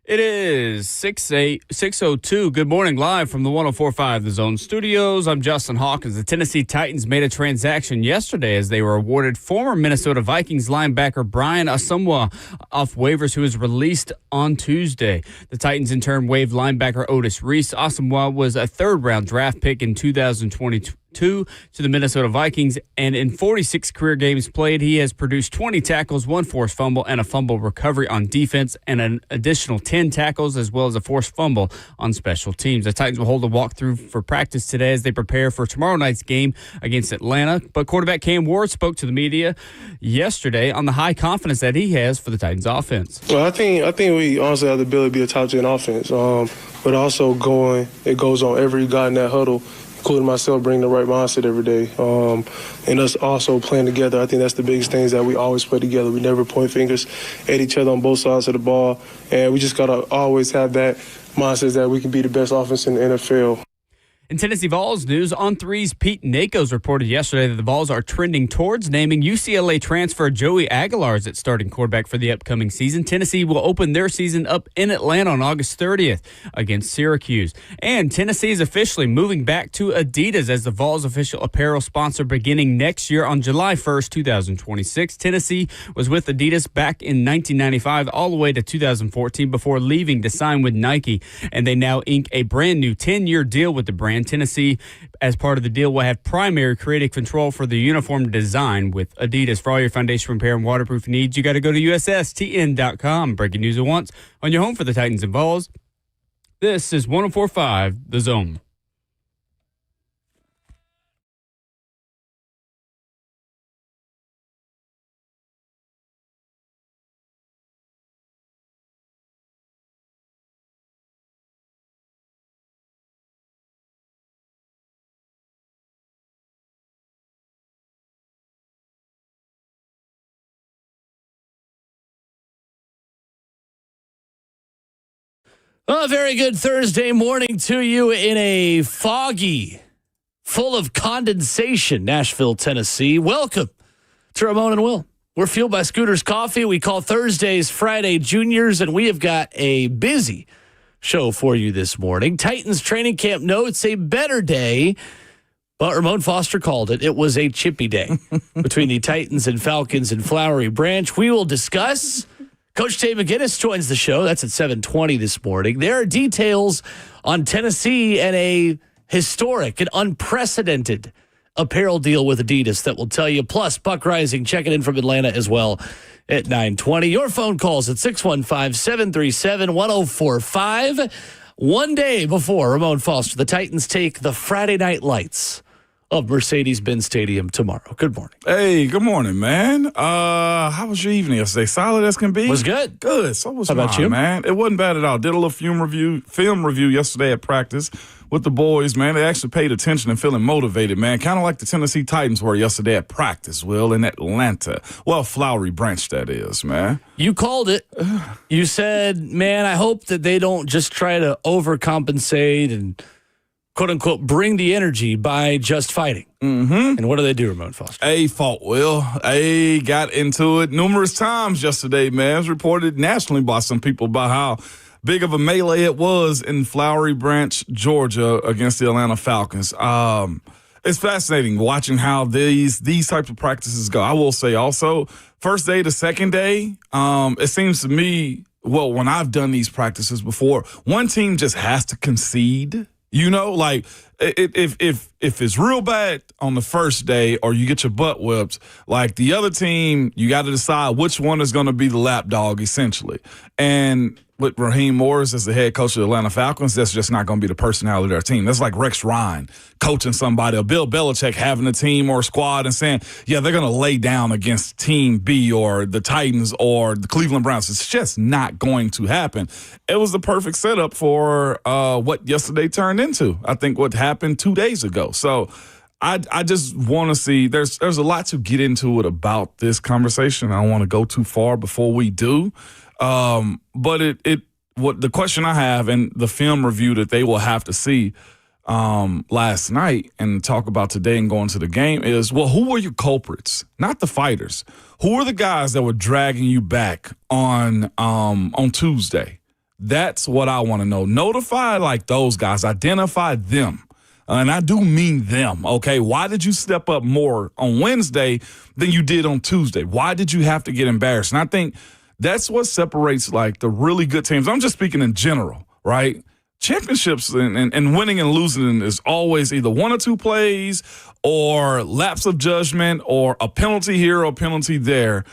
It is 6:02. Good morning, live from the 104.5 The Zone Studios. I'm Justin Hawkins. The Tennessee Titans made a transaction yesterday as they were awarded former Minnesota Vikings linebacker Brian Asamoah off waivers, who was released on Tuesday. The Titans in turn waived linebacker Otis Reese. Asamoah was a third-round draft pick in 2022 to the Minnesota Vikings, and in 46 career games played, he has produced 20 tackles, 1 forced fumble, and a fumble recovery on defense, and an additional 10 tackles, as well as a forced fumble on special teams. The Titans will hold a walkthrough for practice today as they prepare for tomorrow night's game against Atlanta. But quarterback Cam Ward spoke to the media yesterday on the high confidence that he has for the Titans offense. Well, I think we honestly have the ability to be a top 10 offense, but also it goes on every guy in that huddle, including myself, bringing the right mindset every day. And us also playing together. I think that's the biggest things that we always play together. We never point fingers at each other on both sides of the ball. And we just got to always have that mindset that we can be the best offense in the NFL. In Tennessee Vols news, On3's Pete Nakos reported yesterday that the Vols are trending towards naming UCLA transfer Joey Aguilar as its starting quarterback for the upcoming season. Tennessee will open their season up in Atlanta on August 30th against Syracuse. And Tennessee is officially moving back to Adidas as the Vols' official apparel sponsor beginning next year on July 1st, 2026. Tennessee was with Adidas back in 1995 all the way to 2014 before leaving to sign with Nike. And they now ink a brand new 10-year deal with the brand. Tennessee, as part of the deal, will have primary creative control for the uniform design with Adidas. For all your foundation repair and waterproof needs, you got to go to USSTN.com. Breaking news at once on your home for the Titans and Vols. This is 104.5 The Zone. A very good Thursday morning to you in a foggy, full of condensation, Nashville, Tennessee. Welcome to Ramon and Will. We're fueled by Scooter's Coffee. We call Thursdays Friday Juniors, and we have got a busy show for you this morning. Titans training camp notes, a better day, but Ramon Foster called it. It was a chippy day between the Titans and Falcons in Flowery Branch. We will discuss. Coach Dave McInnes joins the show. That's at 7:20 this morning. There are details on Tennessee and a historic and unprecedented apparel deal with Adidas that will tell you. Plus, Buck Rising checking in from Atlanta as well at 9:20. Your phone calls at 615-737-1045. One day before Ramon Foster, the Titans take the Friday Night Lights of Mercedes-Benz Stadium tomorrow. Good morning. Hey, good morning, man. How was your evening yesterday? Solid as can be? Was good. Good. So was How about mine, you? man. It wasn't bad at all. Did a little film review yesterday at practice with the boys, man. They actually paid attention and feeling motivated, man. Kind of like the Tennessee Titans were yesterday at practice, Will, in Atlanta. Well, Flowery Branch, that is, man. You called it. You said, man, I hope that they don't just try to overcompensate and quote-unquote, bring the energy by just fighting. Mm-hmm. And what do they do, Ramon Foster? A fought, Will. A got into it numerous times yesterday, man. It was reported nationally by some people about how big of a melee it was in Flowery Branch, Georgia, against the Atlanta Falcons. It's fascinating watching how these types of practices go. I will say also, first day to second day, it seems to me, well, when I've done these practices before, one team just has to concede. You know, like if it's real bad on the first day or you get your butt whipped, like the other team, you got to decide which one is going to be the lapdog, essentially. And with Raheem Morris as the head coach of the Atlanta Falcons, that's just not going to be the personality of their team. That's like Rex Ryan coaching somebody, or Bill Belichick having a team or a squad and saying, yeah, they're going to lay down against Team B or the Titans or the Cleveland Browns. It's just not going to happen. It was the perfect setup for what yesterday turned into, I think, what happened 2 days ago. So I just want to see, there's a lot to get into it about this conversation. I don't want to go too far before we do. But what the question I have and the film review that they will have to see last night and talk about today and going to the game is, well, who were your culprits? Not the fighters. Who were the guys that were dragging you back on Tuesday? That's what I want to know. Notify like those guys. Identify them. And I do mean them, okay? Why did you step up more on Wednesday than you did on Tuesday? Why did you have to get embarrassed? And I think that's what separates, like, the really good teams. I'm just speaking in general, right? Championships and winning and losing is always either one or two plays or lapse of judgment or a penalty here or a penalty there.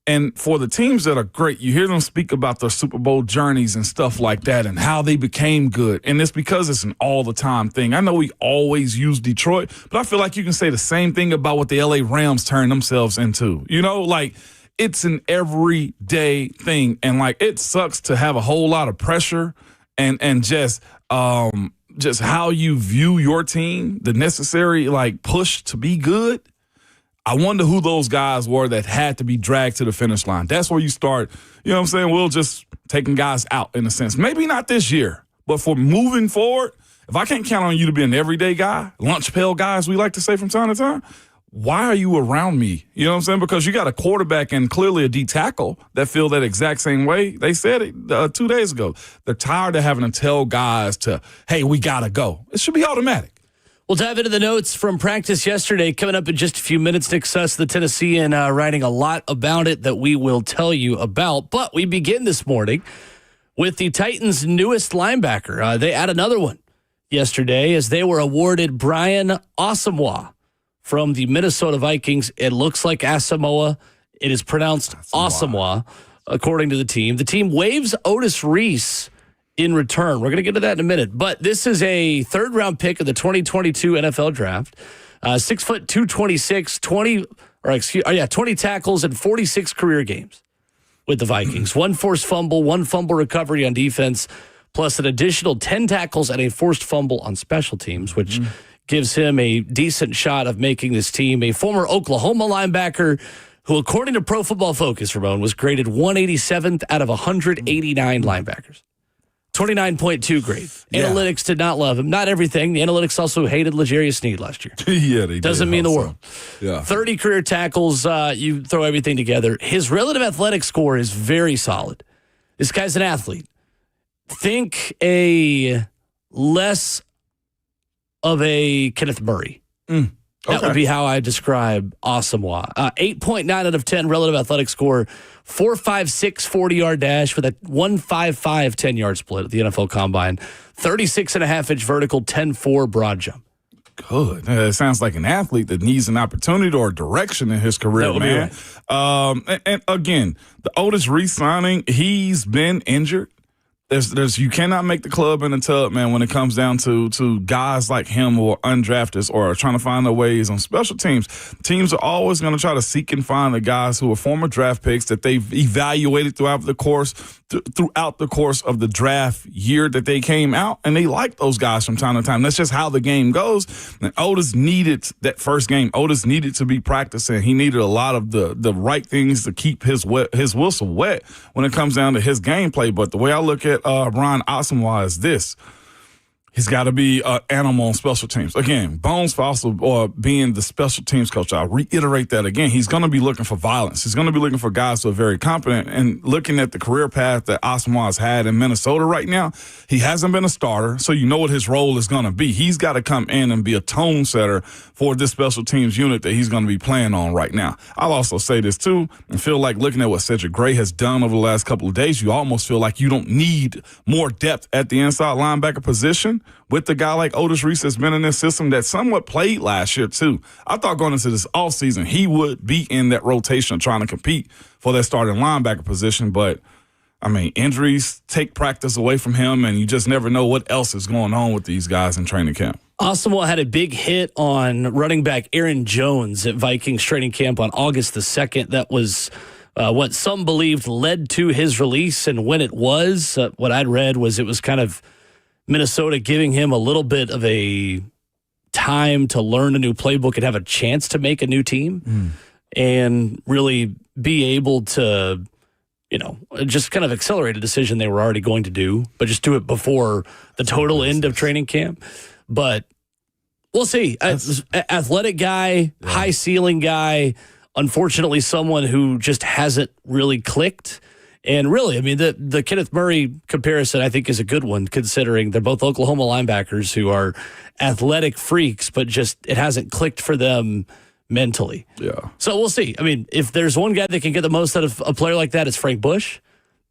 And for the teams that are great, you hear them speak about their Super Bowl journeys and stuff like that and how they became good. And it's because it's an all-the-time thing. I know we always use Detroit, but I feel like you can say the same thing about what the L.A. Rams turned themselves into. You know, like, it's an everyday thing. And, like, it sucks to have a whole lot of pressure and just how you view your team, the necessary, like, push to be good. I wonder who those guys were that had to be dragged to the finish line. That's where you start, you know what I'm saying? We'll just taking guys out in a sense. Maybe not this year, but for moving forward, if I can't count on you to be an everyday guy, lunch pail guy, as we like to say from time to time, why are you around me? You know what I'm saying? Because you got a quarterback and clearly a D tackle that feel that exact same way. They said it 2 days ago. They're tired of having to tell guys to, hey, we got to go. It should be automatic. We'll dive into the notes from practice yesterday. Coming up in just a few minutes, Nick Suss, the Tennessean, writing a lot about it that we will tell you about. But we begin this morning with the Titans' newest linebacker. They add another one yesterday as they were awarded Brian Asamoah from the Minnesota Vikings. It looks like Asamoah. It is pronounced Asamoah, according to the team. The team waives Otis Reese in return. We're going to get to that in a minute. But this is a third-round pick of the 2022 NFL Draft. 6 foot 226, 20 tackles and 46 career games with the Vikings. One forced fumble, one fumble recovery on defense, plus an additional 10 tackles and a forced fumble on special teams, which gives him a decent shot of making this team. A former Oklahoma linebacker who, according to Pro Football Focus, Ramon, was graded 187th out of 189 linebackers. 29.2 grade. Yeah. Analytics did not love him. Not everything. The analytics also hated L'Jarius Sneed last year. Yeah, they Doesn't mean the world. Yeah. 30 career tackles. You throw everything together. His relative athletic score is very solid. This guy's an athlete. Think a less of a Kenneth Murray. That would be how I describe Asamoah. 8.9 out of 10 relative athletic score, 4.56 40-yard dash with a 1.55 10-yard split at the NFL Combine, 36.5-inch vertical, 10.4 broad jump. Good. It sounds like an athlete that needs an opportunity or a direction in his career, man. Right. And again, the Otis Reese signing, he's been injured. There's you cannot make the club in the tub, man, when it comes down to guys like him or undrafted or trying to find their ways on special teams. Teams are always going to try to seek and find the guys who are former draft picks that they've evaluated throughout the course of the draft year that they came out, and they like those guys from time to time. That's just how the game goes. And Otis needed that first game. Otis needed to be practicing. He needed a lot of the right things to keep his whistle wet when it comes down to his gameplay. But the way I look at Brian Asamoah is this. He's got to be an animal on special teams. Again, Bones Fossil being the special teams coach, I'll reiterate that again. He's going to be looking for violence. He's going to be looking for guys who are very competent. And looking at the career path that Asamoah has had in Minnesota right now, he hasn't been a starter, so you know what his role is going to be. He's got to come in and be a tone setter for this special teams unit that he's going to be playing on right now. I'll also say this, too, and feel like looking at what Cedric Gray has done over the last couple of days, you almost feel like you don't need more depth at the inside linebacker position with the guy like Otis Reese that's been in this system that somewhat played last year, too. I thought going into this offseason, he would be in that rotation trying to compete for that starting linebacker position. But, I mean, injuries take practice away from him, and you just never know what else is going on with these guys in training camp. Asamoah had a big hit on running back Aaron Jones at Vikings training camp on August the 2nd. That was what some believed led to his release, and when it was, what I'd read was it was kind of Minnesota giving him a little bit of a time to learn a new playbook and have a chance to make a new team and really be able to, just kind of accelerate a decision they were already going to do, but just do it before the total end of training camp. But we'll see. Athletic guy, high ceiling guy, unfortunately someone who just hasn't really clicked. And really, I mean, the Kenneth Murray comparison, I think, is a good one, considering they're both Oklahoma linebackers who are athletic freaks, but just it hasn't clicked for them mentally. Yeah. So we'll see. I mean, if there's one guy that can get the most out of a player like that, it's Frank Bush.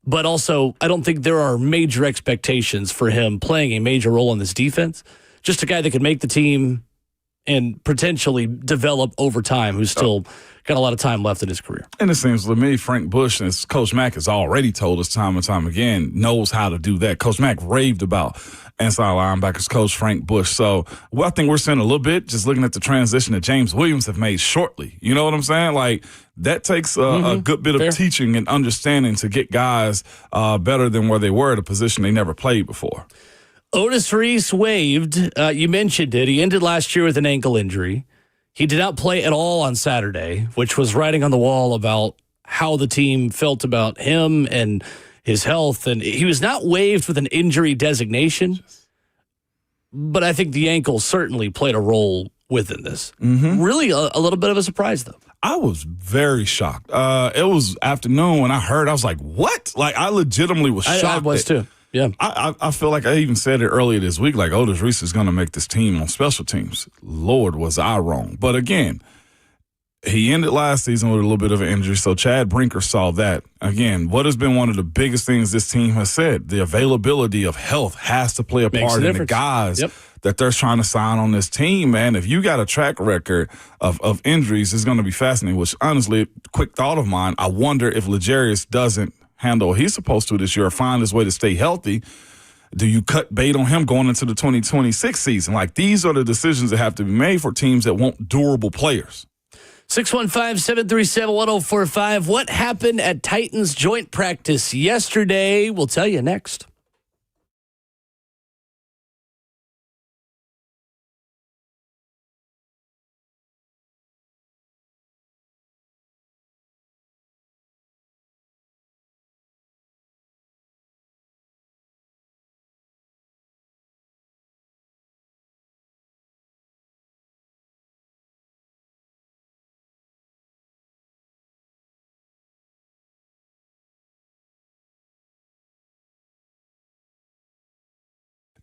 But also, I don't think there are major expectations for him playing a major role in this defense. Just a guy that could make the team and potentially develop over time, who's still got a lot of time left in his career. And it seems to me Frank Bush, as Coach Mack has already told us time and time again, knows how to do that. Coach Mack raved about inside linebackers coach Frank Bush. So I think we're seeing a little bit just looking at the transition that James Williams have made shortly. You know what I'm saying? Like, that takes a good bit of teaching and understanding to get guys better than where they were at a position they never played before. Otis Reese waived. You mentioned it. He ended last year with an ankle injury. He did not play at all on Saturday, which was writing on the wall about how the team felt about him and his health. And he was not waived with an injury designation, but I think the ankle certainly played a role within this. Really a little bit of a surprise, though. I was very shocked. It was afternoon when I heard, I was like, what? Like, I legitimately was shocked. I was too. Yeah. I feel like I even said it earlier this week, like Otis Reese is going to make this team on special teams. Lord, was I wrong. But again, he ended last season with a little bit of an injury, so Chad Brinker saw that. Again, what has been one of the biggest things this team has said, the availability of health has to play a part in the guys that they're trying to sign on this team, man. If you got a track record of injuries, it's going to be fascinating, which honestly, quick thought of mine, I wonder if L'Jarius doesn't handle what he's supposed to this year or find his way to stay healthy. Do you cut bait on him going into the 2026 season? Like, these are the decisions that have to be made for teams that want durable players. 615-737-1045. What happened at Titans joint practice yesterday? We'll tell you next.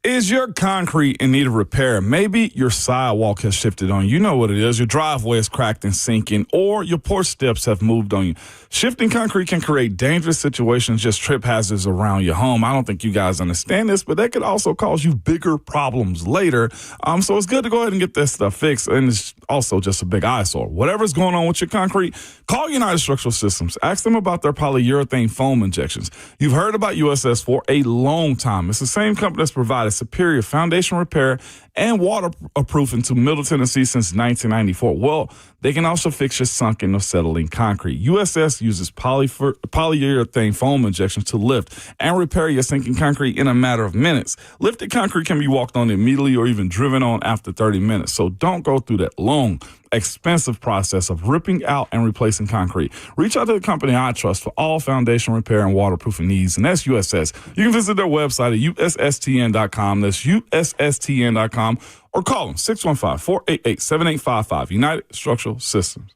Is your concrete in need of repair? Maybe your sidewalk has shifted on you. You know what it is. Your driveway is cracked and sinking, or your porch steps have moved on you. Shifting concrete can create dangerous situations, just trip hazards around your home. I don't think you guys understand this, but that could also cause you bigger problems later. So it's good to go ahead and get this stuff fixed, and it's also just a big eyesore. Whatever's going on with your concrete, call United Structural Systems. Ask them about their polyurethane foam injections. You've heard about USS for a long time. It's the same company that's provided superior foundation repair and waterproofing to Middle Tennessee since 1994. Well, they can also fix your sunken or settling concrete. USS uses polyurethane foam injections to lift and repair your sinking concrete in a matter of minutes. Lifted concrete can be walked on immediately or even driven on after 30 minutes. So don't go through that long, expensive process of ripping out and replacing concrete. Reach out to the company I trust for all foundation repair and waterproofing needs, and that's USS. You can visit their website at ussTN.com. That's ussTN.com, or call them 615-488-7855. United Structural Systems.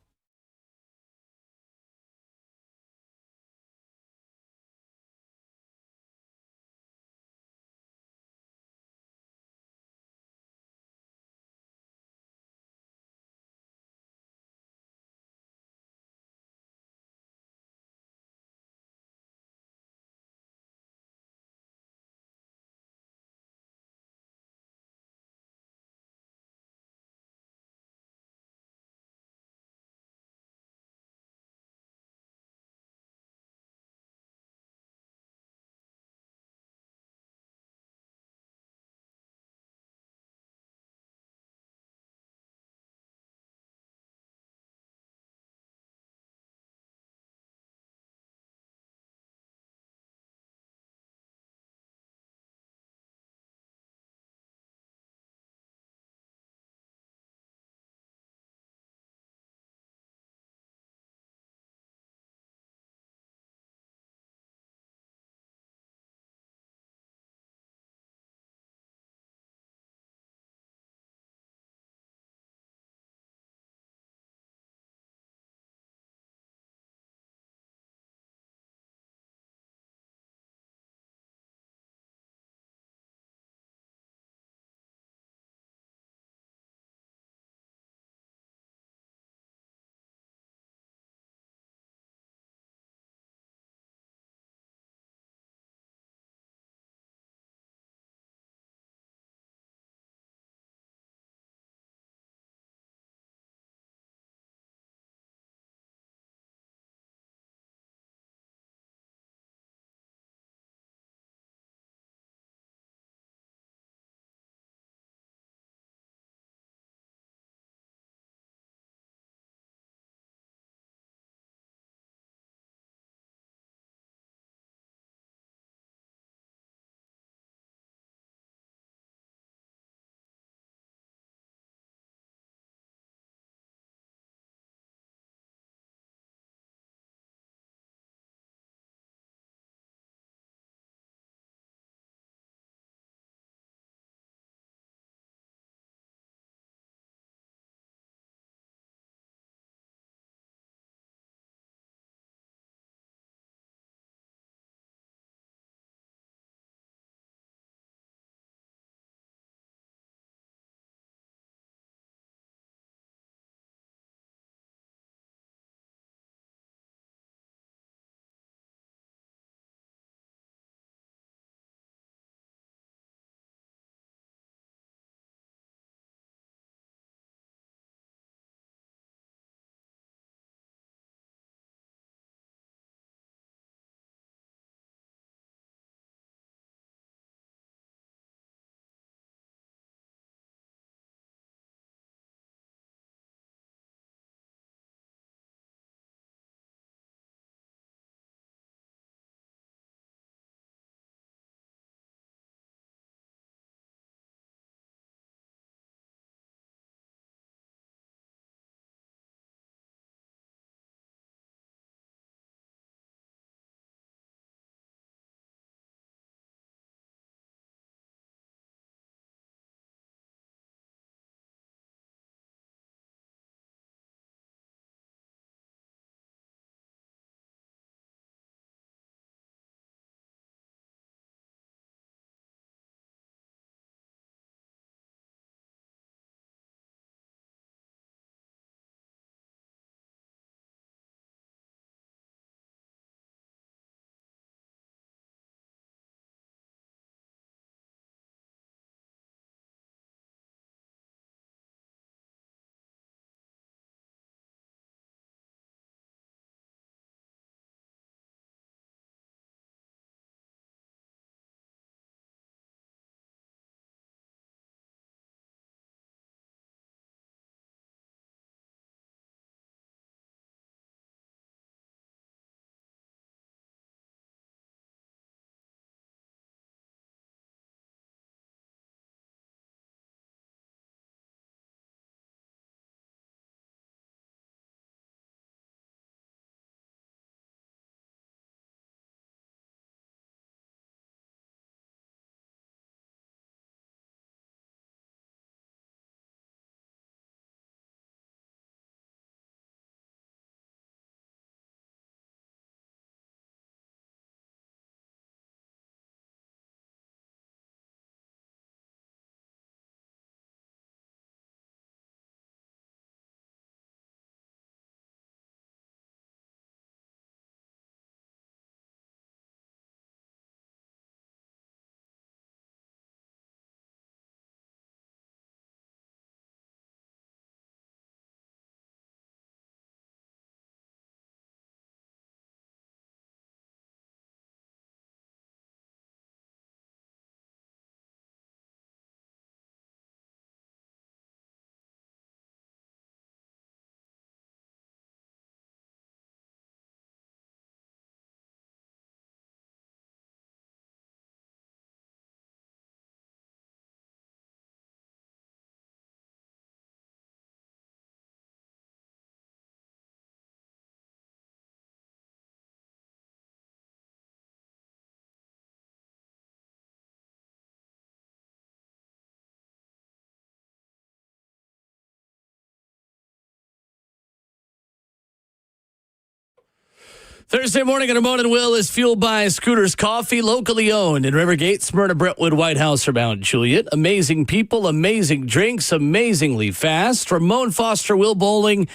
Thursday morning at Ramon and Will is fueled by Scooter's Coffee, locally owned in Rivergate, Smyrna, Brentwood, White House, or Mount Juliet. Amazing people, amazing drinks, amazingly fast. Ramon Foster, Will Bowling,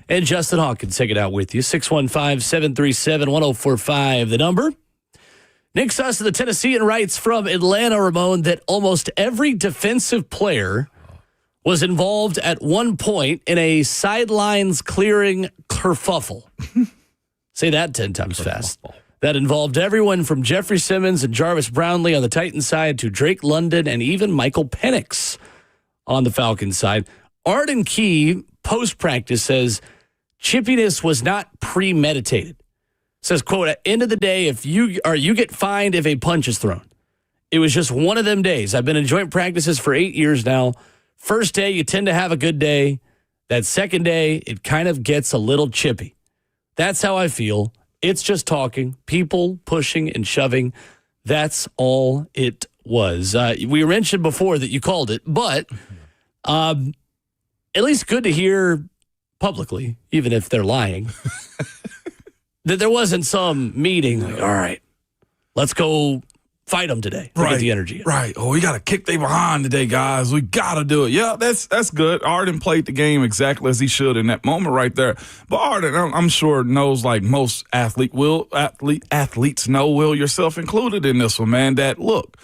and Justin Hawkins take it out with you. 615-737-1045, the number. Nick Suss of the Tennessean writes from Atlanta, Ramon, that almost every defensive player was involved at one point in a sidelines clearing kerfuffle. Say that 10 times fast. That involved everyone from Jeffrey Simmons and Jarvis Brownlee on the Titans side to Drake London and even Michael Penix on the Falcons side. Arden Key, post-practice, says chippiness was not premeditated. Says, quote, at the end of the day, if you get fined if a punch is thrown. It was just one of them days. I've been in joint practices for 8 years now. First day, you tend to have a good day. That second day, it kind of gets a little chippy. That's how I feel. It's just talking, people pushing and shoving. That's all it was. We mentioned before that you called it, but at least good to hear publicly, even if they're lying, that there wasn't some meeting like, all right, let's go fight them today to get the energy. Right. Oh, we got to kick they behind today, guys. We got to do it. Yeah, that's good. Arden played the game exactly as he should in that moment right there. But Arden, I'm sure, knows, like most athletes know, Will, yourself included in this one, man, that, look,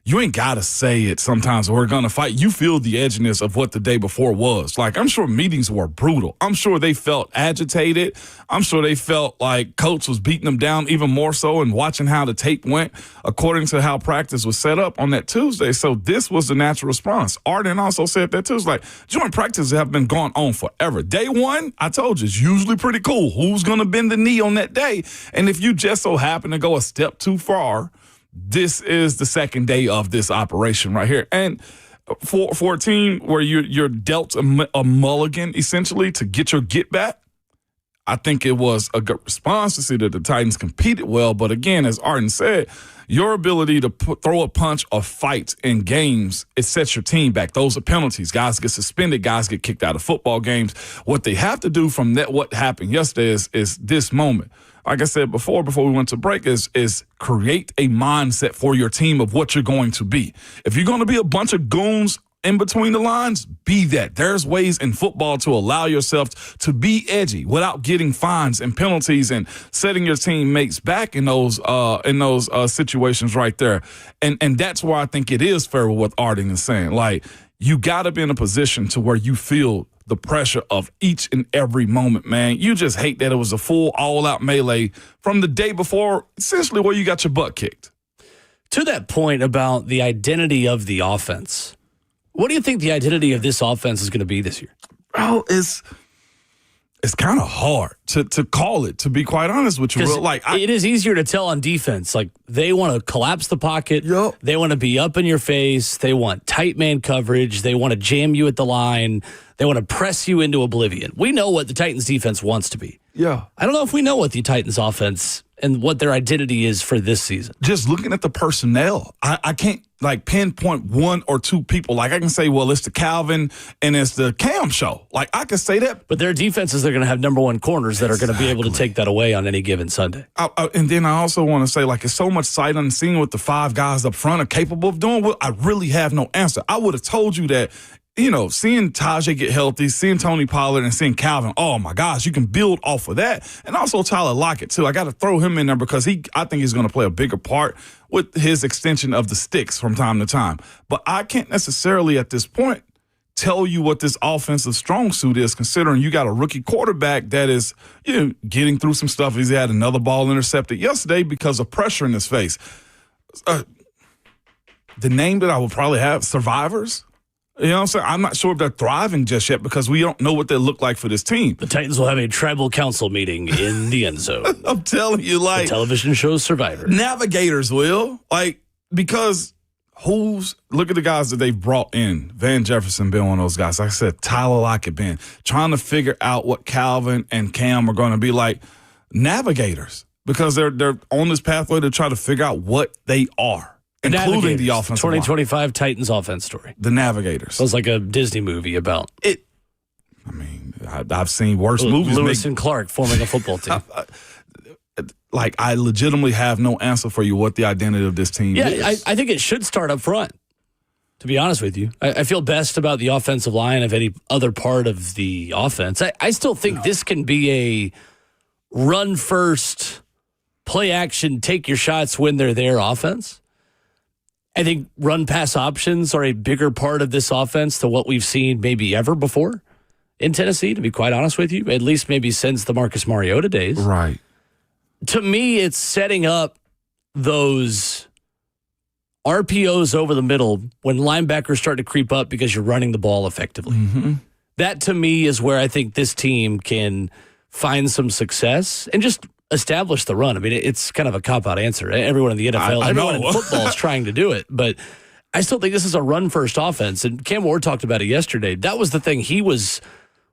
you ain't got to say it sometimes we're going to fight. You feel the edginess of what the day before was. Like, I'm sure meetings were brutal. I'm sure they felt agitated. I'm sure they felt like coach was beating them down even more so and watching how the tape went according to how practice was set up on that Tuesday. So this was the natural response. Arden also said that too. It's like, joint practices have been going on forever. Day one, I told you, it's usually pretty cool. Who's going to bend the knee on that day? And if you just so happen to go a step too far, this is the second day of this operation right here. And for a team where you're dealt a mulligan, essentially, to get your get back, I think it was a good response to see that the Titans competed well. But again, as Arden said, your ability to throw a punch or fight in games, it sets your team back. Those are penalties. Guys get suspended. Guys get kicked out of football games. What they have to do from that, what happened yesterday is this moment. Like I said before we went to break, is create a mindset for your team of what you're going to be. If you're going to be a bunch of goons in between the lines, be that. There's ways in football to allow yourself to be edgy without getting fines and penalties and setting your teammates back in those situations right there. And that's why I think it is fair with what Arden is saying. Like, you got to be in a position to where you feel the pressure of each and every moment, man. You just hate that it was a full all-out melee from the day before, essentially where you got your butt kicked. To that point about the identity of the offense, what do you think the identity of this offense is going to be this year? Bro, it's kind of hard to call it, to be quite honest with you. It is easier to tell on defense. Like, they want to collapse the pocket. Yep. They want to be up in your face. They want tight man coverage. They want to jam you at the line. They want to press you into oblivion. We know what the Titans defense wants to be. Yeah. I don't know if we know what the Titans offense and what their identity is for this season. Just looking at the personnel, I can't pinpoint one or two people. Like, I can say, well, it's the Calvin and it's the Cam show. Like, I can say that. But their defenses, they're going to have number one corners that are going to be able to take that away on any given Sunday. And then I also want to say, like, it's so much sight unseen what the five guys up front are capable of doing. Well, I really have no answer. I would have told you that, seeing Tajay get healthy, seeing Tony Pollard, and seeing Calvin, oh, my gosh, you can build off of that. And also Tyler Lockett, too. I got to throw him in there because I think he's going to play a bigger part with his extension of the sticks from time to time. But I can't necessarily at this point tell you what this offensive strong suit is, considering you got a rookie quarterback that is getting through some stuff. He's had another ball intercepted yesterday because of pressure in his face. The name that I would probably have, survivors. You know what I'm saying? I'm not sure if they're thriving just yet because we don't know what they look like for this team. The Titans will have a tribal council meeting in the end zone. I'm telling you, like, the television show Survivor. Navigators will. Because look at the guys that they've brought in. Van Jefferson being one of those guys. Like I said, Tyler Lockett been trying to figure out what Calvin and Cam are going to be like. Navigators. Because they're on this pathway to try to figure out what they are. Including the offensive 2025 line. Titans offense story. The Navigators. Sounds like a Disney movie about it. I mean, I've seen worse movies. Lewis and Clark forming a football team. like, I legitimately have no answer for you what the identity of this team is. I think it should start up front, to be honest with you. I feel best about the offensive line of any other part of the offense. I still think this can be a run first, play action, take your shots when they're there offense. I think run pass options are a bigger part of this offense than what we've seen maybe ever before in Tennessee, to be quite honest with you, at least maybe since the Marcus Mariota days. Right. To me, it's setting up those RPOs over the middle when linebackers start to creep up because you're running the ball effectively. Mm-hmm. That, to me, is where I think this team can find some success and just establish the run. I mean, it's kind of a cop-out answer. Everyone in the NFL, everyone in football is trying to do it, but I still think this is a run-first offense, and Cam Ward talked about it yesterday. That was the thing he was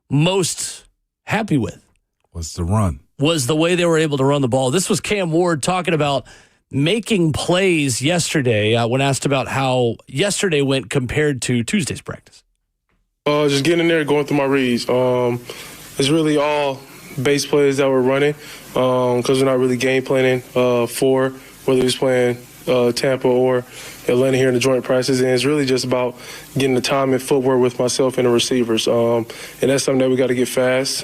most happy with. Was the run. Was the way they were able to run the ball. This was Cam Ward talking about making plays yesterday when asked about how yesterday went compared to Tuesday's practice. Just getting in there, going through my reads. It's really all base plays that we're running because we're not really game planning for whether it's playing Tampa or Atlanta here in the joint practices. And it's really just about getting the time and footwork with myself and the receivers. And that's something that we got to get fast.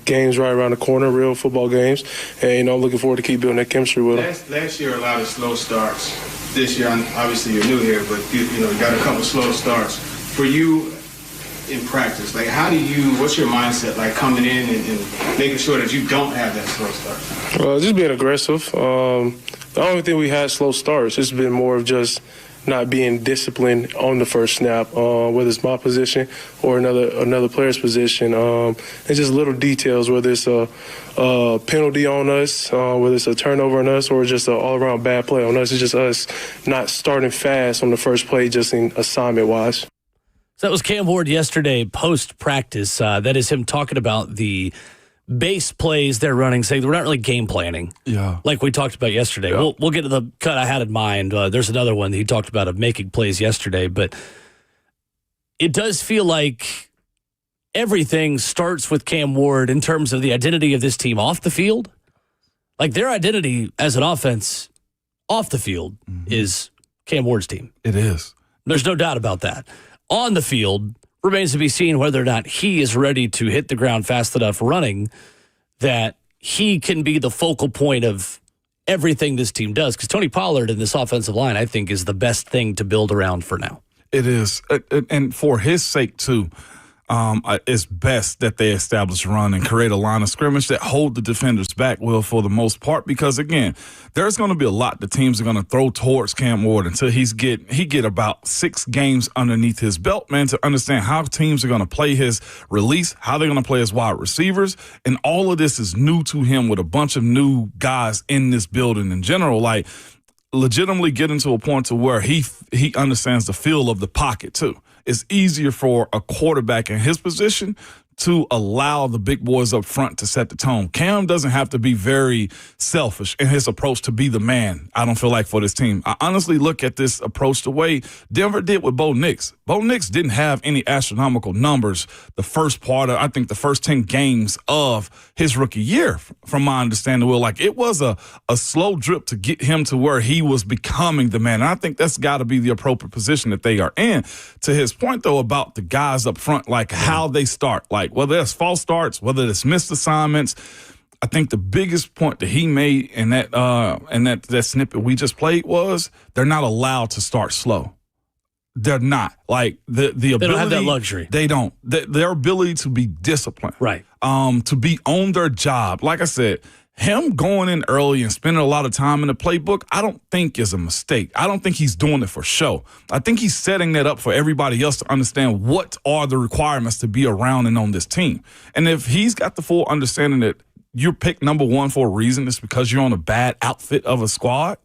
Games right around the corner, real football games. And, I'm looking forward to keep building that chemistry with them. Last year, a lot of slow starts. This year, obviously you're new here, but you got a couple slow starts. For you in practice, like what's your mindset like coming in and making sure that you don't have that slow start? Just being aggressive. The only thing we had slow starts. It's been more of just not being disciplined on the first snap, whether it's my position or another player's position. It's just little details, whether it's a penalty on us, whether it's a turnover on us, or just an all-around bad play on us. It's just us not starting fast on the first play, just in assignment-wise. So that was Cam Ward yesterday post-practice. That is him talking about the base plays they're running, saying we're not really game planning. Yeah. Like we talked about yesterday. Yeah. We'll get to the cut I had in mind. There's another one that he talked about of making plays yesterday, but it does feel like everything starts with Cam Ward in terms of the identity of this team off the field. Like their identity as an offense off the field is Cam Ward's team. It is. There's no doubt about that. On the field, remains to be seen whether or not he is ready to hit the ground fast enough running that he can be the focal point of everything this team does. Because Tony Pollard in this offensive line, I think, is the best thing to build around for now. It is. And for his sake, too, it's best that they establish a run and create a line of scrimmage that hold the defenders back, Will, for the most part. Because, again, there's going to be a lot the teams are going to throw towards Cam Ward until he get about 6 games underneath his belt, man, to understand how teams are going to play his release, how they're going to play his wide receivers. And all of this is new to him with a bunch of new guys in this building in general. Like, legitimately getting to a point to where he understands the feel of the pocket, too. It's easier for a quarterback in his position to allow the big boys up front to set the tone. Cam doesn't have to be very selfish in his approach to be the man, I don't feel like, for this team. I honestly look at this approach the way Denver did with Bo Nix. Bo Nix didn't have any astronomical numbers the first part of, I think, the first 10 games of his rookie year, from my understanding. Will, like, it was a slow drip to get him to where he was becoming the man. And I think that's got to be the appropriate position that they are in. To his point, though, about the guys up front, like how they start, like whether it's false starts, whether it's missed assignments, I think the biggest point that he made in that snippet we just played was they're not allowed to start slow. They're not. Like the ability, they don't have that luxury. They don't. Their ability to be disciplined, right? To be on their job. Like I said, him going in early and spending a lot of time in the playbook, I don't think is a mistake. I don't think he's doing it for show. I think he's setting that up for everybody else to understand what are the requirements to be around and on this team. And if he's got the full understanding that you're picked number one for a reason, it's because you're on a bad outfit of a squad,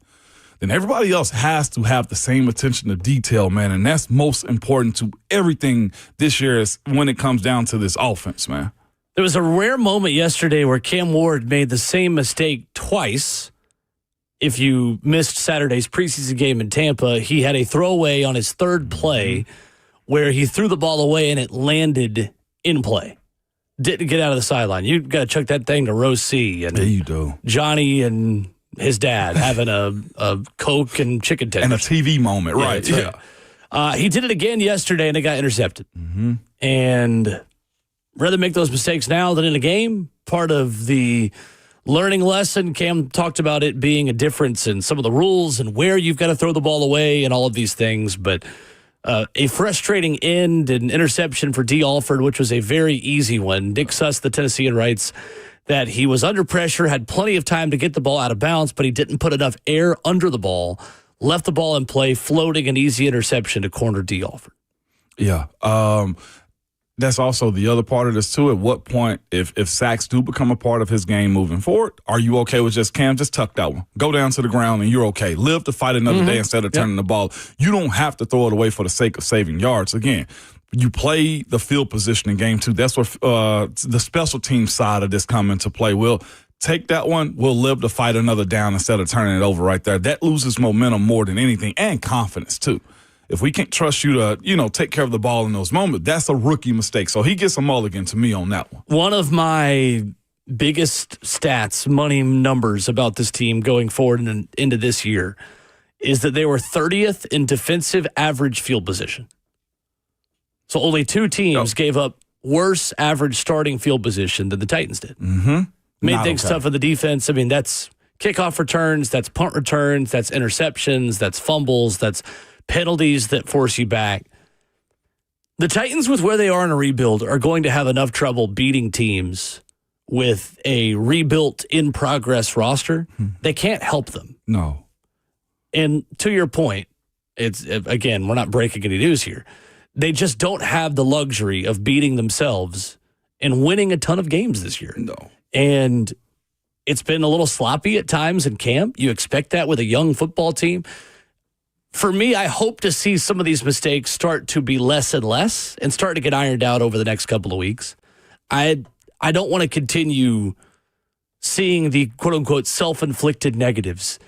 then everybody else has to have the same attention to detail, man. And that's most important to everything this year is when it comes down to this offense, man. There was a rare moment yesterday where Cam Ward made the same mistake twice. If you missed Saturday's preseason game in Tampa, he had a throwaway on his third play where he threw the ball away and it landed in play. didn't get out of the sideline. You got to chuck that thing to row C. And Yeah, you do. Johnny and his dad having a Coke and chicken tenders. And a TV moment, right? That's right. He did it again yesterday, and it got intercepted. Mm-hmm. And rather make those mistakes now than in a game. Part of the learning lesson, Cam talked about it being a difference in some of the rules and where you've got to throw the ball away and all of these things. But a frustrating end and interception for D. Alford, which was a very easy one. Nick Suss, the Tennessean, writes that he was under pressure, had plenty of time to get the ball out of bounds, but he didn't put enough air under the ball, left the ball in play, floating an easy interception to corner D. Alford. Yeah. That's also the other part of this, too. At what point, if sacks do become a part of his game moving forward, are you okay with just tuck that one? Go down to the ground and you're okay. Live to fight another day instead of turning the ball. You don't have to throw it away for the sake of saving yards. Again, you play the field position in game 2. That's where the special team side of this come into play. We'll take that one. We'll live to fight another down instead of turning it over right there. That loses momentum more than anything, and confidence, too. If we can't trust you to, take care of the ball in those moments, that's a rookie mistake. So he gets a mulligan to me on that one. One of my biggest stats, money numbers about this team going forward and into this year is that they were 30th in defensive average field position. So only 2 teams gave up worse average starting field position than the Titans did. Mm-hmm. Made things tough for the defense. I mean, that's kickoff returns, that's punt returns, that's interceptions, that's fumbles, that's penalties that force you back. The Titans, with where they are in a rebuild, are going to have enough trouble beating teams with a rebuilt, in-progress roster. They can't help them. No. And to your point, it's again, we're not breaking any news here. They just don't have the luxury of beating themselves and winning a ton of games this year. No. And it's been a little sloppy at times in camp. You expect that with a young football team. For me, I hope to see some of these mistakes start to be less and less and start to get ironed out over the next couple of weeks. I don't want to continue seeing the quote-unquote self-inflicted negatives.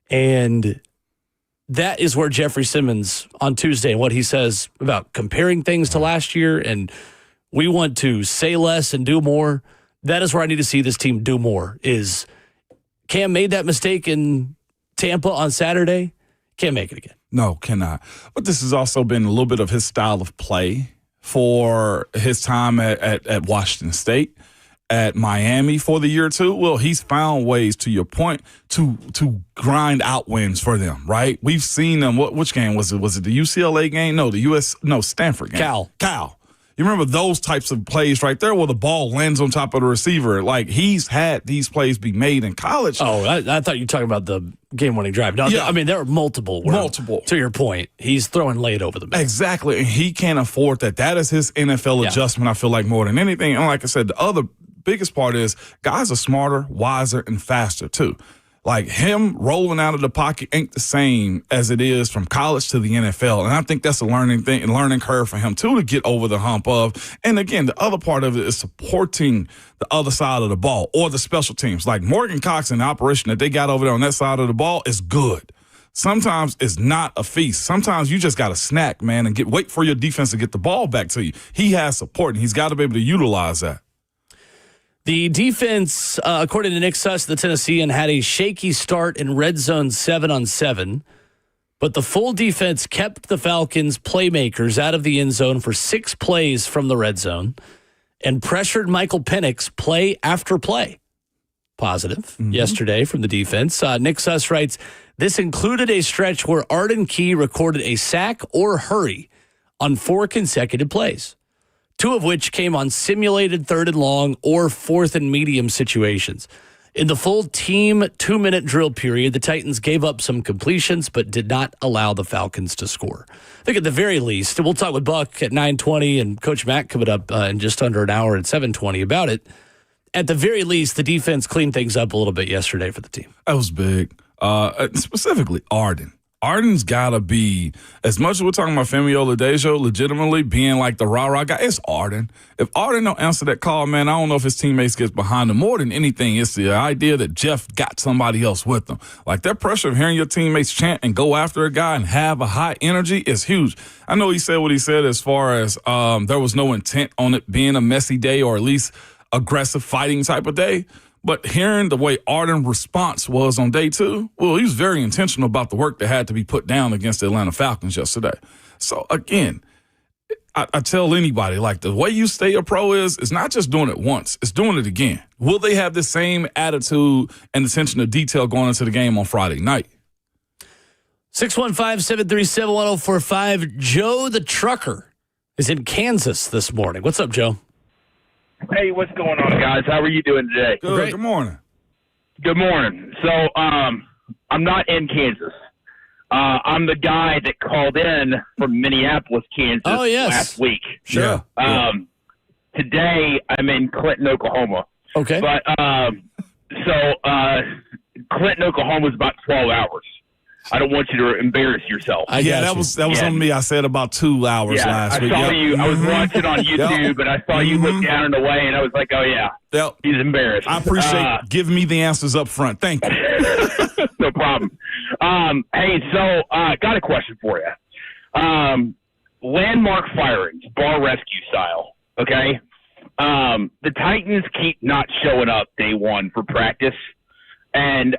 And that is where Jeffrey Simmons on Tuesday and what he says about comparing things to last year and we want to say less and do more. That is where I need to see this team do more. Is Cam made that mistake in Tampa on Saturday? Can't make it again. No, cannot. But this has also been a little bit of his style of play for his time at Washington State, at Miami for the year or two. Well, he's found ways, to your point, to grind out wins for them, right? We've seen them. Which game was it? Was it the UCLA game? No, Stanford game. Cal. You remember those types of plays right there where the ball lands on top of the receiver? Like, he's had these plays be made in college. Oh, I thought you were talking about the game-winning drive. No, yeah. I mean, there are multiple. To your point, he's throwing late over the middle. Exactly, and he can't afford that. That is his NFL adjustment, I feel like, more than anything. And like I said, the other biggest part is guys are smarter, wiser, and faster, too. Like, him rolling out of the pocket ain't the same as it is from college to the NFL. And I think that's a learning curve for him, too, to get over the hump of. And, again, the other part of it is supporting the other side of the ball or the special teams. Like, Morgan Cox and the operation that they got over there on that side of the ball is good. Sometimes it's not a feast. Sometimes you just got to snack, man, and wait for your defense to get the ball back to you. He has support, and he's got to be able to utilize that. The defense, according to Nick Suss, the Tennessean, had a shaky start in red zone 7-on-7, but the full defense kept the Falcons' playmakers out of the end zone for 6 plays from the red zone and pressured Michael Penix play after play. Positive yesterday from the defense. Nick Suss writes, this included a stretch where Arden Key recorded a sack or hurry on 4 consecutive plays. 2 of which came on simulated 3rd and long or 4th and medium situations. In the full team 2-minute drill period, the Titans gave up some completions but did not allow the Falcons to score. I think at the very least, we'll talk with Buck at 9:20 and Coach Mack coming up in just under an hour at 7:20 about it. At the very least, the defense cleaned things up a little bit yesterday for the team. That was big. Specifically, Arden. Arden's got to be, as much as we're talking about Femi Oladejo legitimately being like the rah-rah guy, it's Arden. If Arden don't answer that call, man, I don't know if his teammates gets behind him. More than anything, it's the idea that Jeff got somebody else with him. Like, that pressure of hearing your teammates chant and go after a guy and have a high energy is huge. I know he said what he said as far as there was no intent on it being a messy day or at least aggressive fighting type of day. But hearing the way Arden's response was on day 2, well, he was very intentional about the work that had to be put down against the Atlanta Falcons yesterday. So, again, I tell anybody, like, the way you stay a pro is not just doing it once, it's doing it again. Will they have the same attitude and attention to detail going into the game on Friday night? 615-737-1045. Joe the trucker is in Kansas this morning. What's up, Joe? Hey, what's going on, guys? How are you doing today? Good. Good morning. Good morning. So, I'm not in Kansas. I'm the guy that called in from Minneapolis, Kansas last week. Sure. Today, I'm in Clinton, Oklahoma. Okay. But, Clinton, Oklahoma is about 12 hours. I don't want you to embarrass yourself. That was on me. I said about 2 hours last week. I saw you. I was watching on YouTube, and I saw you look down and away, and I was like, oh, yeah, he's embarrassed. I appreciate giving me the answers up front. Thank you. No problem. Hey, so got a question for you. Landmark firings, bar rescue style, okay? The Titans keep not showing up day one for practice, and,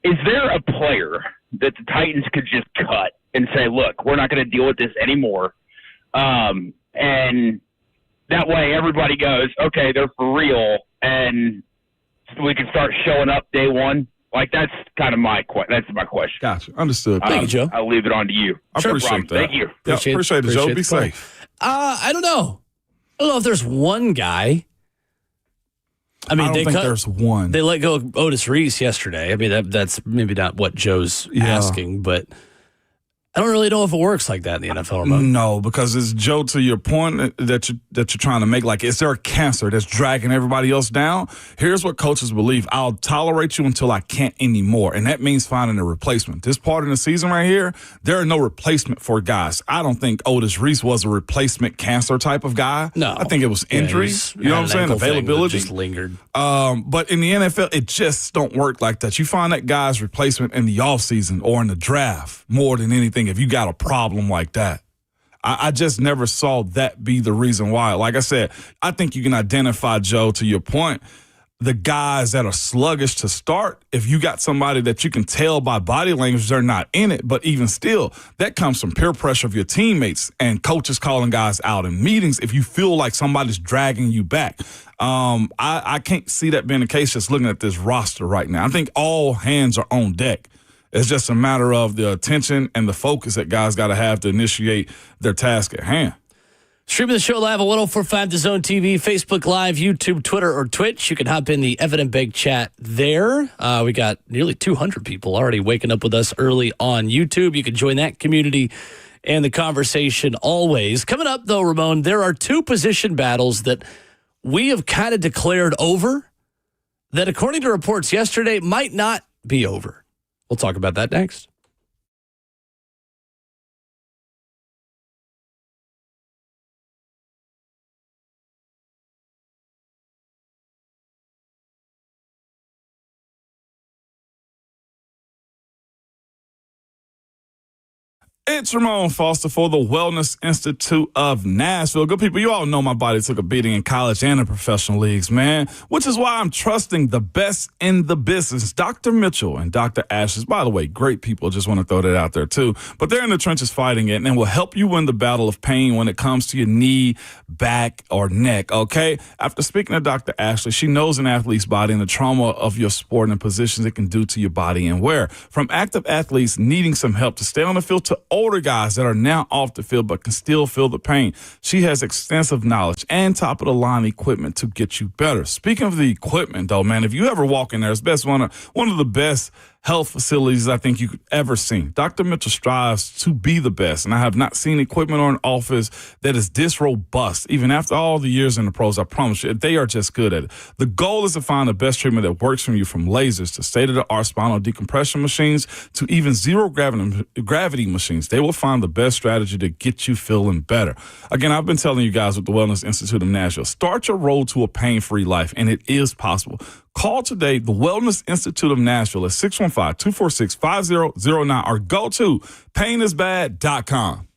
is there a player that the Titans could just cut and say, look, we're not going to deal with this anymore? And that way everybody goes, okay, they're for real, and we can start showing up day one. Like, that's kind of my question. Gotcha. Understood. Thank you, Joe. I'll leave it on to you. I appreciate that. Thank you. Appreciate it, Joe. Be safe. I don't know. I don't know if there's one guy. I mean, I don't think there's one. They let go of Otis Reese yesterday. I mean, that's maybe not what Joe's asking, but I don't really know if it works like that in the NFL. Ramon. No, because it's Joe, to your point that you're trying to make. Like, is there a cancer that's dragging everybody else down? Here's what coaches believe: I'll tolerate you until I can't anymore, and that means finding a replacement. This part of the season right here, there are no replacement for guys. I don't think Otis Reese was a replacement cancer type of guy. No, I think it was injury. You know what I'm saying? Availability just lingered. But in the NFL, it just don't work like that. You find that guy's replacement in the offseason or in the draft more than anything if you got a problem like that. I just never saw that be the reason why. Like I said, I think you can identify, Joe, to your point, the guys that are sluggish to start. If you got somebody that you can tell by body language they're not in it, but even still, that comes from peer pressure of your teammates and coaches calling guys out in meetings if you feel like somebody's dragging you back. I can't see that being the case just looking at this roster right now. I think all hands are on deck. It's just a matter of the attention and the focus that guys got to have to initiate their task at hand. Streaming the show live at 1045 The Zone TV, Facebook Live, YouTube, Twitter, or Twitch. You can hop in the Evan and Beg chat there. We got nearly 200 people already waking up with us early on YouTube. You can join that community and the conversation always. Coming up, though, Ramon, there are two position battles that we have kind of declared over that, according to reports yesterday, might not be over. We'll talk about that next. It's Ramon Foster for the Wellness Institute of Nashville. Good people, you all know my body took a beating in college and in professional leagues, man, which is why I'm trusting the best in the business, Dr. Mitchell and Dr. Ashes. By the way, great people. Just want to throw that out there, too. But they're in the trenches fighting it and will help you win the battle of pain when it comes to your knee, back, or neck, okay? After speaking to Dr. Ashley, she knows an athlete's body and the trauma of your sport and the positions it can do to your body and wear. From active athletes needing some help to stay on the field to older guys that are now off the field but can still feel the pain. She has extensive knowledge and top-of-the-line equipment to get you better. Speaking of the equipment, though, man, if you ever walk in there, it's one of the best health facilities I think you could ever seen. Dr. Mitchell strives to be the best, and I have not seen equipment or an office that is this robust. Even after all the years in the pros, I promise you, they are just good at it. The goal is to find the best treatment that works for you, from lasers to state-of-the-art spinal decompression machines to even zero gravity machines. They will find the best strategy to get you feeling better. Again, I've been telling you guys with the Wellness Institute of Nashville, start your road to a pain-free life, and it is possible. Call today, the Wellness Institute of Nashville at 615-246-5009 or go to painisbad.com.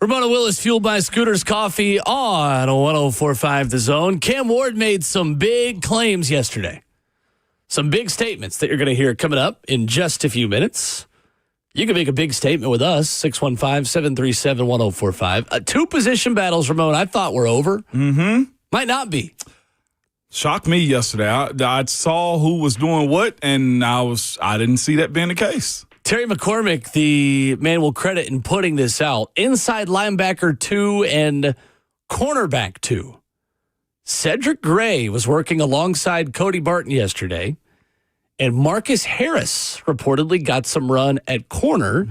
Ramona Will is fueled by Scooters Coffee on 104.5 The Zone. Cam Ward made some big claims yesterday. Some big statements that you're going to hear coming up in just a few minutes. You can make a big statement with us, 615-737-1045. Two position battles, Ramona, I thought were over. Mm-hmm. Might not be. Shocked me yesterday. I saw who was doing what, and I didn't see that being the case. Terry McCormick, the man will credit in putting this out. Inside linebacker 2 and cornerback 2. Cedric Gray was working alongside Cody Barton yesterday, and Marcus Harris reportedly got some run at corner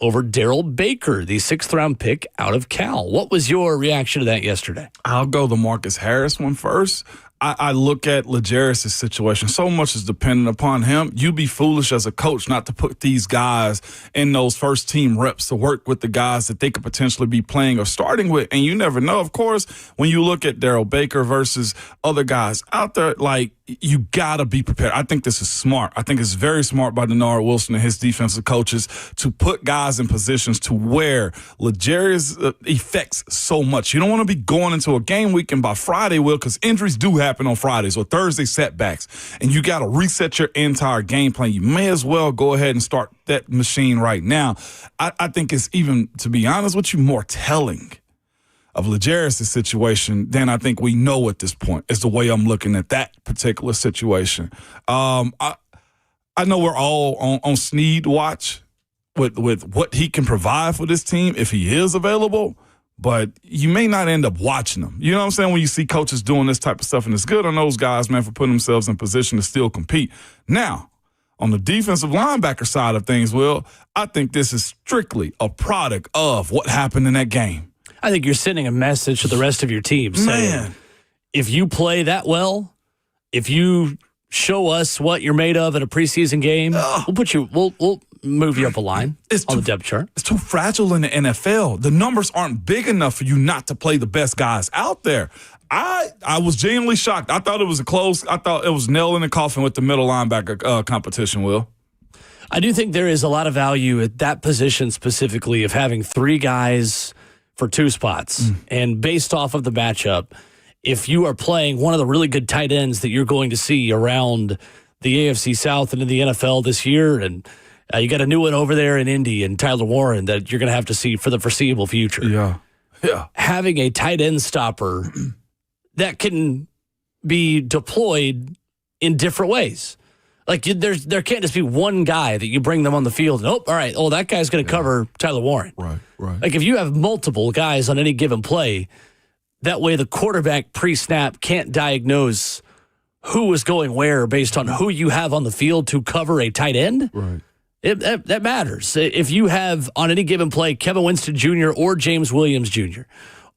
over Daryl Baker, the 6th-round pick out of Cal. What was your reaction to that yesterday? I'll go the Marcus Harris one first. I look at L'Jarius' situation. So much is dependent upon him. You'd be foolish as a coach not to put these guys in those first team reps to work with the guys that they could potentially be playing or starting with. And you never know. Of course, when you look at Daryl Baker versus other guys out there, like, you got to be prepared. I think this is smart. I think it's very smart by Denard Wilson and his defensive coaches to put guys in positions to where L'Jarius affects so much. You don't want to be going into a game week and by Friday, because injuries do happen on Fridays or Thursday setbacks, and you got to reset your entire game plan. You may as well go ahead and start that machine right now. I think it's even, to be honest with you, more telling of L'Jarius' situation than I think we know at this point, is the way I'm looking at that particular situation. I know we're all on Snead watch with what he can provide for this team if he is available, but you may not end up watching them. You know what I'm saying? When you see coaches doing this type of stuff, and it's good on those guys, man, for putting themselves in position to still compete. Now, on the defensive linebacker side of things, Will, I think this is strictly a product of what happened in that game. I think you're sending a message to the rest of your team saying, if you play that well, if you show us what you're made of in a preseason game, we'll move you up a line on the depth chart. It's too fragile in the NFL. The numbers aren't big enough for you not to play the best guys out there. I was genuinely shocked. I thought it was I thought it was nail in the coffin with the middle linebacker competition, Will. I do think there is a lot of value at that position specifically of having 3 guys for 2 spots. And based off of the matchup, if you are playing one of the really good tight ends that you're going to see around the AFC South and in the NFL this year, and you got a new one over there in Indy and Tyler Warren that you're going to have to see for the foreseeable future. Yeah. Having a tight end stopper that can be deployed in different ways. Like, there can't just be one guy that you bring them on the field and, that guy's going to cover Tyler Warren. Right. Like, if you have multiple guys on any given play, that way the quarterback pre-snap can't diagnose who is going where based on who you have on the field to cover a tight end. Right. That matters. If you have on any given play Kevin Winston Jr. or James Williams Jr.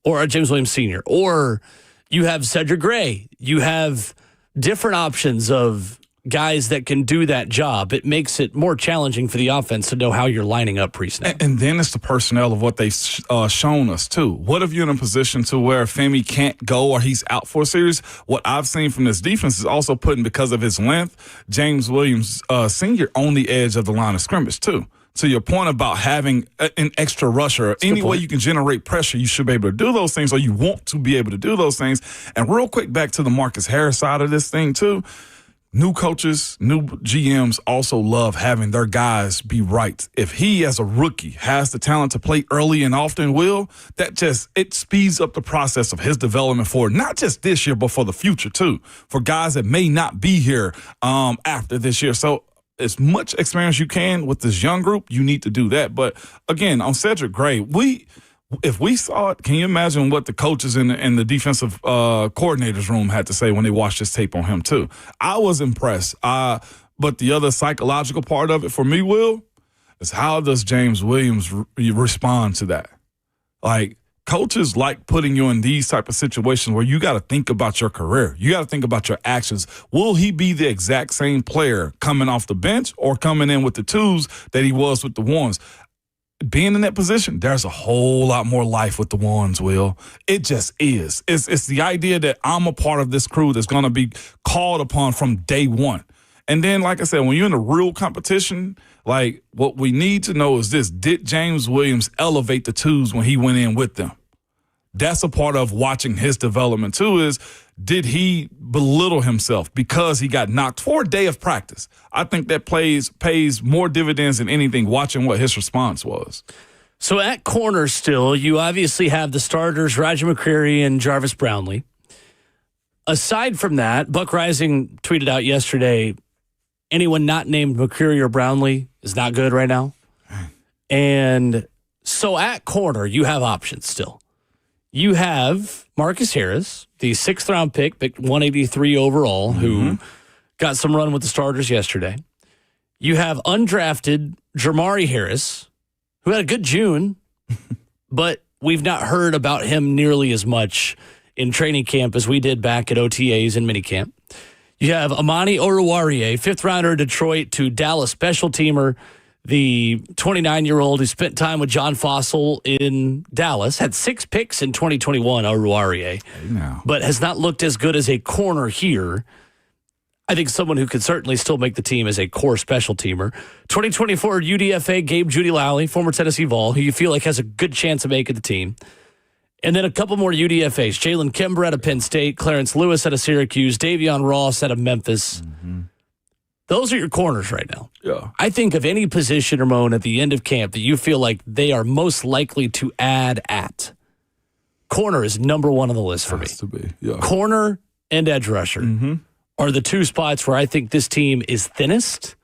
or James Williams Sr. or you have Cedric Gray, you have different options of guys that can do that job. It makes it more challenging for the offense to know how you're lining up pre-snap. And then it's the personnel of what they've shown us, too. What if you're in a position to where Femi can't go or he's out for a series? What I've seen from this defense is also putting, because of his length, James Williams Sr. on the edge of the line of scrimmage, too. To your point about having an extra rusher, any way you can generate pressure, you should be able to do those things, or you want to be able to do those things. And real quick, back to the Marcus Harris side of this thing, too. New coaches, new GMs also love having their guys be right. If he, as a rookie, has the talent to play early and often, it speeds up the process of his development for not just this year, but for the future, too, for guys that may not be here after this year. So as much experience you can with this young group, you need to do that. But, again, on Cedric Gray, if we saw it, can you imagine what the coaches in the defensive coordinators room had to say when they watched this tape on him, too? I was impressed. But the other psychological part of it for me, Will, is how does James Williams respond to that? Like, coaches like putting you in these type of situations where you got to think about your career. You got to think about your actions. Will he be the exact same player coming off the bench or coming in with the 2s that he was with the 1s? Being in that position, there's a whole lot more life with the 1s, Will. It just is. It's the idea that I'm a part of this crew that's going to be called upon from day one. And then, like I said, when you're in a real competition Like, what we need to know is this. Did James Williams elevate the twos when he went in with them? That's a part of watching his development, too, is did he belittle himself because he got knocked for a day of practice? I think that pays more dividends than anything, watching what his response was. So at corner still, you obviously have the starters, Roger McCreary and Jarvis Brownlee. Aside from that, Buck Rising tweeted out yesterday, anyone not named McCreary or Brownlee is not good right now. And so at corner, you have options still. You have Marcus Harris, the 6th-round pick, picked 183 overall, who got some run with the starters yesterday. You have undrafted Jermari Harris, who had a good June, but we've not heard about him nearly as much in training camp as we did back at OTAs and minicamp. You have Amani Oruwariye, 5th-rounder Detroit to Dallas special teamer, the 29-year-old who spent time with John Fossil in Dallas, had 6 picks in 2021, Oruwariye, but has not looked as good as a corner here. I think someone who could certainly still make the team as a core special teamer. 2024 UDFA Gabe Judy Lally, former Tennessee Vol, who you feel like has a good chance of making the team. And then a couple more UDFAs. Jalen Kimber out of Penn State, Clarence Lewis out of Syracuse, Davion Ross out of Memphis. Those are your corners right now. Yeah. I think of any position, Ramon, at the end of camp that you feel like they are most likely to add at. Corner is number one on the list for me. Has to be, yeah. Corner and edge rusher are the two spots where I think this team is thinnest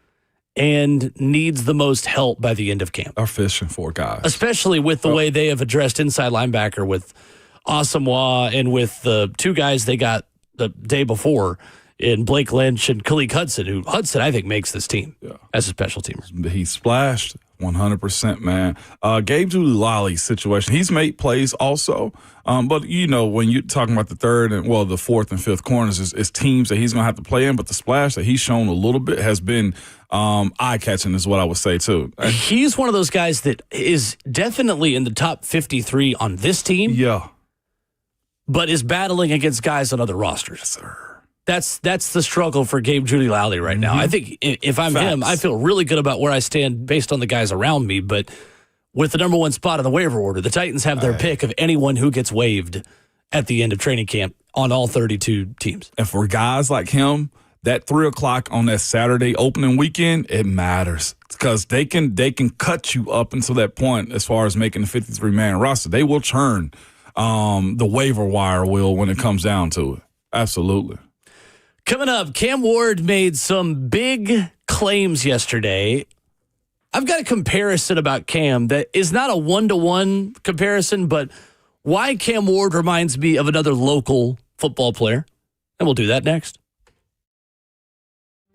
and needs the most help by the end of camp. Are fishing for guys. Especially with the way they have addressed inside linebacker with Asamoah and with the 2 guys they got the day before in Blake Lynch and Khaleke Hudson, who Hudson, I think, makes this team as a special teamer. He splashed 100%, man. Gabe Judy Lally's situation, he's made plays also. But, when you're talking about the 4th and 5th corners, it's teams that he's going to have to play in. But the splash that he's shown a little bit has been eye-catching is what I would say, too. He's one of those guys that is definitely in the top 53 on this team. Yeah. But is battling against guys on other rosters. Yes, sir. That's the struggle for Gabe Judy Lally right now. I think if I'm him, I feel really good about where I stand based on the guys around me. But with the number 1 spot on the waiver order, the Titans have their pick of anyone who gets waived at the end of training camp on all 32 teams. And for guys like him, that 3 o'clock on that Saturday opening weekend, it matters because they can cut you up until that point as far as making the 53-man roster. They will churn the waiver wire wheel when it comes down to it. Absolutely. Coming up, Cam Ward made some big claims yesterday. I've got a comparison about Cam that is not a one-to-one comparison, but why Cam Ward reminds me of another local football player. And we'll do that next.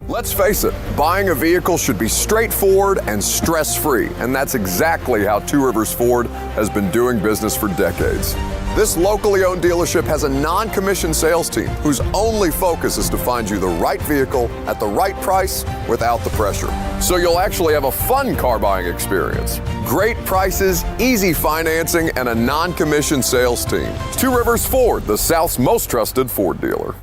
Let's face it, buying a vehicle should be straightforward and stress-free, and that's exactly how Two Rivers Ford has been doing business for decades. This locally owned dealership has a non-commissioned sales team whose only focus is to find you the right vehicle at the right price without the pressure. So you'll actually have a fun car buying experience. Great prices, easy financing, and a non-commissioned sales team. Two Rivers Ford, the South's most trusted Ford dealer.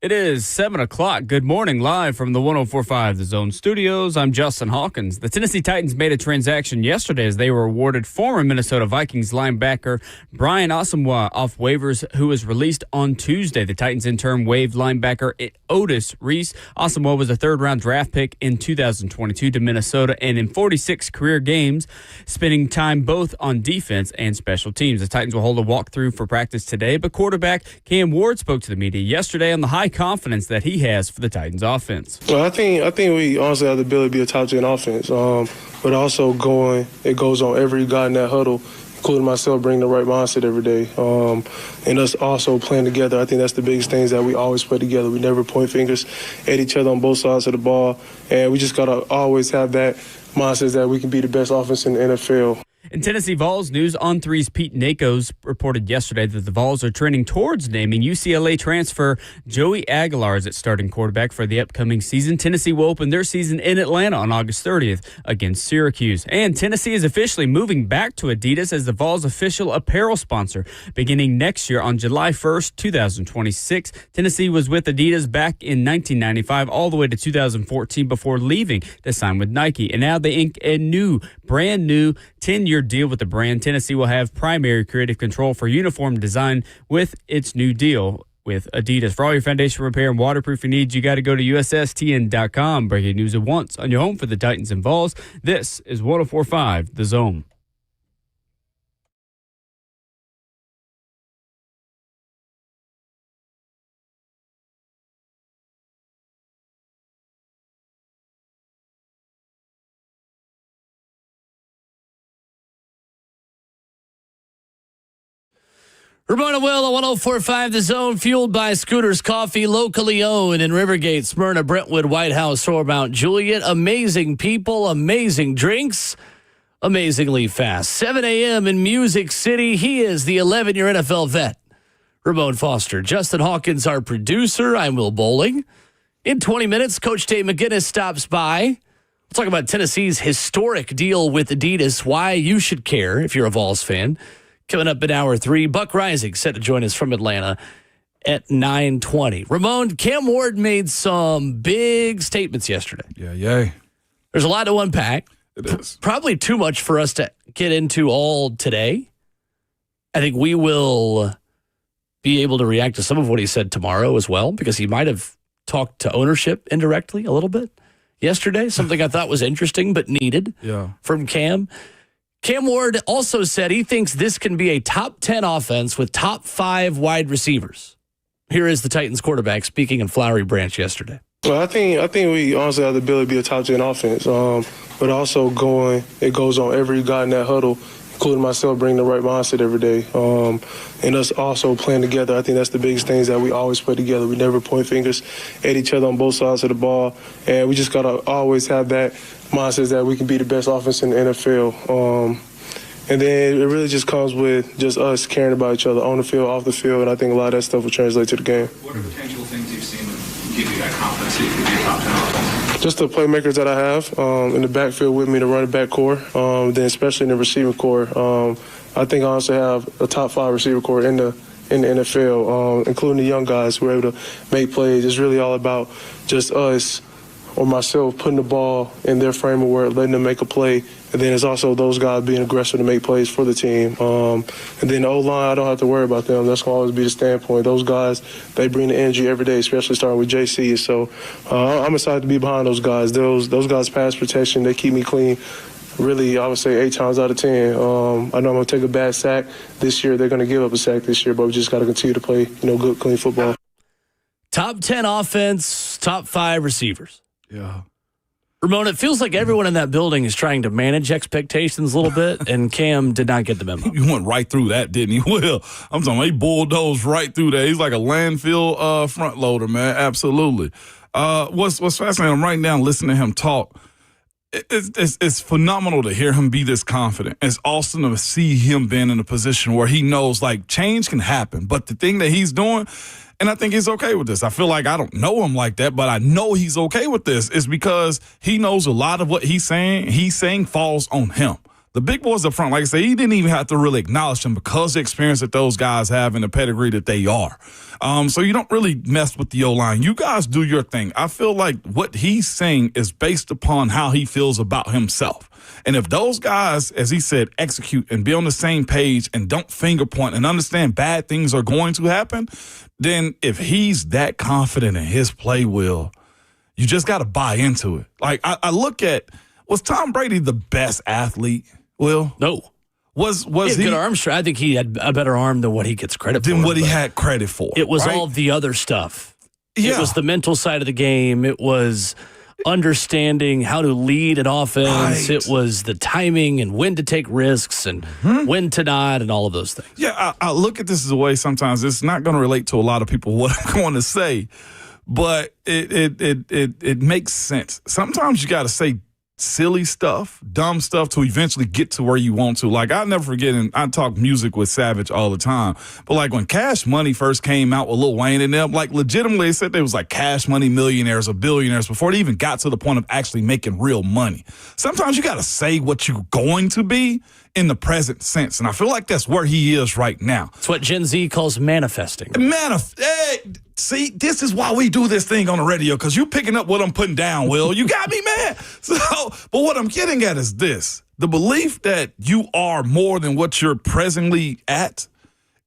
It is 7 o'clock. Good morning, live from the 104.5 The Zone Studios. I'm Justin Hawkins. The Tennessee Titans made a transaction yesterday as they were awarded former Minnesota Vikings linebacker Brian Asamoah off waivers, who was released on Tuesday. The Titans in turn waived linebacker Otis Reese. Asamoah was a third-round draft pick in 2022 to Minnesota and in 46 career games, spending time both on defense and special teams. The Titans will hold a walkthrough for practice today, but quarterback Cam Ward spoke to the media yesterday on the high confidence that he has for the Titans offense. Well, I think we honestly have the ability to be a top 10 offense, but also it goes on every guy in that huddle, including myself, bringing the right mindset every day, and us also playing together. I think that's the biggest things that we always play together. We never point fingers at each other on both sides of the ball, and we just got to always have that mindset that we can be the best offense in the NFL. In Tennessee Vols news, On3's Pete Nakos reported yesterday that the Vols are trending towards naming UCLA transfer Joey Aguilar as its starting quarterback for the upcoming season. Tennessee will open their season in Atlanta on August 30th against Syracuse. And Tennessee is officially moving back to Adidas as the Vols' official apparel sponsor. Beginning next year on July 1st, 2026, Tennessee was with Adidas back in 1995 all the way to 2014 before leaving to sign with Nike. And now they ink a brand new 10-year deal with the brand. Tennessee will have primary creative control for uniform design with its new deal with Adidas. For all your foundation repair and waterproofing needs, you got to go to USSTN.com. Breaking news at once on your home for the Titans and Vols. This is 104.5 The Zone. Ramona Will at 104.5 The Zone, fueled by Scooters Coffee, locally owned in Rivergate, Smyrna, Brentwood, White House, or Mount Juliet. Amazing people, amazing drinks, amazingly fast. 7 a.m. in Music City. He is the 11-year NFL vet, Ramon Foster. Justin Hawkins, our producer. I'm Will Bowling. In 20 minutes, Coach Dave McInnes stops by. We'll talk about Tennessee's historic deal with Adidas, why you should care if you're a Vols fan. Coming up in hour 3, Buck Rising set to join us from Atlanta at 9:20. Ramon, Cam Ward made some big statements yesterday. Yeah. There's a lot to unpack. It is. Probably too much for us to get into all today. I think we will be able to react to some of what he said tomorrow as well, because he might have talked to ownership indirectly a little bit yesterday, something I thought was interesting but needed from Cam. Cam Ward also said he thinks this can be a top 10 offense with top 5 wide receivers. Here is the Titans quarterback speaking in Flowery Branch yesterday. Well, I think we honestly have the ability to be a top 10 offense, but also it goes on every guy in that huddle, including myself, bringing the right mindset every day, and us also playing together. I think that's the biggest things that we always play together. We never point fingers at each other on both sides of the ball, and we just got to always have that mindset that we can be the best offense in the NFL. And then it really just comes with just us caring about each other on the field, off the field, and I think a lot of that stuff will translate to the game. What are potential things you've seen that give you that confidence that you can be a top 10 offense? Just the playmakers that I have in the backfield with me, the running back core, then especially in the receiving core. I think I also have a top 5 receiver core in the NFL, including the young guys who are able to make plays. It's really all about just us or myself putting the ball in their frame of work, letting them make a play. And then it's also those guys being aggressive to make plays for the team. And then the O-line, I don't have to worry about them. That's going to always be the standpoint. Those guys, they bring the energy every day, especially starting with JC. So I'm excited to be behind those guys. Those guys pass protection. They keep me clean. Really, I would say 8 times out of 10. I know I'm going to take a bad sack this year. They're going to give up a sack this year, but we just got to continue to play, good, clean football. Top 10 offense, top 5 receivers. Yeah. Ramon, it feels like everyone in that building is trying to manage expectations a little bit, and Cam did not get the memo. You went right through that, didn't he? Well, I'm talking about he bulldozed right through that. He's like a landfill front loader, man. Absolutely. What's fascinating, I'm writing down, listening to him talk. It's phenomenal to hear him be this confident. It's awesome to see him being in a position where he knows, like, change can happen. But the thing that he's doing, and I think he's okay with this. I feel like I don't know him like that, but I know he's okay with this. Is because he knows a lot of what he's saying falls on him. The big boys up front, like I say, he didn't even have to really acknowledge them because of the experience that those guys have and the pedigree that they are. So you don't really mess with the O-line. You guys do your thing. I feel like what he's saying is based upon how he feels about himself. And if those guys, as he said, execute and be on the same page and don't finger point and understand bad things are going to happen, then if he's that confident in his play will, you just got to buy into it. Like, I look at, was Tom Brady the best athlete? Will? No. Was he had he good arm strength? I think he had a better arm than what he gets credit for. Than what he had credit for. It was right? all the other stuff. Yeah. It was the mental side of the game. It was understanding how to lead an offense. Right. It was the timing and when to take risks and when to not and all of those things. Yeah, I look at this as a way sometimes it's not going to relate to a lot of people what I'm going to say, but it makes sense. Sometimes you got to say silly stuff, dumb stuff to eventually get to where you want to. Like, I'll never forget, and I talk music with Savage all the time, but like when Cash Money first came out with Lil Wayne and them, like legitimately they said they was like Cash Money millionaires or billionaires before they even got to the point of actually making real money. Sometimes you got to say what you're going to be in the present sense, and I feel like that's where he is right now. It's what Gen Z calls manifesting. See, this is why we do this thing on the radio, because you picking up what I'm putting down, Will. You got me, man. But what I'm getting at is this. The belief that you are more than what you're presently at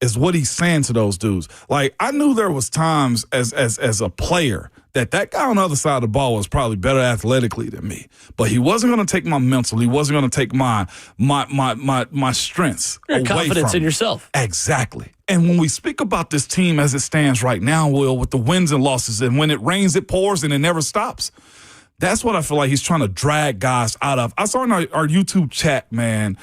is what he's saying to those dudes. Like, I knew there was times as a player that guy on the other side of the ball was probably better athletically than me. But he wasn't going to take my mental. He wasn't going to take my strengths Your away confidence from in me. yourself. Exactly. And when we speak about this team as it stands right now, Will, with the wins and losses, and when it rains, it pours, and it never stops, that's what I feel like he's trying to drag guys out of. I saw in our YouTube chat, man,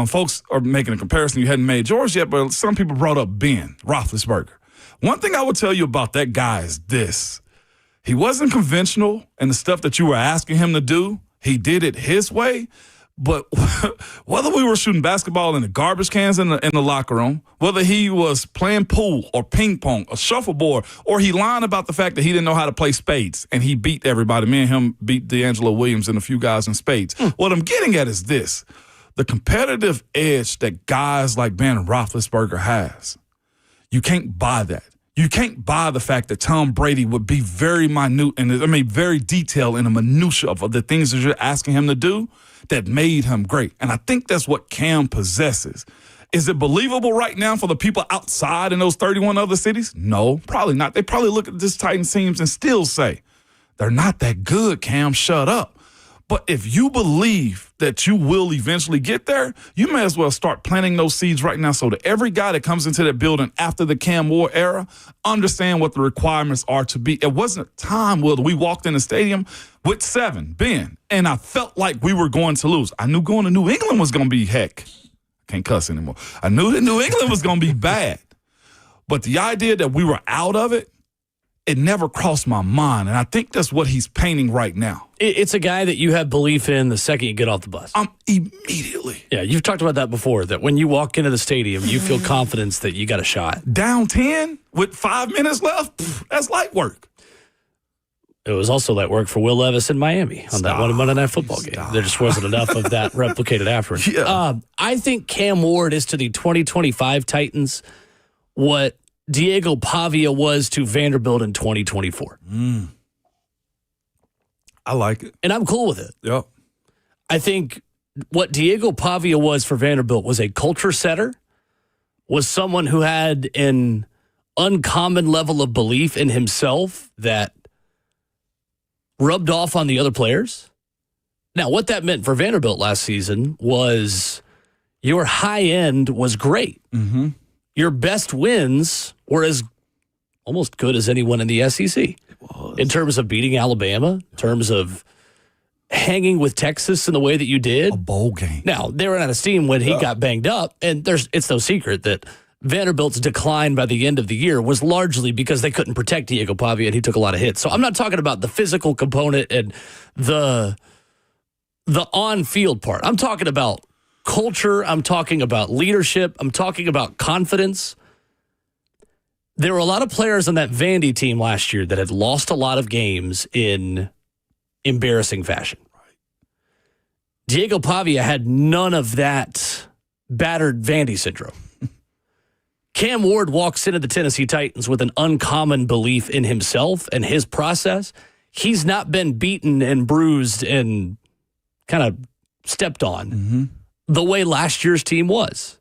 folks are making a comparison you hadn't made George yet, but some people brought up Ben Roethlisberger. One thing I would tell you about that guy is this. He wasn't conventional in the stuff that you were asking him to do. He did it his way. But whether we were shooting basketball in the garbage cans in the locker room, whether he was playing pool or ping pong or shuffleboard, or he lied about the fact that he didn't know how to play spades and he beat everybody. Me and him beat D'Angelo Williams and a few guys in spades. What I'm getting at is this. The competitive edge that guys like Ben Roethlisberger has, you can't buy that. You can't buy the fact that Tom Brady would be very minute and very detailed in the minutia of the things that you're asking him to do that made him great. And I think that's what Cam possesses. Is it believable right now for the people outside in those 31 other cities? No, probably not. They probably look at this Titans teams and still say, they're not that good, Cam, shut up. But if you believe that you will eventually get there, you may as well start planting those seeds right now so that every guy that comes into that building after the Cam Ward era understand what the requirements are to be. It wasn't a time, Will, that we walked in the stadium with 7, Ben, and I felt like we were going to lose. I knew going to New England was going to be heck. I can't cuss anymore. I knew that New England was going to be bad. But the idea that we were out of it, it never crossed my mind, and I think that's what he's painting right now. It's a guy that you have belief in the second you get off the bus. Immediately. Yeah, you've talked about that before, that when you walk into the stadium, you feel confidence that you got a shot. Down 10 with 5 minutes left, that's light work. It was also light work for Will Levis in Miami on that one Monday Night Football game. There just wasn't enough of that replicated afterwards. Yeah. I think Cam Ward is to the 2025 Titans what Diego Pavia was to Vanderbilt in 2024. I like it. And I'm cool with it. Yep. I think what Diego Pavia was for Vanderbilt was a culture setter, was someone who had an uncommon level of belief in himself that rubbed off on the other players. Now, what that meant for Vanderbilt last season was your high end was great. Mm-hmm. Your best wins were as almost good as anyone in the SEC. In terms of beating Alabama, in terms of hanging with Texas in the way that you did. A bowl game. Now, they ran out of steam when he got banged up, and it's no secret that Vanderbilt's decline by the end of the year was largely because they couldn't protect Diego Pavia, and he took a lot of hits. So I'm not talking about the physical component and the on-field part. I'm talking about culture. I'm talking about leadership. I'm talking about confidence. There were a lot of players on that Vandy team last year that had lost a lot of games in embarrassing fashion. Diego Pavia had none of that battered Vandy syndrome. Cam Ward walks into the Tennessee Titans with an uncommon belief in himself and his process. He's not been beaten and bruised and kind of stepped on the way last year's team was.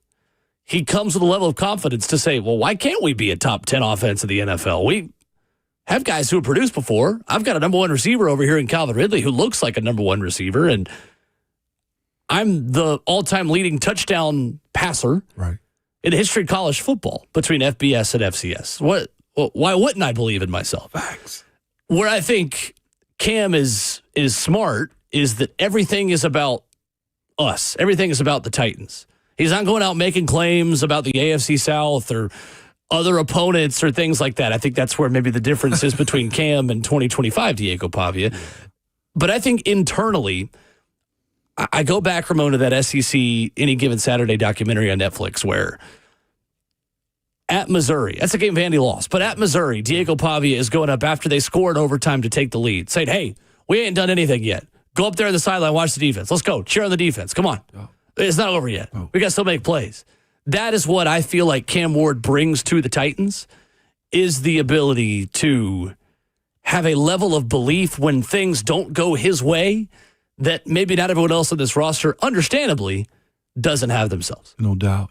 He comes with a level of confidence to say, well, why can't we be a top 10 offense in the NFL? We have guys who have produced before. I've got a number one receiver over here in Calvin Ridley who looks like a number one receiver, and I'm the all-time leading touchdown passer in the history of college football between FBS and FCS. Why wouldn't I believe in myself? Facts. Where I think Cam is smart is that everything is about us. Everything is about the Titans. He's not going out making claims about the AFC South or other opponents or things like that. I think that's where maybe the difference is between Cam and 2025 Diego Pavia. But I think internally, I go back, Ramon, to that SEC Any Given Saturday documentary on Netflix where at Missouri, that's a game Vandy lost, but at Missouri, Diego Pavia is going up after they scored overtime to take the lead, saying, hey, we ain't done anything yet. Go up there on the sideline, watch the defense. Let's go. Cheer on the defense. Come on. It's not over yet. We got to still make plays. That is what I feel like Cam Ward brings to the Titans, is the ability to have a level of belief when things don't go his way that maybe not everyone else on this roster, understandably, doesn't have themselves. No doubt.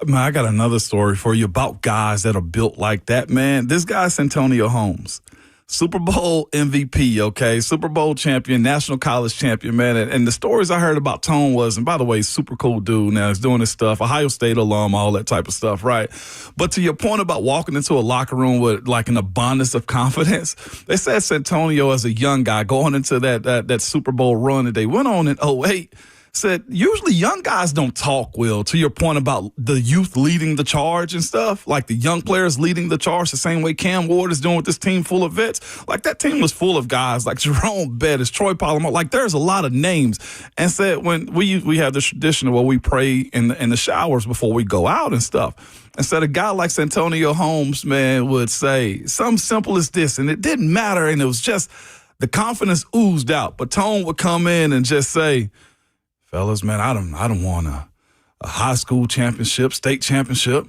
Man, I got another story for you about guys that are built like that, man. This guy's Antonio Holmes. Super Bowl MVP, okay? Super Bowl champion, national college champion, man. And the stories I heard about Tone was, and by the way, super cool dude now. He's doing his stuff, Ohio State alum, all that type of stuff, right? But to your point about walking into a locker room with like an abundance of confidence, they said Santonio as a young guy going into that Super Bowl run that they went on in '08, said usually young guys don't talk well, to your point about the youth leading the charge and stuff, like the young players leading the charge the same way Cam Ward is doing with this team full of vets. Like that team was full of guys like Jerome Bettis, Troy Polamalu, like there's a lot of names. And said when we have this tradition where we pray in the showers before we go out and stuff. And said a guy like Santonio Holmes, man, would say something simple as this, and it didn't matter, and it was just the confidence oozed out. But Tone would come in and just say, fellas, man, I don't want a high school championship, state championship,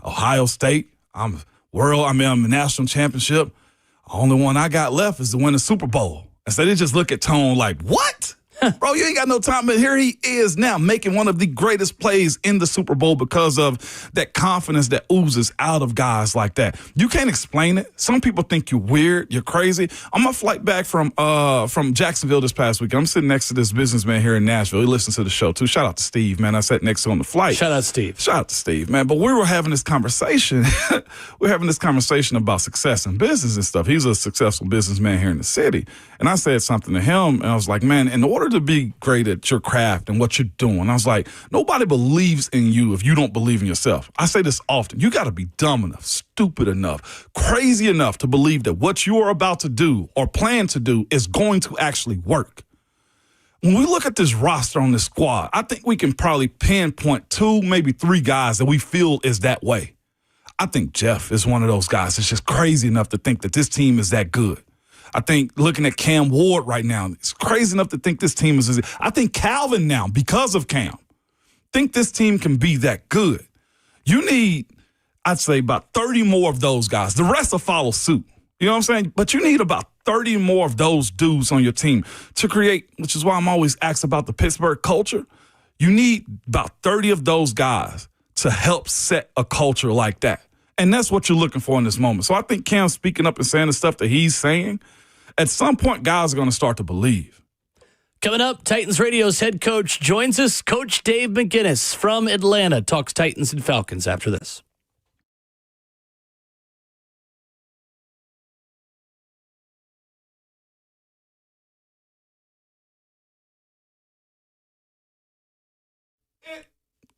Ohio State. I'm a national championship. The only one I got left is to win the Super Bowl. And so they just look at Tone like, what? Bro, you ain't got no time. But here he is now making one of the greatest plays in the Super Bowl because of that confidence that oozes out of guys like that. You can't explain it. Some people think you're weird, you're crazy. On my flight back from Jacksonville this past week, I'm sitting next to this businessman here in Nashville. He listens to the show, too. Shout out to Steve, man. I sat next to him on the flight. Shout out to Steve, man. But we were having this conversation. We're having this conversation about success in business and stuff. He's a successful businessman here in the city. And I said something to him, and I was like, man, in order to be great at your craft and what you're doing, I was like, nobody believes in you if you don't believe in yourself. I say this often. You got to be dumb enough, stupid enough, crazy enough to believe that what you are about to do or plan to do is going to actually work. When we look at this roster on this squad, I think we can probably pinpoint 2, maybe 3 guys that we feel is that way. I think Jeff is one of those guys that's just crazy enough to think that this team is that good. I think looking at Cam Ward right now, it's crazy enough to think this team is. I think Calvin now, because of Cam, think this team can be that good. You need, I'd say, about 30 more of those guys. The rest will follow suit. You know what I'm saying? But you need about 30 more of those dudes on your team to create, which is why I'm always asked about the Pittsburgh culture. You need about 30 of those guys to help set a culture like that. And that's what you're looking for in this moment. So I think Cam speaking up and saying the stuff that he's saying, at some point, guys are going to start to believe. Coming up, Titans Radio's head coach joins us. Coach Dave McInnes from Atlanta talks Titans and Falcons after this.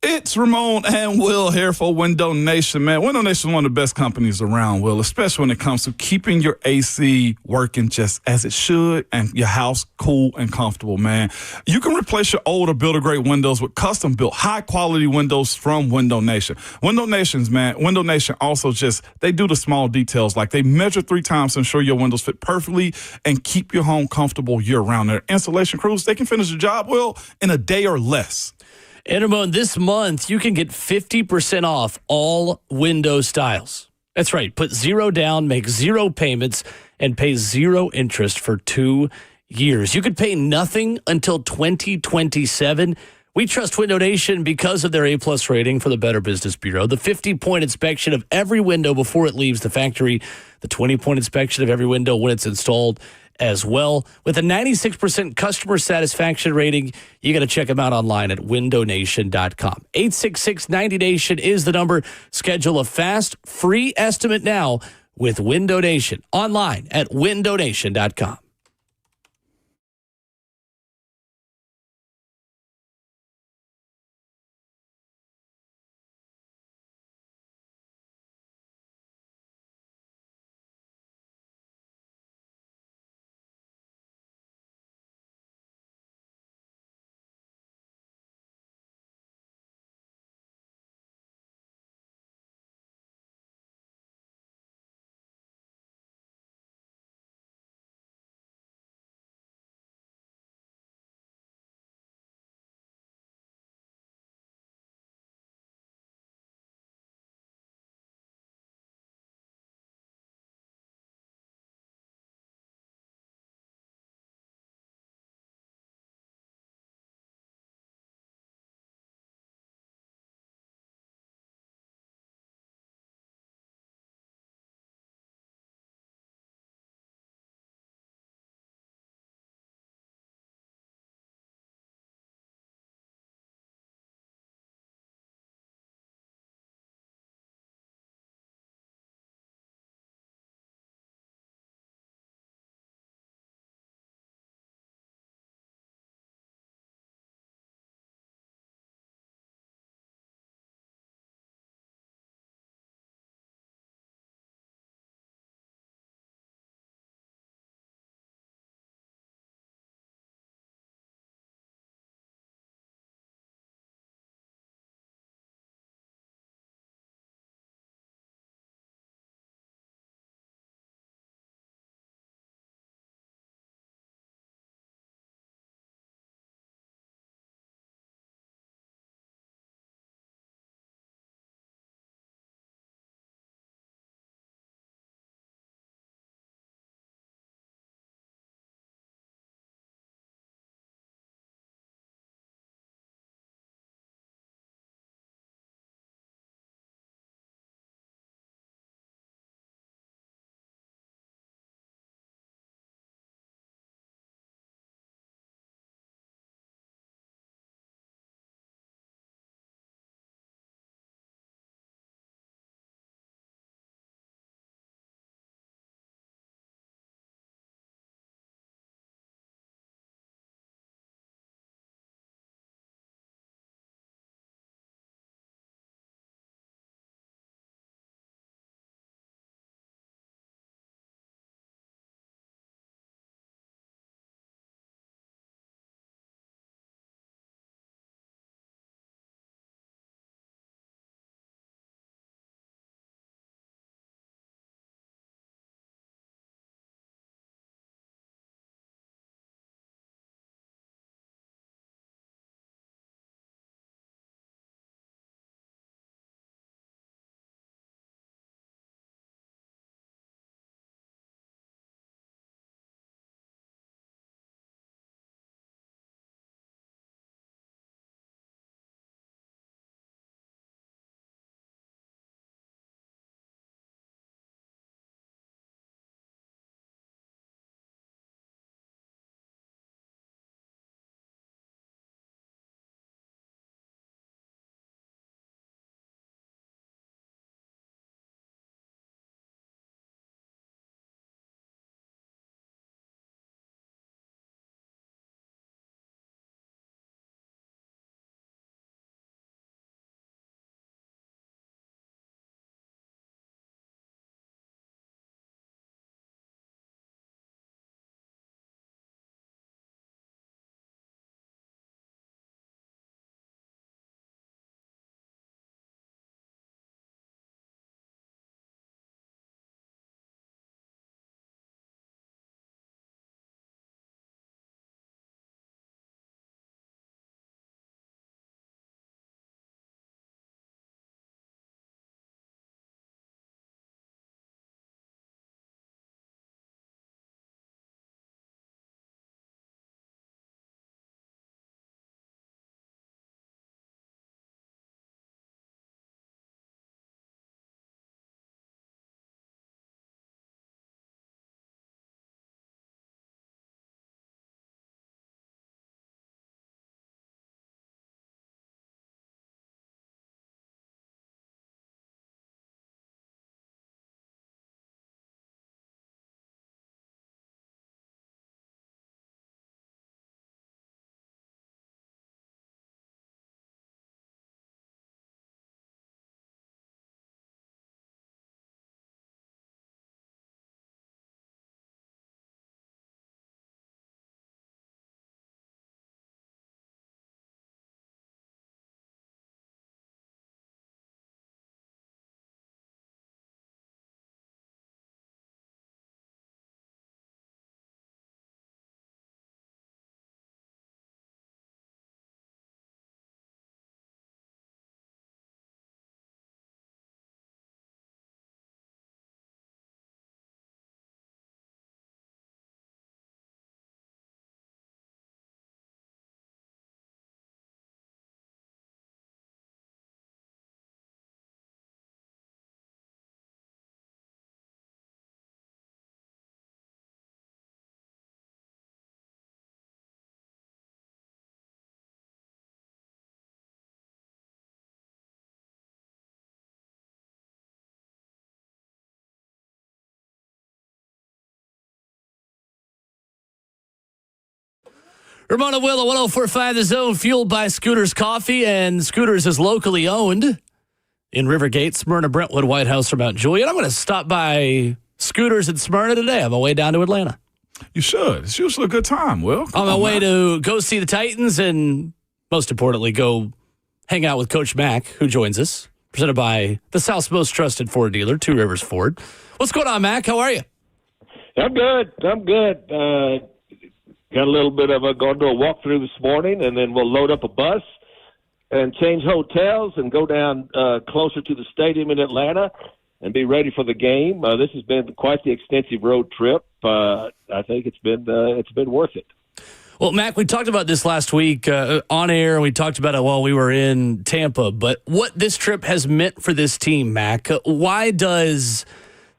It's Ramon and Will here for Window Nation, man. Window Nation is one of the best companies around, Will, especially when it comes to keeping your AC working just as it should and your house cool and comfortable, man. You can replace your old or builder-grade windows with custom-built, high-quality windows from Window Nation. Window Nation also they do the small details, like they measure 3 times to ensure your windows fit perfectly and keep your home comfortable year-round. Their installation crews, they can finish the job, Will, in a day or less. And Ramon, this month you can get 50% off all window styles. That's right. Put 0 down, make 0 payments, and pay 0 interest for 2 years. You could pay nothing until 2027. We trust Window Nation because of their A+ rating for the Better Business Bureau, the 50-point inspection of every window before it leaves the factory, the 20-point inspection of every window when it's installed as well. With a 96% customer satisfaction rating, you got to check them out online at windownation.com. 866-90Nation is the number. Schedule a fast, free estimate now with Window Nation online at windownation.com. Ramona Willow, 104.5 The Zone, fueled by Scooters Coffee, and Scooters is locally owned in Rivergate, Smyrna, Brentwood, White House, or Mount Juliet. I'm going to stop by Scooters in Smyrna today on my way down to Atlanta. You should. It's usually a good time, Will. On my way to go see the Titans and, most importantly, go hang out with Coach Mack, who joins us, presented by the South's most trusted Ford dealer, Two Rivers Ford. What's going on, Mack? How are you? I'm good. Got a little bit of going to a walkthrough this morning, and then we'll load up a bus and change hotels and go down closer to the stadium in Atlanta and be ready for the game. This has been quite the extensive road trip. I think it's been worth it. Well, Mac, we talked about this last week on air, and we talked about it while we were in Tampa. But what this trip has meant for this team, Mac, why does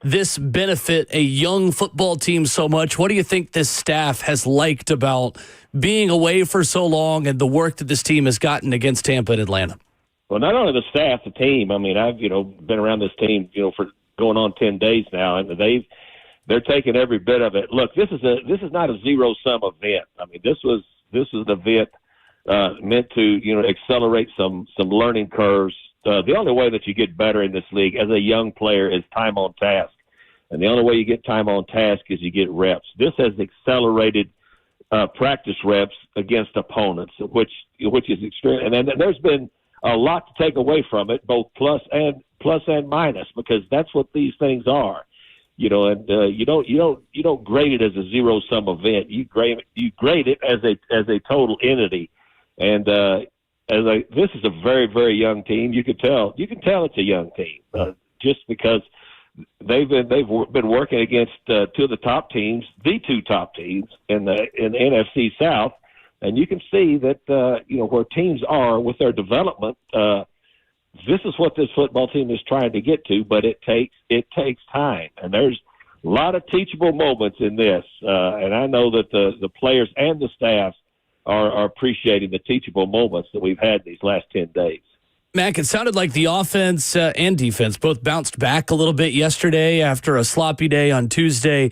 this benefit a young football team so much? What do you think this staff has liked about being away for so long and the work that this team has gotten against Tampa and Atlanta? Well, not only the staff, the team. I mean, I've been around this team for going on 10 days now, and they're taking every bit of it. Look, this is not a zero-sum event. I mean, this is an event meant to accelerate some learning curves. The only way that you get better in this league as a young player is time on task. And the only way you get time on task is you get reps. This has accelerated practice reps against opponents, which is extreme. And then there's been a lot to take away from it, both plus and minus, because that's what these things are. You don't grade it as a zero-sum event. You grade it as a total entity. And this is a very, very young team. You can tell it's a young team just because they've been working against two of the top teams, the two top teams in the NFC South, and you can see that where teams are with their development. This is what this football team is trying to get to, but it takes time, and there's a lot of teachable moments in this, and I know that the players and the staff are appreciating the teachable moments that we've had these last 10 days. Mac, it sounded like the offense and defense both bounced back a little bit yesterday after a sloppy day on Tuesday.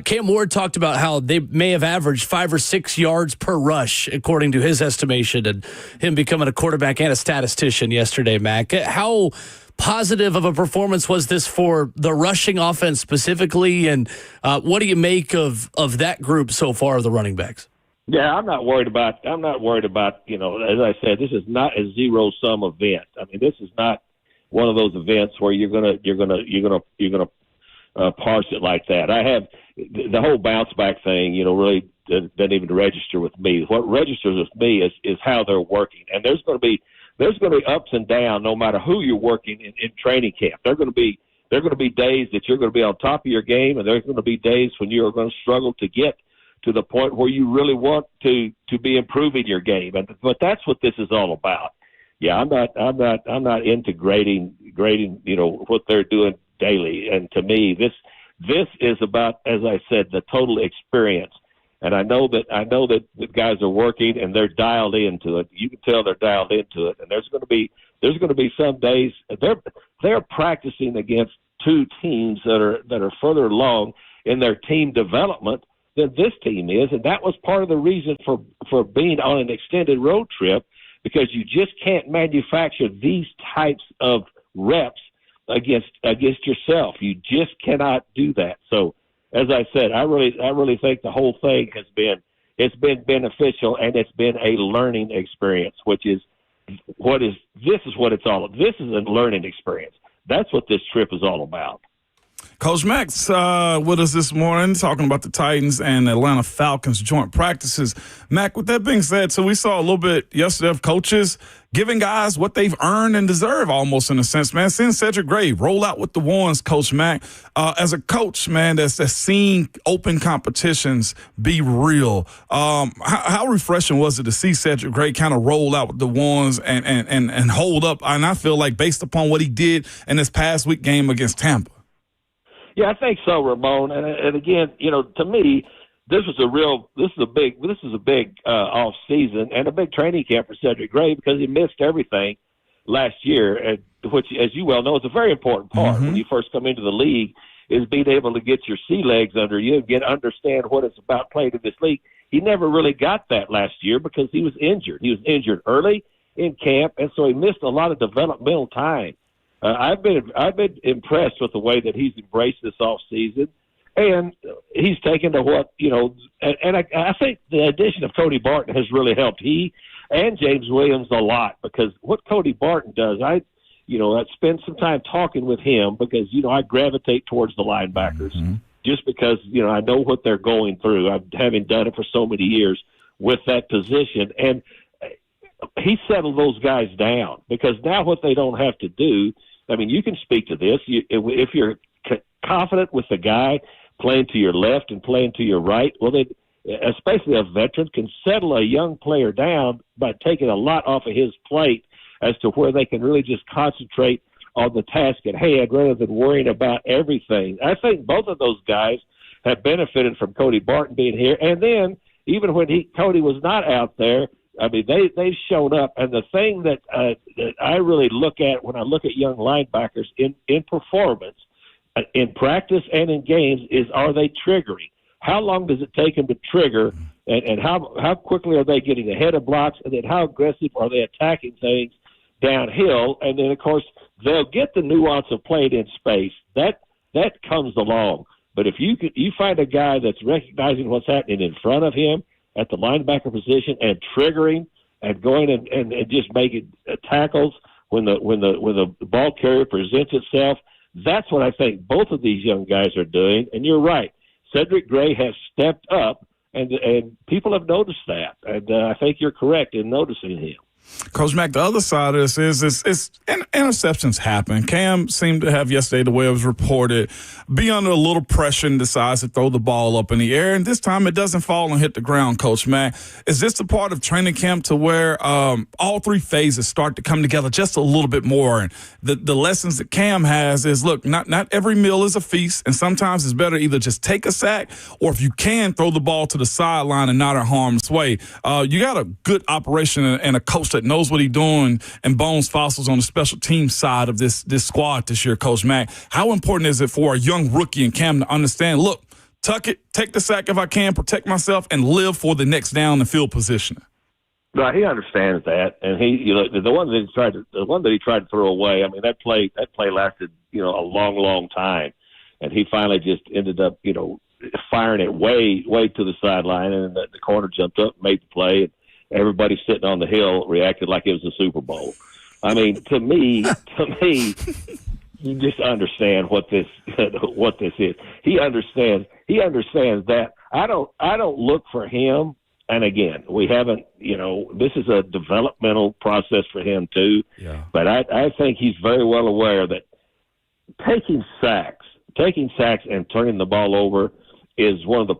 Cam Ward talked about how they may have averaged 5 or 6 yards per rush, according to his estimation, and him becoming a quarterback and a statistician yesterday, Mac. How positive of a performance was this for the rushing offense specifically, and what do you make of that group so far of the running backs? Yeah, I'm not worried about, as I said, this is not a zero-sum event. I mean, this is not one of those events where you're gonna parse it like that. I have the whole bounce back thing, really doesn't even register with me. What registers with me is how they're working. And there's going to be ups and downs no matter who you're working in training camp. There are going to be days that you're going to be on top of your game, and there's going to be days when you're going to struggle to get to the point where you really want to be improving your game. But that's what this is all about. Yeah, I'm not into grading, what they're doing daily. And to me, this is about, as I said, the total experience. And I know that the guys are working and they're dialed into it. You can tell they're dialed into it. And there's going to be some days they're practicing against two teams that are further along in their team development than this team is, and that was part of the reason for being on an extended road trip, because you just can't manufacture these types of reps against yourself. You just cannot do that. So, as I said, I really think the whole thing has been beneficial, and it's been a learning experience, which is what it's all about. This is a learning experience. That's what this trip is all about. Coach Mack's with us this morning talking about the Titans and Atlanta Falcons joint practices. Mack, with that being said, so we saw a little bit yesterday of coaches giving guys what they've earned and deserve almost in a sense, man. Seeing Cedric Gray roll out with the ones, Coach Mack. As a coach, man, that's seen open competitions be real, how refreshing was it to see Cedric Gray kind of roll out with the ones and hold up? And I feel like based upon what he did in this past week game against Tampa. Yeah, I think so, Ramon. And again, to me, this is a big off season and a big training camp for Cedric Gray, because he missed everything last year, which, as you well know, is a very important part when you first come into the league, is being able to get your sea legs under you and understand what it's about playing in this league. he never really got that last year because he was injured. He was injured early in camp, and so he missed a lot of developmental time. I've been impressed with the way that he's embraced this off season, and he's taken to what and I think the addition of Cody Barton has really helped he and James Williams a lot, because what Cody Barton does, I spend some time talking with him because I gravitate towards the linebackers just because I know what they're going through. I've having done it for so many years with that position, and he settled those guys down because now what they don't have to do. I mean, you can speak to this. If you're confident with the guy playing to your left and playing to your right, well, they, especially a veteran, can settle a young player down by taking a lot off of his plate as to where they can really just concentrate on the task at hand rather than worrying about everything. I think both of those guys have benefited from Cody Barton being here. And then even when Cody was not out there, I mean, they've shown up. And the thing that I really look at when I look at young linebackers in performance, in practice and in games, is are they triggering? How long does it take them to trigger, and how quickly are they getting ahead of blocks, and then how aggressive are they attacking things downhill? And then, of course, they'll get the nuance of playing in space. That comes along. But if you find a guy that's recognizing what's happening in front of him at the linebacker position and triggering and going and just making tackles when the ball carrier presents itself, that's what I think both of these young guys are doing. And you're right. Cedric Gray has stepped up, and people have noticed that. And I think you're correct in noticing him. Coach Mack, the other side of this is interceptions happen. Cam seemed to have yesterday, the way it was reported, be under a little pressure and decides to throw the ball up in the air. And this time it doesn't fall and hit the ground, Coach Mack. Is this a part of training camp to where all three phases start to come together just a little bit more? And the lessons that Cam has is, look, not every meal is a feast. And sometimes it's better either just take a sack, or if you can, throw the ball to the sideline and not in harm's way. You got a good operation and a coach that knows what he's doing, and Bones Fossils on the special team side of this squad this year, Coach Mack. How important is it for a young rookie in Cam to understand, look, tuck it, take the sack if I can, protect myself, and live for the next down and field position? No, he understands that, and the one that he tried to throw away. I mean, that play lasted a long time, and he finally just ended up firing it way to the sideline, and the corner jumped up, made the play. And everybody sitting on the hill reacted like it was a Super Bowl. I mean, to me, you just understand what this is. He understands that. I don't look for him. And again, we haven't. This is a developmental process for him too. Yeah. But I think he's very well aware that taking sacks and turning the ball over is one of the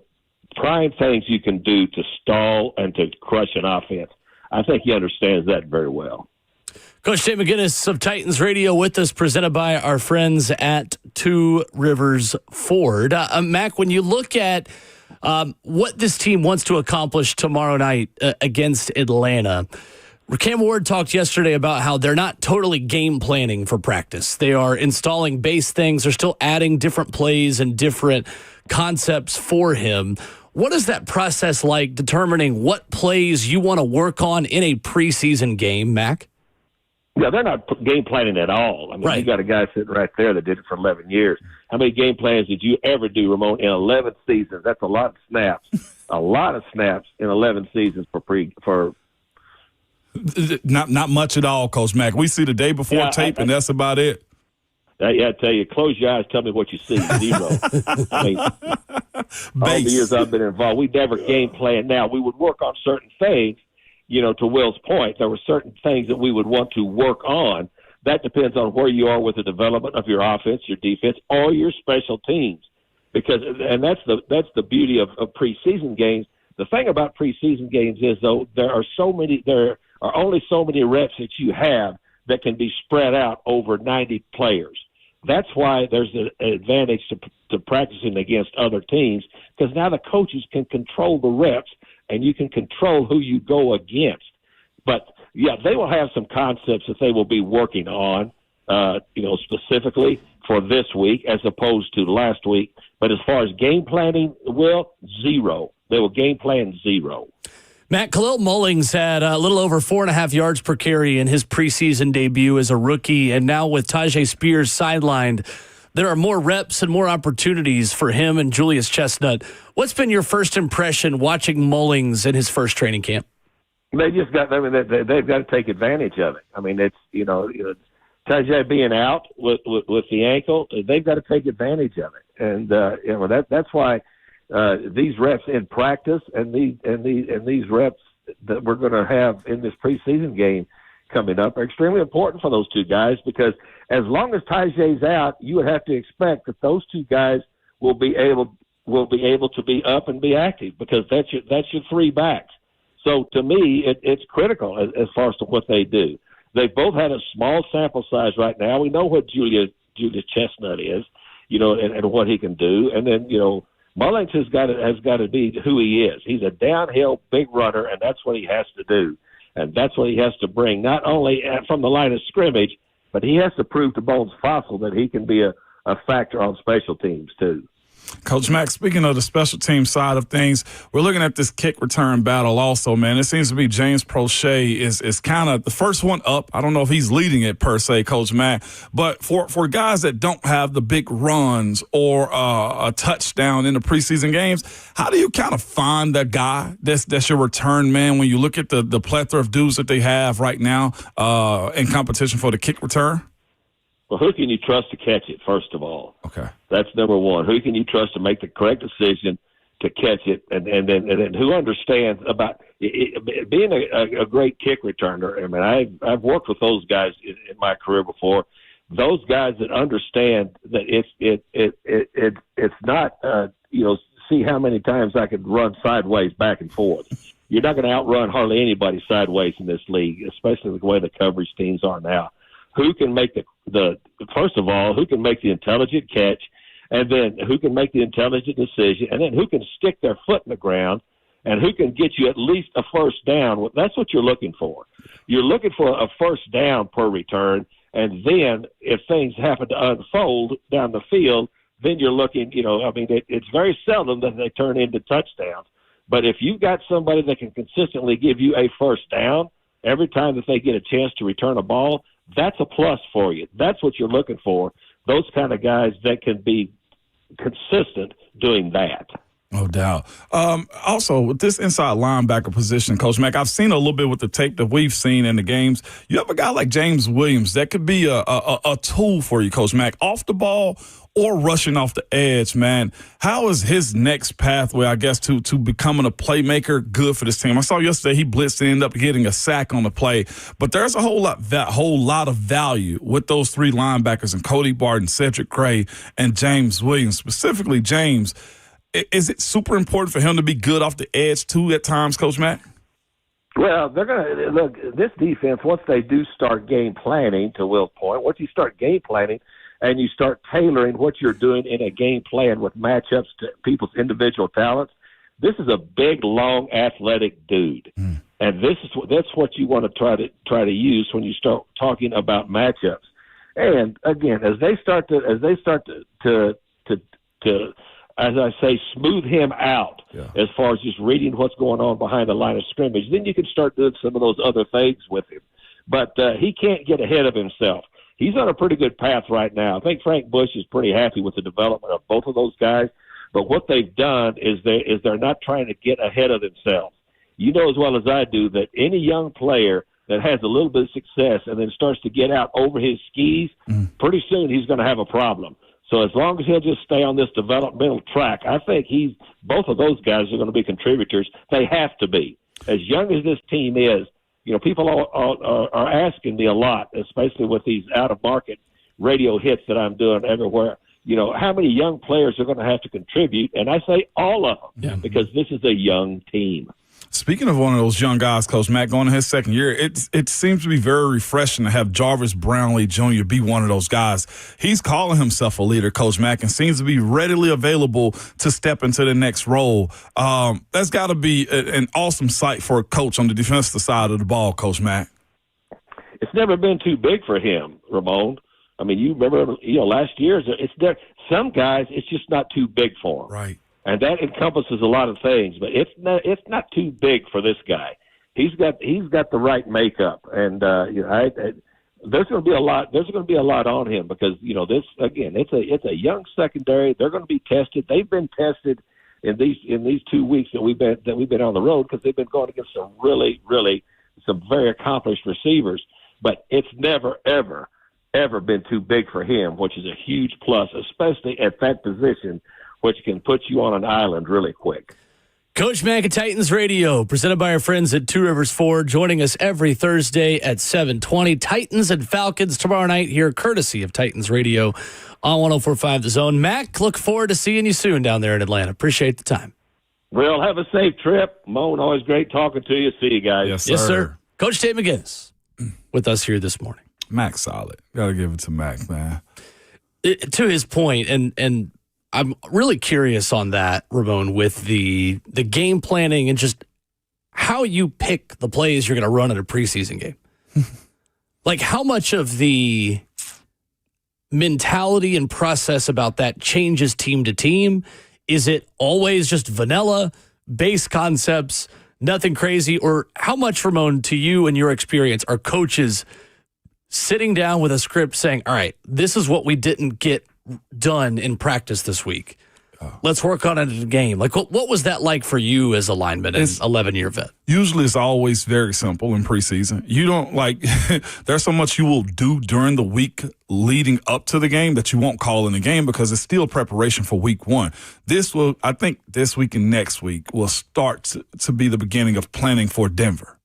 prime things you can do to stall and to crush an offense. I think he understands that very well. Coach Dave McInnes of Titans Radio with us, presented by our friends at Two Rivers Ford. Mac, when you look at what this team wants to accomplish tomorrow night against Atlanta, Cam Ward talked yesterday about how they're not totally game planning for practice. They are installing base things. They're still adding different plays and different concepts for him. What is that process like, determining what plays you want to work on in a preseason game, Mac? Yeah, they're not game planning at all. I mean, right. You got a guy sitting right there that did it for 11 years. How many game plans did you ever do, Ramon, in 11 seasons? That's a lot of snaps. A lot of snaps in 11 seasons for Not much at all, Coach Mack. We see the day before tape, and that's about it. I tell you, close your eyes, tell me what you see. Zero. I mean, all the years I've been involved, we never game planned. Now, we would work on certain things, to Will's point. There were certain things that we would want to work on. That depends on where you are with the development of your offense, your defense, or your special teams. And that's the beauty of preseason games. The thing about preseason games is, though, there are only so many reps that you have that can be spread out over 90 players. That's why there's an advantage to practicing against other teams, because now the coaches can control the reps and you can control who you go against. But, yeah, they will have some concepts that they will be working on, specifically. for this week as opposed to last week. But as far as game planning, Will, zero. They were game plan zero. Matt, Khalil Mullings had a little over 4.5 yards per carry in his preseason debut as a rookie, and now with Tajay Spears sidelined, there are more reps and more opportunities for him and Julius Chestnut. What's been your first impression watching Mullings in his first training camp? They just got. I mean, they've got to take advantage of it. I mean, it's Tajay being out with the ankle, they've got to take advantage of it, and that's why these reps in practice and these reps that we're going to have in this preseason game coming up are extremely important for those two guys, because as long as Tajay's out, you would have to expect that those two guys will be able to be up and be active, because that's your three backs. So to me, it's critical as far as to what they do. They both had a small sample size right now. We know what Julius Chestnut is, and what he can do. And then, Mullings has got to be who he is. He's a downhill big runner, and that's what he has to do. And that's what he has to bring, not only from the line of scrimmage, but he has to prove to Bones Fossil that he can be a factor on special teams too. Coach Mack, speaking of the special team side of things, we're looking at this kick return battle also, man. It seems to be James Prochet is kind of the first one up. I don't know if he's leading it per se, Coach Mack, but for guys that don't have the big runs or a touchdown in the preseason games, how do you kind of find the guy that's your return man when you look at the plethora of dudes that they have right now in competition for the kick return? Well, who can you trust to catch it, first of all? Okay. That's number one. Who can you trust to make the correct decision to catch it, and then who understands about it, being a great kick returner? I mean, I've worked with those guys in my career before. Those guys that understand that it's not see how many times I can run sideways back and forth. You're not going to outrun hardly anybody sideways in this league, especially the way the coverage teams are now. Who can make first of all, who can make the intelligent catch, and then who can make the intelligent decision, and then who can stick their foot in the ground, and who can get you at least a first down. That's what you're looking for. You're looking for a first down per return, and then if things happen to unfold down the field, then you're looking, it's very seldom that they turn into touchdowns. But if you've got somebody that can consistently give you a first down every time that they get a chance to return a ball, that's a plus for you. That's what you're looking for, those kind of guys that can be consistent doing that. No doubt. Also, with this inside linebacker position, Coach Mack, I've seen a little bit with the tape that we've seen in the games. You have a guy like James Williams that could be a tool for you, Coach Mack, off the ball or rushing off the edge, man. How is his next pathway, I guess, to becoming a playmaker good for this team? I saw yesterday he blitzed and ended up getting a sack on the play, but there's a whole lot of value with those three linebackers and Cody Barton, Cedric Gray, and James Williams. Specifically, James, is it super important for him to be good off the edge too at times, Coach Mack? Well, they're going to look this defense once they do start game planning. To Will's point, once you start game planning and you start tailoring what you're doing in a game plan with matchups to people's individual talents, this is a big, long, athletic dude, and that's what you want to try to use when you start talking about matchups. And again, as they start to as I say, smooth him out as far as just reading what's going on behind the line of scrimmage, then you can start doing some of those other things with him. But he can't get ahead of himself. He's on a pretty good path right now. I think Frank Bush is pretty happy with the development of both of those guys. But what they've done is they're not trying to get ahead of themselves. You know as well as I do that any young player that has a little bit of success and then starts to get out over his skis, pretty soon he's going to have a problem. So as long as he'll just stay on this developmental track, I think both of those guys are going to be contributors. They have to be. As young as this team is, people are asking me a lot, especially with these out-of-market radio hits that I'm doing everywhere, how many young players are going to have to contribute? And I say all of them because this is a young team. Speaking of one of those young guys, Coach Mack, going in his second year, it seems to be very refreshing to have Jarvis Brownlee Jr. be one of those guys. He's calling himself a leader, Coach Mack, and seems to be readily available to step into the next role. That's got to be an awesome sight for a coach on the defensive side of the ball, Coach Mack. It's never been too big for him, Ramon. I mean, you remember, last year, it's there. Some guys, it's just not too big for them. Right. And that encompasses a lot of things, but it's not too big for this guy. He's got the right makeup, and there's going to be a lot. There's going to be a lot on him because this again. It's a young secondary. They're going to be tested. They've been tested in these 2 weeks that we've been on the road because they've been going against some very accomplished receivers. But it's never ever been too big for him, which is a huge plus, especially at that position, which can put you on an island really quick. Coach Mack at Titans Radio, presented by our friends at Two Rivers Ford, joining us every Thursday at 7:20. Titans and Falcons tomorrow night here, courtesy of Titans Radio on 104.5 The Zone. Mac, look forward to seeing you soon down there in Atlanta. Appreciate the time. Well, have a safe trip. Moan, always great talking to you. See you guys. Yes, sir. Yes, sir. Coach Tate McInnes with us here this morning. Mac solid. Got to give it to Mac, man. To his point, and I'm really curious on that, Ramon, with the game planning and just how you pick the plays you're going to run in a preseason game. Like, how much of the mentality and process about that changes team to team? Is it always just vanilla, base concepts, nothing crazy? Or how much, Ramon, to you and your experience, are coaches sitting down with a script saying, all right, this is what we didn't get done in practice this week. Let's work on it in the game. Like, what was that like for you as a lineman and 11-year vet? Usually it's always very simple in preseason. You don't there's so much you will do during the week leading up to the game that you won't call in the game because it's still preparation for week one. I think this week and next week will start to be the beginning of planning for Denver.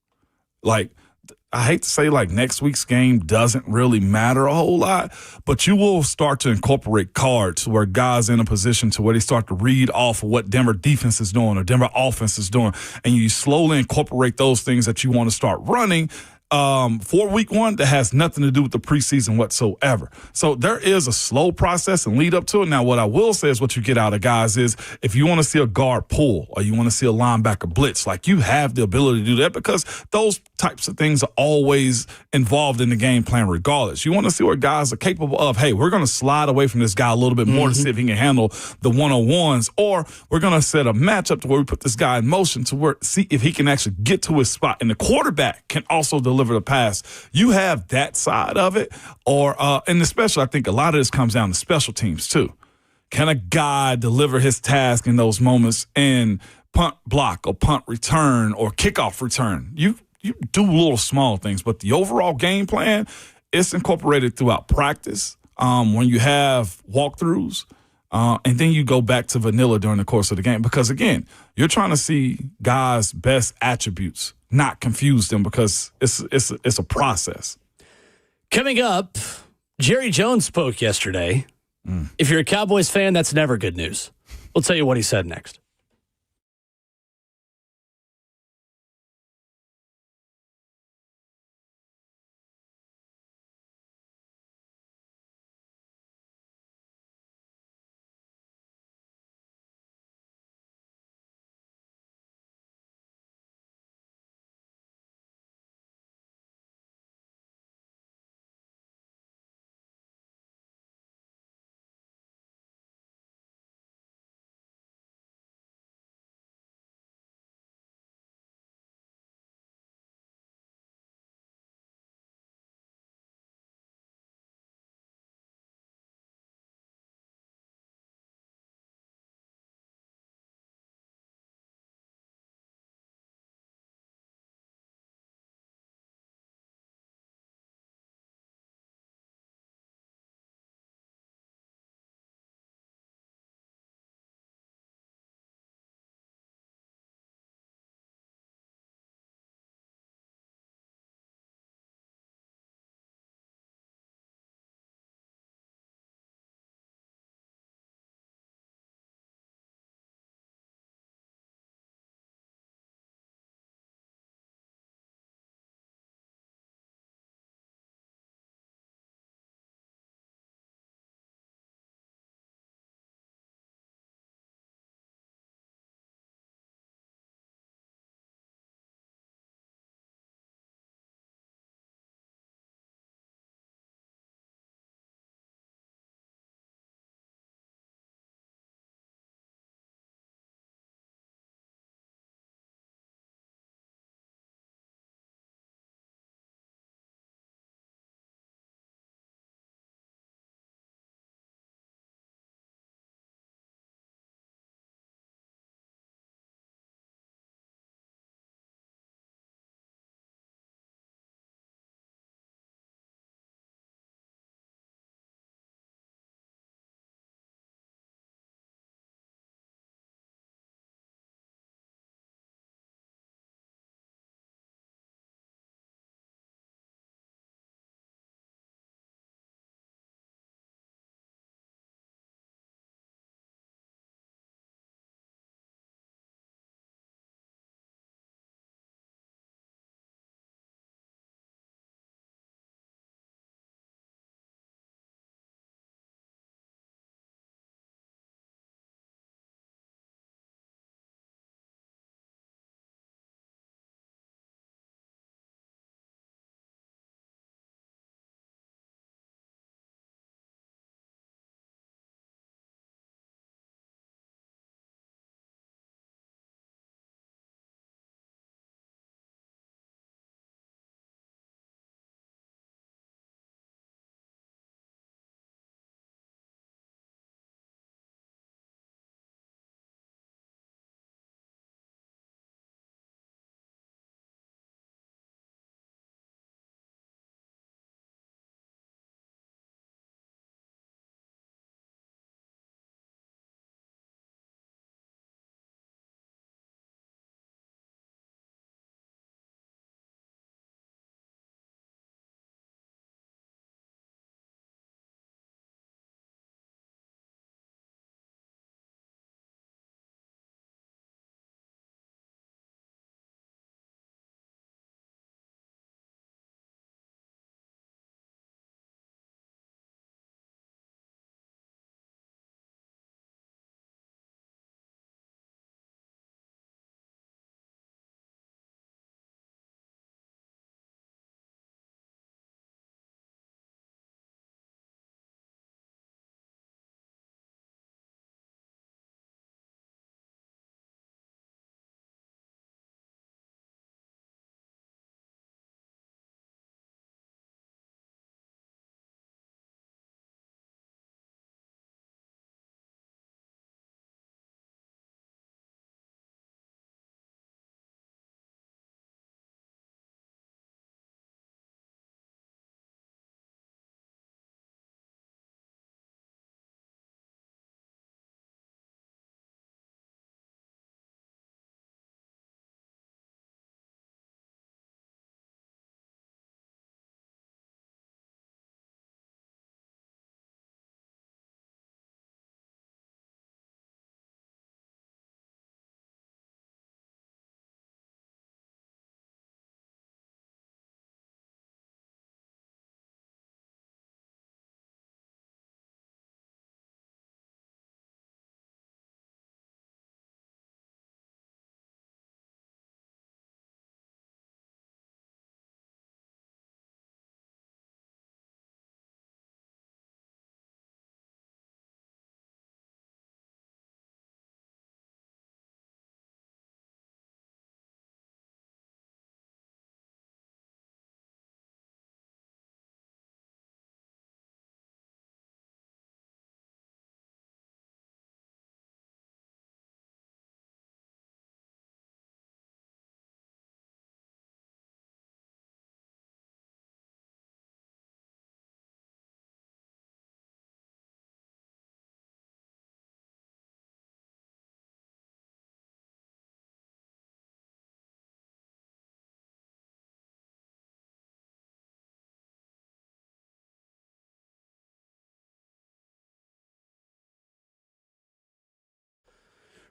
I hate to say next week's game doesn't really matter a whole lot, but you will start to incorporate cards where guys in a position to where they start to read off of what Denver defense is doing or Denver offense is doing, and you slowly incorporate those things that you want to start running for week one that has nothing to do with the preseason whatsoever. So there is a slow process and lead up to it. Now, what I will say is what you get out of guys is if you want to see a guard pull or you want to see a linebacker blitz, you have the ability to do that because those types of things are always involved in the game plan regardless. You want to see what guys are capable of. Hey, we're going to slide away from this guy a little bit more to see if he can handle the one-on-ones, or we're going to set a matchup to where we put this guy in motion to see if he can actually get to his spot. And the quarterback can also deliver the pass. You have that side of it, and especially I think a lot of this comes down to special teams too. Can a guy deliver his task in those moments in punt block or punt return or kickoff return? You do little small things, but the overall game plan, it's incorporated throughout practice when you have walkthroughs, and then you go back to vanilla during the course of the game because, again, you're trying to see guys' best attributes, not confuse them because it's a process. Coming up, Jerry Jones spoke yesterday. If you're a Cowboys fan, that's never good news. We'll tell you what he said next.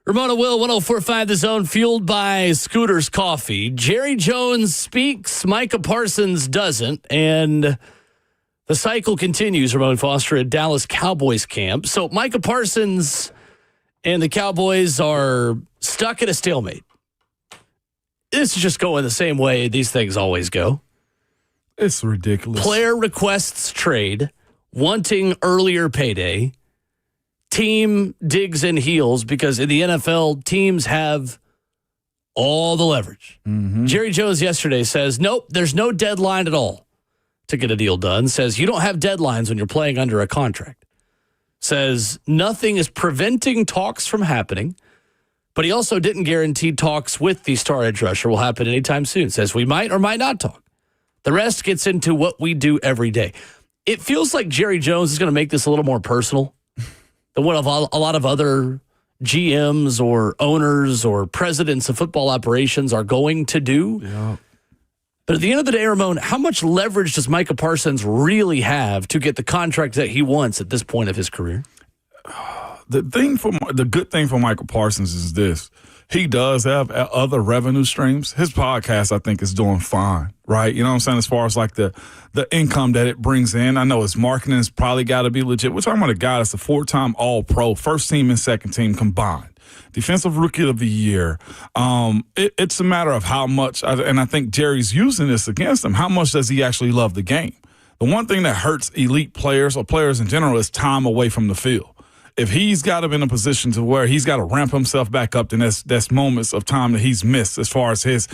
Ramona Will, 104.5 The Zone, fueled by Scooter's Coffee. Jerry Jones speaks, Micah Parsons doesn't, and the cycle continues, Ramon Foster, at Dallas Cowboys camp. So Micah Parsons and the Cowboys are stuck at a stalemate. This is just going the same way these things always go. It's ridiculous. Player requests trade, wanting earlier payday. Team digs in heels because in the NFL, teams have all the leverage. Jerry Jones yesterday says, nope, there's no deadline at all to get a deal done. Says you don't have deadlines when you're playing under a contract. Says nothing is preventing talks from happening, but he also didn't guarantee talks with the star edge rusher will happen anytime soon. Says we might or might not talk. The rest gets into what we do every day. It feels like Jerry Jones is going to make this a little more personal than what a lot of other GMs or owners or presidents of football operations are going to do. Yeah. But at the end of the day, Ramon, how much leverage does Micah Parsons really have to get the contract that he wants at this point of his career? The good thing for Micah Parsons is this. He does have other revenue streams. His podcast, I think, is doing fine, right? You know what I'm saying? As far as like the income that it brings in. I know his marketing has probably got to be legit. We're talking about a guy that's a 4-time All-Pro, first team and second team combined. Defensive Rookie of the Year. It's a matter of how much, and I think Jerry's using this against him, how much does he actually love the game? The one thing that hurts elite players or players in general is time away from the field. If he's got him in a position to where he's got to ramp himself back up, then that's moments of time that he's missed as far as his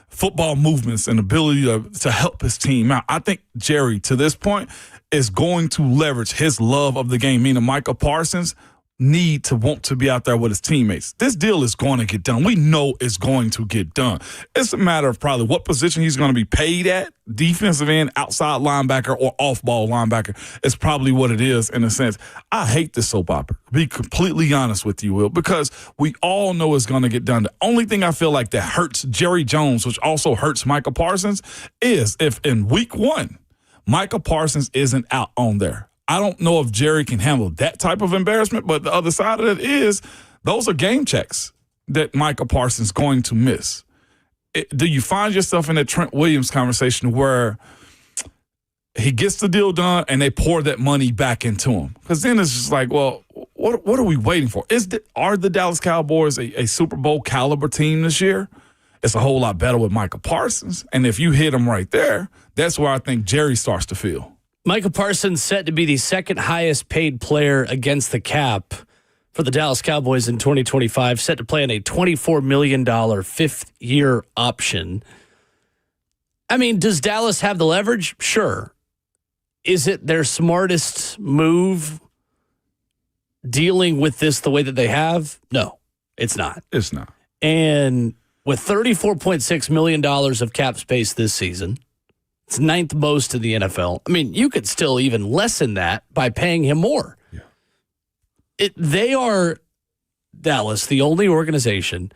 football movements and ability to help his team out. I think Jerry, to this point, is going to leverage his love of the game, meaning Micah Parsons need to want to be out there with his teammates. This deal is going to get done. We know it's going to get done. It's a matter of probably what position he's going to be paid at, defensive end, outside linebacker, or off-ball linebacker. It's probably what it is in a sense. I hate this soap opera, to be completely honest with you, Will, because we all know it's going to get done. The only thing I feel like that hurts Jerry Jones, which also hurts Micah Parsons, is if in week 1, Micah Parsons isn't out on there. I don't know if Jerry can handle that type of embarrassment, but the other side of it is those are game checks that Micah Parsons is going to miss. Do you find yourself in that Trent Williams conversation where he gets the deal done and they pour that money back into him? Because then it's just like, well, what are we waiting for? Are the Dallas Cowboys a Super Bowl caliber team this year? It's a whole lot better with Micah Parsons. And if you hit him right there, that's where I think Jerry starts to feel. Micah Parsons set to be the second highest paid player against the cap for the Dallas Cowboys in 2025, set to play on a $24 million fifth-year option. I mean, does Dallas have the leverage? Sure. Is it their smartest move dealing with this the way that they have? No, it's not. It's not. And with $34.6 million of cap space this season, it's ninth most in the NFL. I mean, you could still even lessen that by paying him more. Yeah. They are, Dallas, the only organization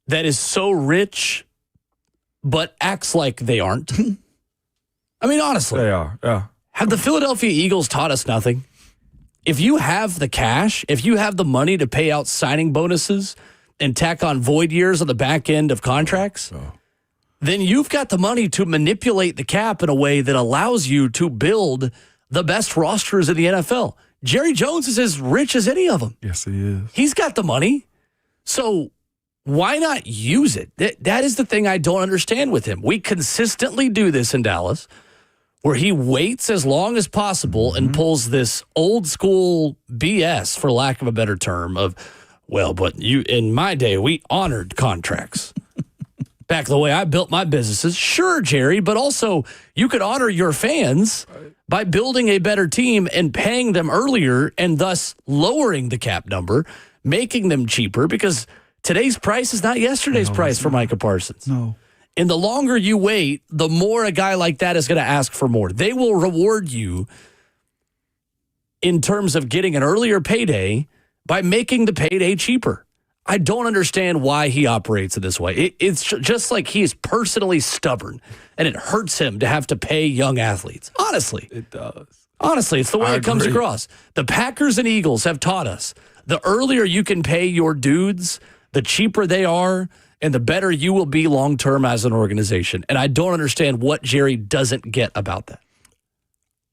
that is so rich but acts like they aren't. I mean, honestly. They are, yeah. Have the Philadelphia Eagles taught us nothing? If you have the cash, if you have the money to pay out signing bonuses and tack on void years on the back end of contracts, then you've got the money to manipulate the cap in a way that allows you to build the best rosters in the NFL. Jerry Jones is as rich as any of them. Yes, he is. He's got the money. So why not use it? That is the thing I don't understand with him. We consistently do this in Dallas, where he waits as long as possible and pulls this old school BS, for lack of a better term, of, well, but in my day, we honored contracts. Back the way I built my businesses. Sure, Jerry, but also you could honor your fans by building a better team and paying them earlier and thus lowering the cap number, making them cheaper, because today's price is not yesterday's price for Micah Parsons. No. And the longer you wait, the more a guy like that is going to ask for more. They will reward you in terms of getting an earlier payday by making the payday cheaper. I don't understand why he operates in this way. It's just like he is personally stubborn, and it hurts him to have to pay young athletes. Honestly. It does. Honestly, it's the way it comes across. The Packers and Eagles have taught us The earlier you can pay your dudes, the cheaper they are, and the better you will be long-term as an organization. And I don't understand what Jerry doesn't get about that.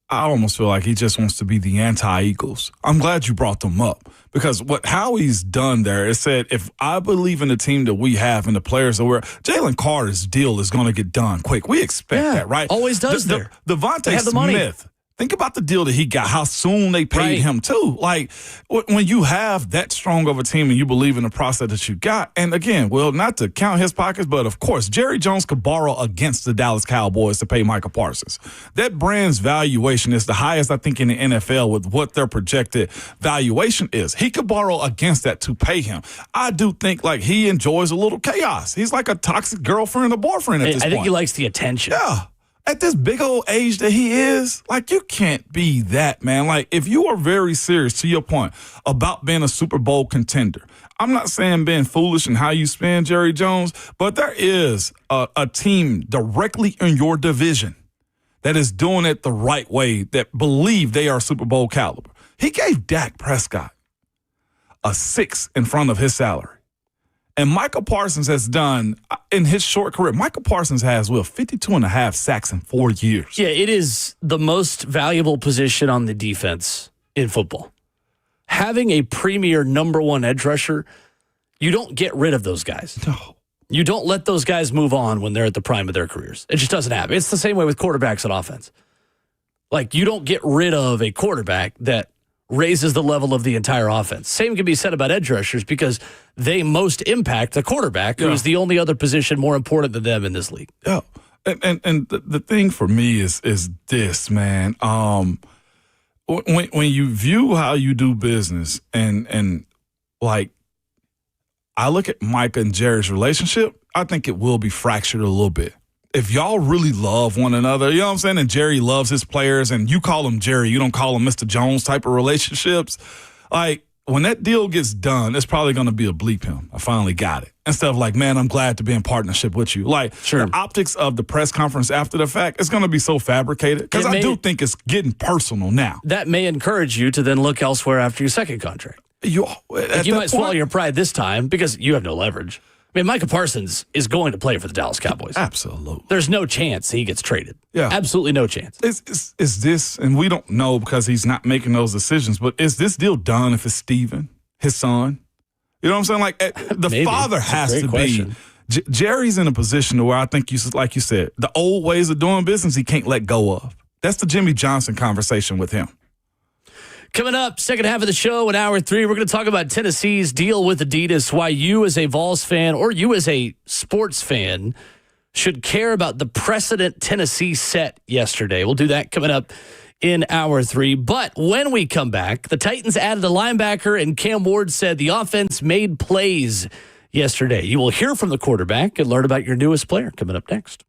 I almost feel like he just wants to be the anti-Eagles. I'm glad you brought them up because what Howie's done there is said, if I believe in the team that we have and the players that we're, Jalen Carter's deal is going to get done quick. We expect that, right? Always does there. Devontae Smith. Think about the deal that he got, how soon they paid him, too. Like, when you have that strong of a team and you believe in the process that you got, and again, well, not to count his pockets, but of course, Jerry Jones could borrow against the Dallas Cowboys to pay Micah Parsons. That brand's valuation is the highest, I think, in the NFL with what their projected valuation is. He could borrow against that to pay him. I do think, like, he enjoys a little chaos. He's like a toxic girlfriend or boyfriend at this point. I think he likes the attention. Yeah. At this big old age that he is, like, you can't be that, man. Like, if you are very serious, to your point, about being a Super Bowl contender, I'm not saying being foolish in how you spend Jerry Jones, but there is a team directly in your division that is doing it the right way, that believe they are Super Bowl caliber. He gave Dak Prescott a 6 in front of his salary. And Micah Parsons has done, in his short career, Micah Parsons has, 52 and a half sacks in 4 years. Yeah, it is the most valuable position on the defense in football. Having a premier number one edge rusher, you don't get rid of those guys. No. You don't let those guys move on when they're at the prime of their careers. It just doesn't happen. It's the same way with quarterbacks on offense. Like, you don't get rid of a quarterback that raises the level of the entire offense. Same can be said about edge rushers because they most impact the quarterback, who is the only other position more important than them in this league. Yeah. And the thing for me is this, man. When you view how you do business and like, I look at Micah and Jerry's relationship, I think it will be fractured a little bit. If y'all really love one another, you know what I'm saying, and Jerry loves his players, and you call him Jerry, you don't call him Mr. Jones type of relationships, like, when that deal gets done, it's probably going to be a bleep him. I finally got it. Instead of like, man, I'm glad to be in partnership with you. Like, the optics of the press conference after the fact, it's going to be so fabricated because I do think it's getting personal now. That may encourage you to then look elsewhere after your second contract. You might swallow your pride this time because you have no leverage. I mean, Micah Parsons is going to play for the Dallas Cowboys. Absolutely. There's no chance he gets traded. Yeah. Absolutely no chance. Is this, and we don't know because he's not making those decisions, but is this deal done if it's Steven, his son? You know what I'm saying? Like, the father has to be. Jerry's in a position where I think, like you said, the old ways of doing business he can't let go of. That's the Jimmy Johnson conversation with him. Coming up, second half of the show in hour 3, we're going to talk about Tennessee's deal with Adidas, why you as a Vols fan or you as a sports fan should care about the precedent Tennessee set yesterday. We'll do that coming up in hour 3. But when we come back, the Titans added a linebacker, and Cam Ward said the offense made plays yesterday. You will hear from the quarterback and learn about your newest player coming up next.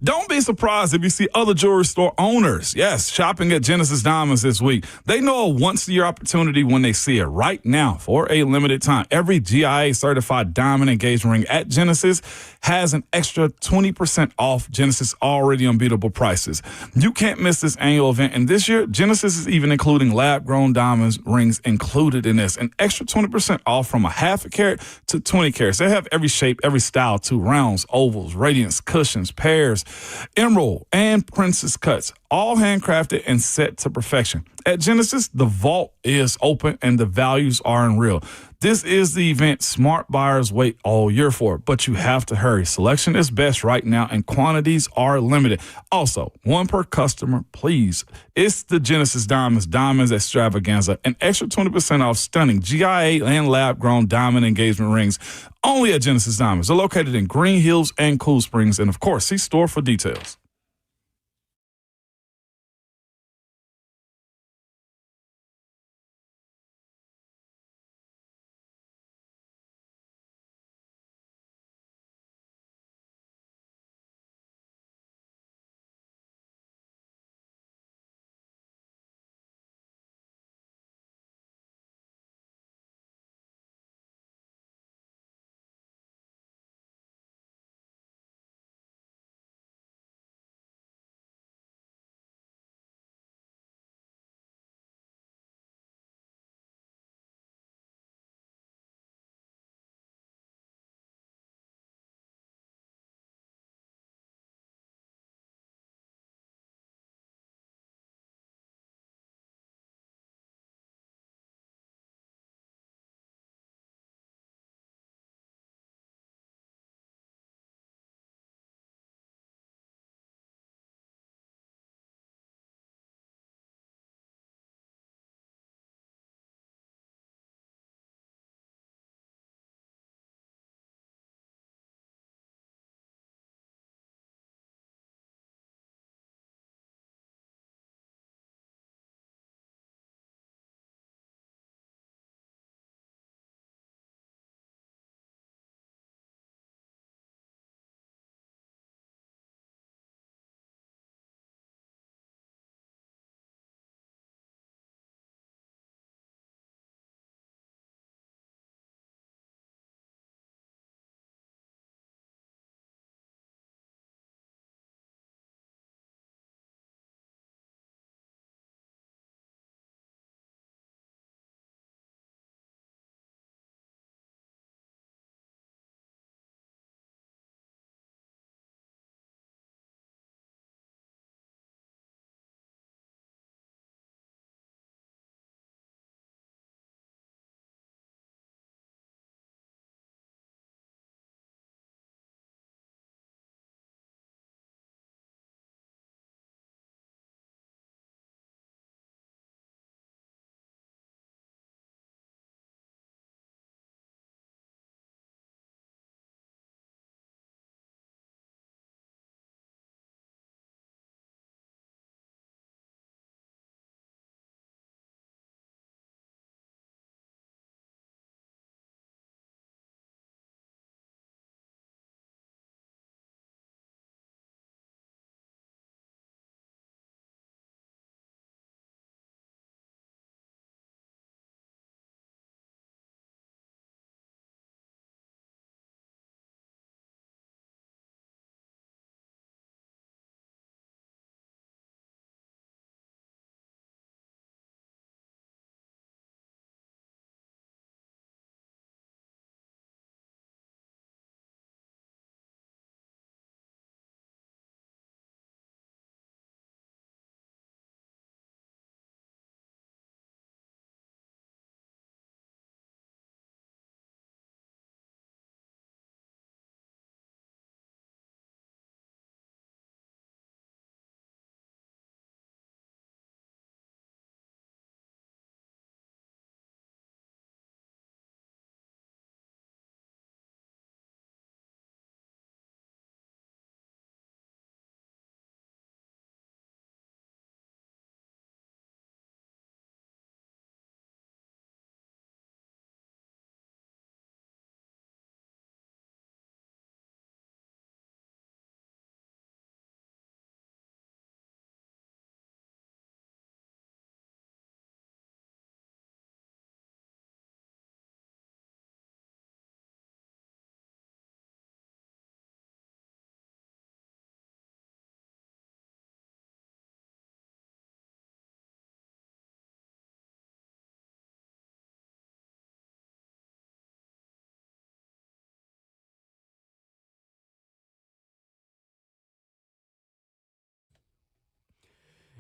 Don't be surprised if you see other jewelry store owners, shopping at Genesis Diamonds this week. They know a once-a-year opportunity when they see it. Right now, for a limited time, every GIA-certified diamond engagement ring at Genesis has an extra 20% off Genesis already unbeatable prices. You can't miss this annual event, and this year, Genesis is even including lab-grown diamonds rings included in this. An extra 20% off from a half a carat to 20 carats. They have every shape, every style, too. Rounds, ovals, radiance, cushions, pairs, emerald, and princess cuts, all handcrafted and set to perfection. At Genesis, the vault is open and the values are unreal. This is the event smart buyers wait all year for, but you have to hurry. Selection is best right now and quantities are limited. Also, one per customer, please. It's the Genesis Diamonds Extravaganza. An extra 20% off stunning GIA and lab-grown diamond engagement rings only at Genesis Diamonds. They're located in Green Hills and Cool Springs. And, of course, see store for details.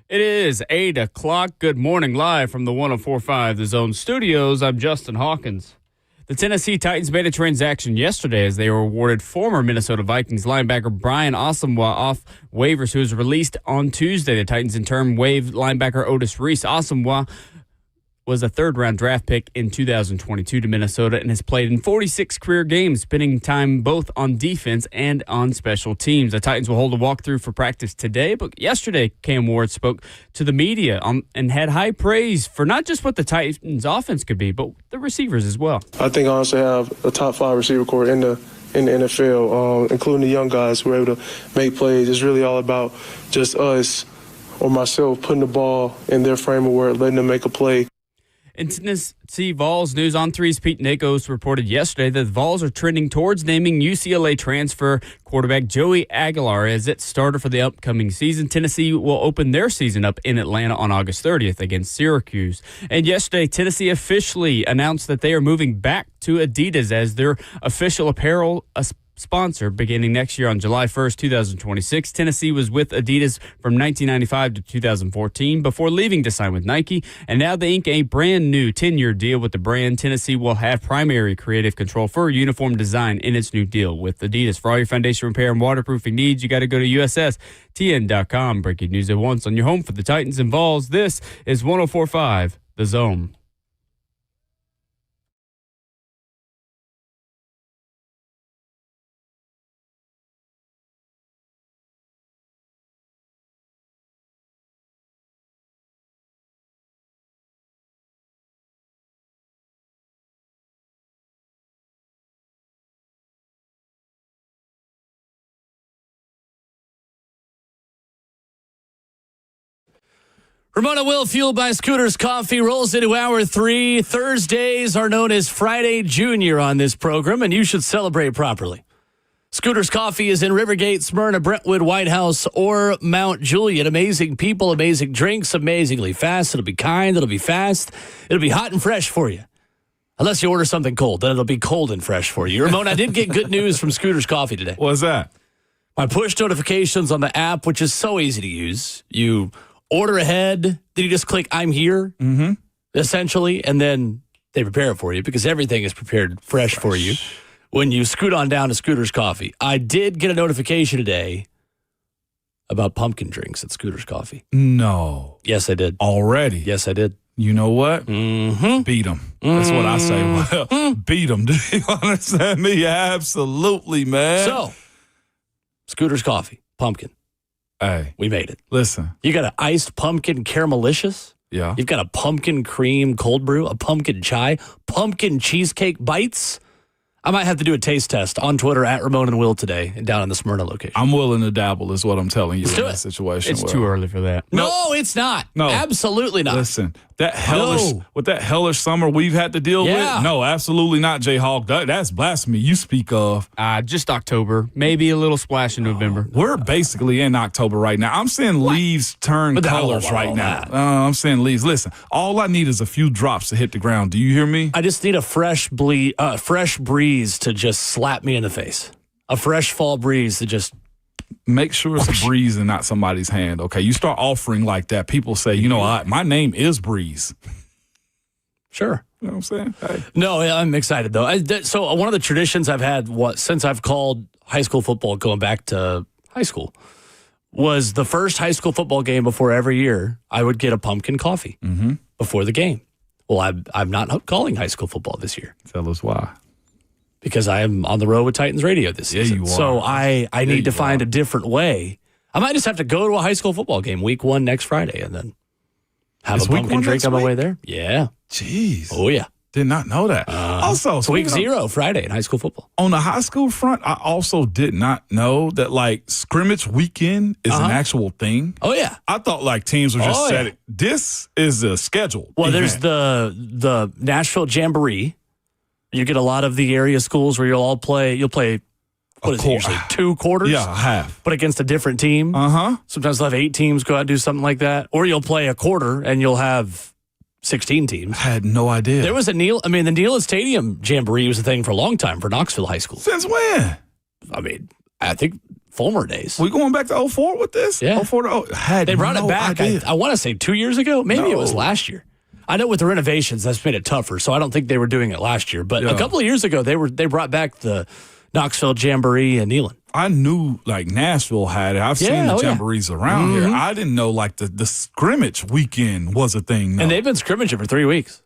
It is 8 o'clock. Good morning, live from the 104.5 The Zone Studios. I'm Justin Hawkins. The Tennessee Titans made a transaction yesterday as they were awarded former Minnesota Vikings linebacker Brian Asamoah off waivers, who was released on Tuesday. The Titans in turn waived linebacker Otis Reese. Asamoah was a third-round draft pick in 2022 to Minnesota and has played in 46 career games, spending time both on defense and on special teams. The Titans will hold a walkthrough for practice today, but yesterday Cam Ward spoke to the media and had high praise for not just what the Titans' offense could be, but the receivers as well. I think I honestly have a top 5 receiver corps in the NFL, including the young guys who are able to make plays. It's really all about just us or myself putting the ball in their frame of work, letting them make a play. In Tennessee Vols news, On3's Pete Nakos reported yesterday that the Vols are trending towards naming UCLA transfer quarterback Joey Aguilar as its starter for the upcoming season. Tennessee will open their season up in Atlanta on August 30th against Syracuse. And yesterday, Tennessee officially announced that they are moving back to Adidas as their official apparel sponsor beginning next year on July 1st, 2026. Tennessee was with Adidas from 1995 to 2014 before leaving to sign with Nike, and now they ink a brand new 10-year deal with the brand. Tennessee will have primary creative control for uniform design in its new deal with Adidas. For all your foundation repair and waterproofing needs, you got to go to USSTN.com. Breaking news at once on your home for the Titans and Vols. This is 104.5 The Zone. Ramona Will, fueled by Scooters Coffee, rolls into Hour 3. Thursdays are known as Friday Junior on this program, and you should celebrate properly. Scooters Coffee is in Rivergate, Smyrna, Brentwood, White House, or Mount Juliet. Amazing people, amazing drinks, amazingly fast. It'll be kind, it'll be fast, it'll be hot and fresh for you. Unless you order something cold, then it'll be cold and fresh for you. Ramona, I did get good news from Scooters Coffee today. What's that? My push notifications on the app, which is so easy to use. You order ahead, then you just click I'm here, essentially, and then they prepare it for you because everything is prepared fresh for you when you scoot on down to Scooters Coffee. I did get a notification today about pumpkin drinks at Scooters Coffee. No. Yes, I did. Already? Yes, I did. You know what? Beat them. That's what I say. Well, beat them. Do you understand me? Absolutely, man. So, Scooters Coffee, pumpkin. Hey. We made it. Listen. You got an iced pumpkin caramelicious. Yeah. You've got a pumpkin cream cold brew, a pumpkin chai, pumpkin cheesecake bites. I might have to do a taste test on Twitter at Ramon and Will today and down in the Smyrna location. I'm willing to dabble is what I'm telling you in that situation. It's too early for that. No, it's not. No. Absolutely not. Listen, that hellish, with that hellish summer we've had to deal with, no, absolutely not, J-Hawk. That's blasphemy you speak of. Just October, maybe a little splash in November. We're basically in October right now. I'm seeing leaves turn colors right now. I'm seeing leaves. Listen, all I need is a few drops to hit the ground. Do you hear me? I just need a fresh breeze to just slap me in the face. A fresh fall breeze to just... Make sure it's a breeze and not somebody's hand, okay? You start offering like that, people say, you know, my name is Breeze. Sure. You know what I'm saying? Hey. No, I'm excited, though. So one of the traditions I've had since I've called high school football, going back to high school, was the first high school football game before every year, I would get a pumpkin coffee before the game. Well, I'm not calling high school football this year. Tell us why. Because I am on the road with Titans Radio this season. You are. So I need to find a different way. I might just have to go to a high school football game week 1 next Friday and then have a pumpkin drink on my way there. Yeah. Jeez. Oh, yeah. Did not know that. Also, it's week 0 Friday in high school football. On the high school front, I also did not know that like scrimmage weekend is an actual thing. Oh, yeah. I thought like teams were just set it. This is a schedule. Well, there's the Nashville Jamboree. You get a lot of the area schools where you'll play, what is it usually, 2 quarters? Yeah, half. But against a different team. Sometimes they'll have 8 teams go out and do something like that. Or you'll play a quarter and you'll have 16 teams. I had no idea. There was the Nealon Stadium Jamboree was a thing for a long time for Knoxville High School. Since when? I mean, I think former days. We going back to 04 with this? Yeah. 04 to They brought it back, I want to say 2 years ago. Maybe it was last year. I know with the renovations, that's made it tougher, so I don't think they were doing it last year. But a couple of years ago, they brought back the Knoxville Jamboree in Neyland. I knew Nashville had it. I've seen the jamborees around here. I didn't know the scrimmage weekend was a thing. No. And they've been scrimmaging for 3 weeks.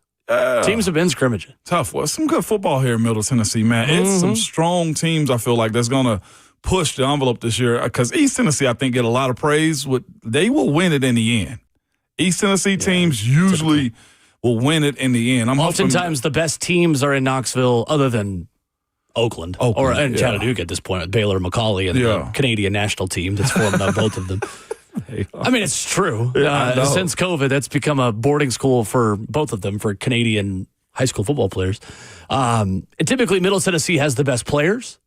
Teams have been scrimmaging. Tough. Well, some good football here in Middle Tennessee, man. It's some strong teams, I feel like, that's going to push the envelope this year. Because East Tennessee, I think, get a lot of praise. They will win it in the end. East Tennessee teams usually will win it in the end. Oftentimes the best teams are in Knoxville other than Oakland or in Chattanooga at this point with Baylor and McCauley and the Canadian national team that's formed on both of them. I mean, it's true. Since COVID, that's become a boarding school for both of them for Canadian high school football players. And typically, Middle Tennessee has the best players,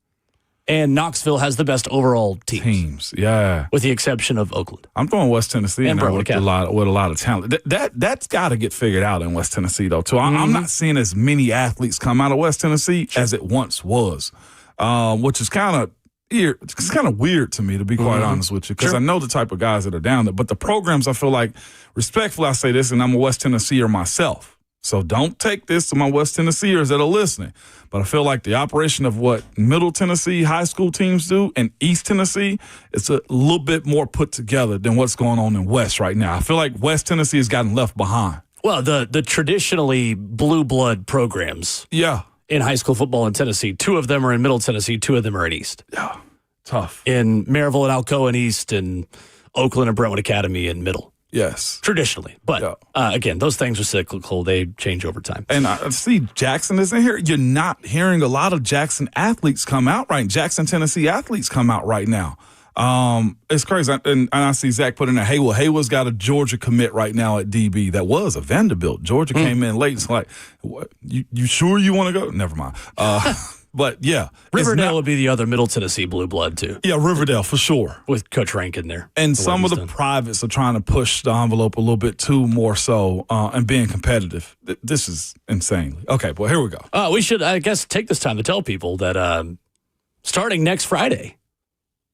and Knoxville has the best overall teams. With the exception of Oakland. I'm going West Tennessee and with a lot of talent. That's got to get figured out in West Tennessee, though, too. I'm not seeing as many athletes come out of West Tennessee as it once was, which is kind of it's kind of weird to me, to be quite honest with you, because I know the type of guys that are down there. But the programs, I feel like, respectfully, I say this, and I'm a West Tennesseer myself. So don't take this to my West Tennesseers that are listening. But I feel like the operation of what Middle Tennessee high school teams do and East Tennessee, it's a little bit more put together than what's going on in West right now. I feel like West Tennessee has gotten left behind. Well, the traditionally blue blood programs. In high school football in Tennessee, 2 of them are in Middle Tennessee, 2 of them are in East. Yeah, tough. In Maryville and Alcoa in East, and Oakland and Brentwood Academy in Middle. Yes. Traditionally. But, again, those things are cyclical. They change over time. And I see Jackson is in here. You're not hearing a lot of Jackson athletes come out Jackson, Tennessee athletes come out right now. It's crazy. And I see Zach put in there, Haywood's got a Georgia commit right now at DB. That was a Vanderbilt. Georgia came in late. It's like, what, you sure you want to go? Never mind. But, yeah. Riverdale would be the other Middle Tennessee blue blood, too. Yeah, Riverdale, for sure. With Coach Rankin there. And some of the privates are trying to push the envelope a little bit, too, more so, and being competitive. This is insane. Okay, well, here we go. We should, I guess, take this time to tell people that starting next Friday,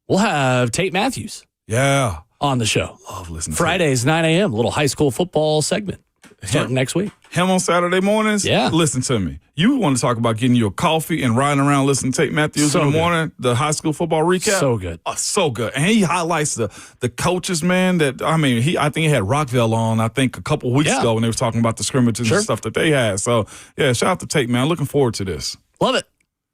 we'll have Tate Matthews. Yeah. On the show. Love listening Fridays, 9 a.m., a little high school football segment. Starting next week. Him on Saturday mornings? Yeah. Listen to me. You want to talk about getting you a coffee and riding around listening to Tate Matthews in the morning, the high school football recap? So good. So good. And he highlights the coaches, man, that, I think he had Rockville on, I think, a couple weeks ago when they were talking about the scrimmages and stuff that they had. So, yeah, shout out to Tate, man. Looking forward to this. Love it.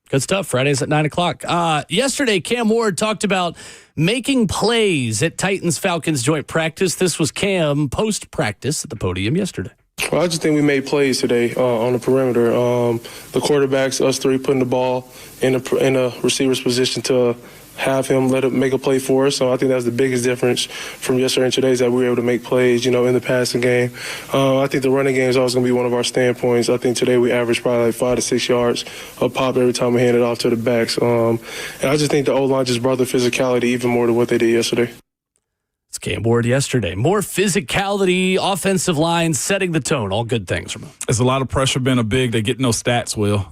Good stuff. Fridays at 9 o'clock. Yesterday, Cam Ward talked about making plays at Titans-Falcons joint practice. This was Cam post-practice at the podium yesterday. Well, I just think we made plays today on the perimeter. The quarterbacks, us 3, putting the ball in a receiver's position to have him let him make a play for us. So I think that's the biggest difference from yesterday and today, is that we were able to make plays, in the passing game. I think the running game is always going to be one of our standpoints. I think today we averaged probably 5 to 6 yards a pop every time we hand it off to the backs. And I just think the O-line just brought the physicality even more to what they did yesterday. It's Cam Ward yesterday. More physicality, offensive line, setting the tone. All good things from him. There's a lot of pressure being a big. They get no stats, Will.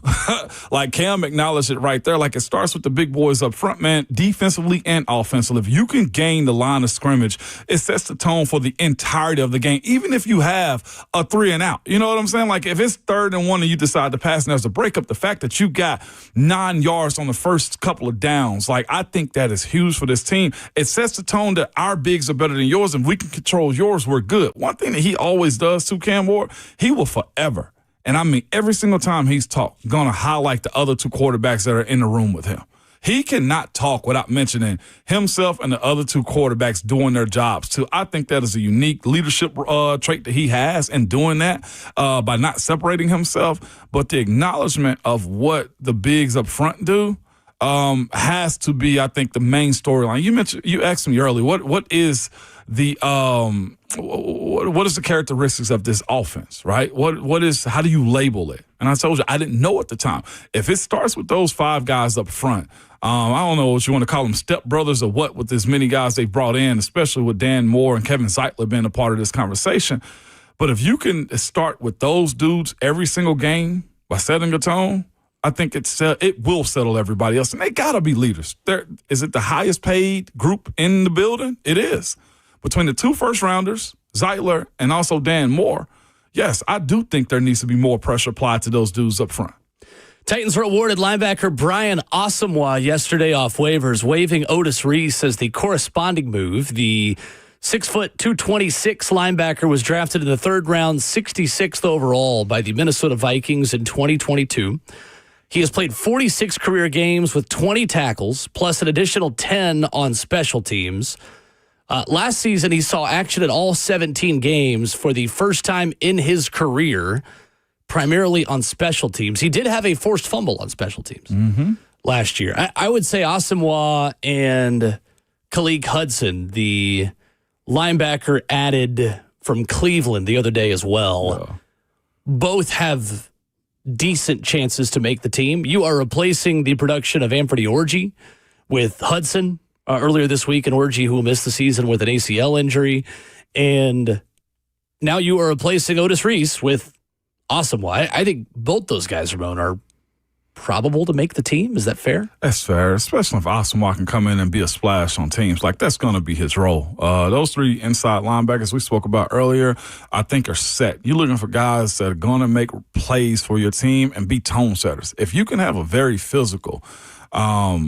Like Cam acknowledged it right there. Like, it starts with the big boys up front, man, defensively and offensively. If you can gain the line of scrimmage, it sets the tone for the entirety of the game, even if you have a 3 and out. You know what I'm saying? Like, if it's 3rd and 1 and you decide to pass and there's a breakup, the fact that you got 9 yards on the first couple of downs, like, I think that is huge for this team. It sets the tone that our bigs are better than yours, and we can control yours, we're good. One thing that he always does to Cam Ward, he will forever, and I mean every single time he's talked, going to highlight the other 2 quarterbacks that are in the room with him. He cannot talk without mentioning himself and the other 2 quarterbacks doing their jobs too. I think that is a unique leadership trait that he has in doing that by not separating himself. But the acknowledgement of what the bigs up front do has to be, I think, the main storyline. You asked me earlier, what is the what is the characteristics of this offense, right? How do you label it? And I told you, I didn't know at the time. If it starts with those 5 guys up front, I don't know what you want to call them, stepbrothers or what, with as many guys they brought in, especially with Dan Moore and Kevin Zeitler being a part of this conversation. But if you can start with those dudes every single game by setting a tone, I think it will settle everybody else, and they got to be leaders. Is it the highest paid group in the building? It is. Between the 2 first-rounders, Zeitler, and also Dan Moore, yes, I do think there needs to be more pressure applied to those dudes up front. Titans were awarded linebacker Brian Asamoah yesterday off waivers, waiving Otis Reese as the corresponding move. The 6', 226 linebacker was drafted in the 3rd round, 66th overall by the Minnesota Vikings in 2022. He has played 46 career games with 20 tackles, plus an additional 10 on special teams. Last season, he saw action at all 17 games for the first time in his career, primarily on special teams. He did have a forced fumble on special teams last year. I would say Asamoah and Khalid Hudson, the linebacker added from Cleveland the other day as well, both have decent chances to make the team. You are replacing the production of Anthony Orji with Hudson earlier this week, and Orji, who missed the season with an ACL injury. And now you are replacing Otis Reese with Asamoah. I think both those guys, Ramon, are probable to make the team. Is that fair? That's fair, especially if Asamoah can come in and be a splash on teams. Like, that's going to be his role. Those 3 inside linebackers we spoke about earlier, I think are set. You're looking for guys that are going to make plays for your team and be tone setters. If you can have a very physical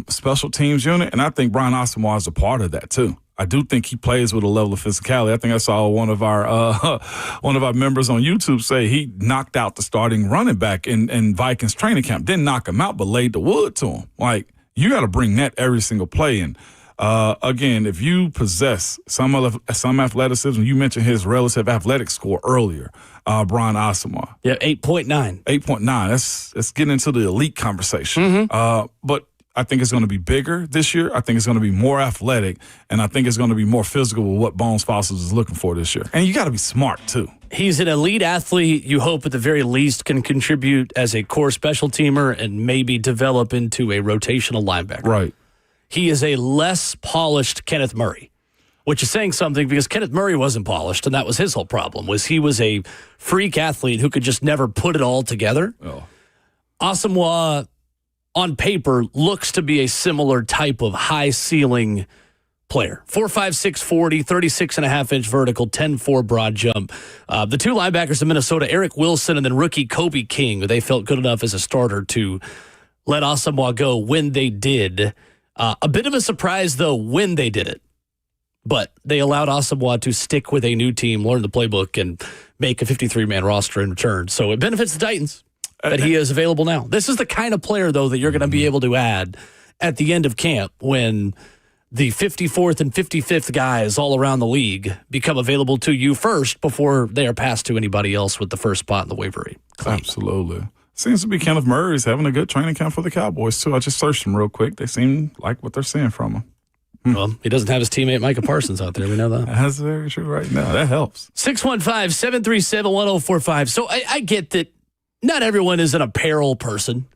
special teams unit, and I think Brian Asamoah is a part of that too. I do think he plays with a level of physicality. I think I saw one of our members on YouTube say he knocked out the starting running back in Vikings training camp. Didn't knock him out, but laid the wood to him. Like, you got to bring that every single play. And again, if you possess some athleticism, you mentioned his relative athletic score earlier, Brian Asamoah. Yeah, 8.9. 8.9. That's getting into the elite conversation. But I think it's going to be bigger this year. I think it's going to be more athletic, and I think it's going to be more physical with what Bones Fossils is looking for this year. And you got to be smart, too. He's an elite athlete you hope at the very least can contribute as a core special teamer and maybe develop into a rotational linebacker. Right. He is a less polished Kenneth Murray, which is saying something because Kenneth Murray wasn't polished, and that was his whole problem, was he was a freak athlete who could just never put it all together. Asamoah, on paper, looks to be a similar type of high-ceiling player. 4'5", 640, 36.5-inch vertical, 10.4 broad jump. The 2 linebackers in Minnesota, Eric Wilson and then rookie Kobe King, they felt good enough as a starter to let Asamoah go when they did. A bit of a surprise, though, when they did it. But they allowed Asamoah to stick with a new team, learn the playbook, and make a 53-man roster in return. So it benefits the Titans that he is available now. This is the kind of player, though, that you're going to be able to add at the end of camp when the 54th and 55th guys all around the league become available to you first before they are passed to anybody else with the first spot in the waiver rate. Absolutely. Seems to be Kenneth Murray's having a good training camp for the Cowboys, too. I just searched him real quick. They seem like what they're seeing from him. Well, he doesn't have his teammate Micah Parsons out there. We know that. That's very true right now. That helps. 615-737-1045. So I get that not everyone is an apparel person.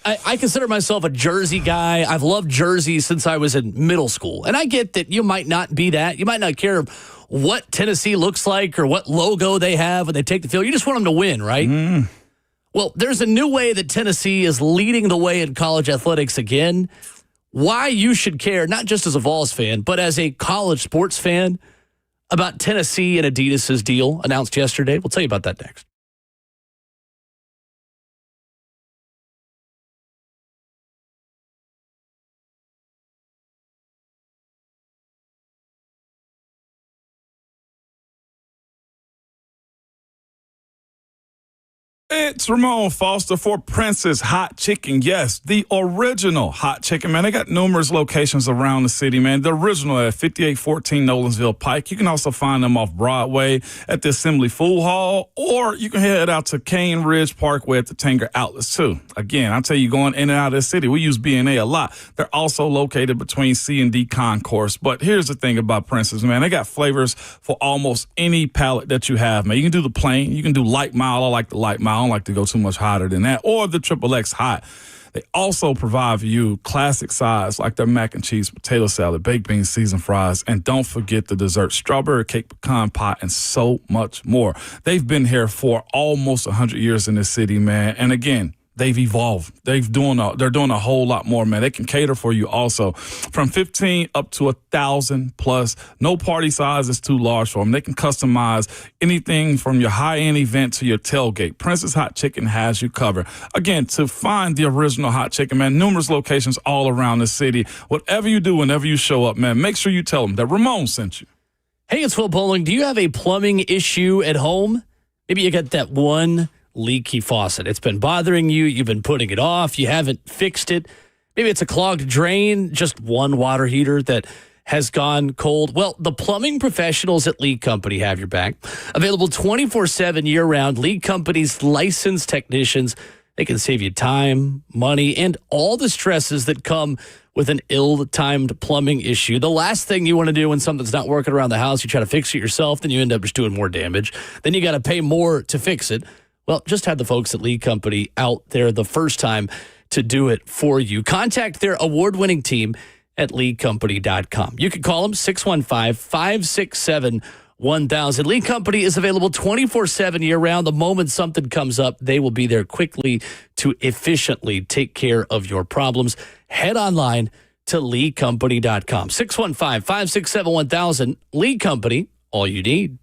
I consider myself a jersey guy. I've loved jerseys since I was in middle school. And I get that you might not be that. You might not care what Tennessee looks like or what logo they have when they take the field. You just want them to win, right? Well, there's a new way that Tennessee is leading the way in college athletics again. Why you should care, not just as a Vols fan, but as a college sports fan, about Tennessee and Adidas' deal announced yesterday. We'll tell you about that next. It's Ramon Foster for Prince's Hot Chicken. Yes, the original hot chicken, man. They got numerous locations around the city, man. The original at 5814 Nolensville Pike. You can also find them off Broadway at the Assembly Food Hall, or you can head out to Cane Ridge Parkway at the Tanger Outlets, too. Again, I tell you, going in and out of the city, we use B&A a lot. They're also located between C&D Concourse. But here's the thing about Prince's, man. They got flavors for almost any palate that you have, man. You can do the plain. You can do light mild. I like the light mild. I don't like to go too much hotter than that, or the XXX hot. They also provide for you classic sides like their mac and cheese, potato salad, baked beans, seasoned fries, and don't forget the dessert, strawberry cake, pecan pie, and so much more. They've been here for almost 100 years in this city, man. And again, they've evolved. They're doing a whole lot more, man. They can cater for you also from 15 up to 1,000 plus. No party size is too large for them. They can customize anything from your high-end event to your tailgate. Princess Hot Chicken has you covered. Again, to find the original hot chicken, man, numerous locations all around the city. Whatever you do, whenever you show up, man, make sure you tell them that Ramon sent you. Hey, it's Will Bowling. Do you have a plumbing issue at home? Maybe you got that one leaky faucet. It's been bothering you. You've been putting it off. You haven't fixed it. Maybe it's a clogged drain, just one water heater that has gone cold. Well, the plumbing professionals at League Company have your back. Available 24/7 year-round. League Company's licensed technicians. They can save you time, money, and all the stresses that come with an ill-timed plumbing issue. The last thing you want to do when something's not working around the house, you try to fix it yourself, then you end up just doing more damage. Then you got to pay more to fix it. Well, just had the folks at League Company out there the first time to do it for you. Contact their award-winning team at leaguecompany.com. You can call them 615-567-1000. League Company is available 24/7 year-round. The moment something comes up, they will be there quickly to efficiently take care of your problems. Head online to leaguecompany.com. 615-567-1000. League Company, all you need.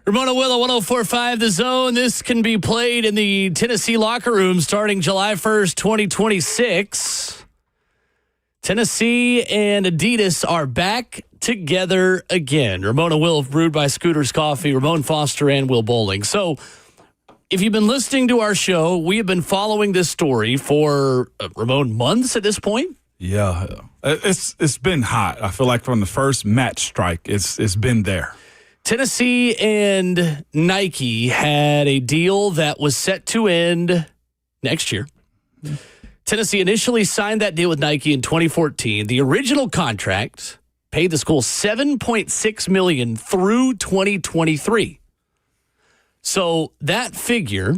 Ramona Willow, 104.5 The Zone. This can be played in the Tennessee locker room starting July 1st, 2026. Tennessee and Adidas are back together again. Ramona Will, brewed by Scooter's Coffee, Ramon Foster, and Will Bowling. So if you've been listening to our show, we have been following this story for, Ramon, months at this point? Yeah, it's been hot. I feel like from the first match strike, it's been there. Tennessee and Nike had a deal that was set to end next year. Tennessee initially signed that deal with Nike in 2014. The original contract paid the school $7.6 million through 2023. So that figure,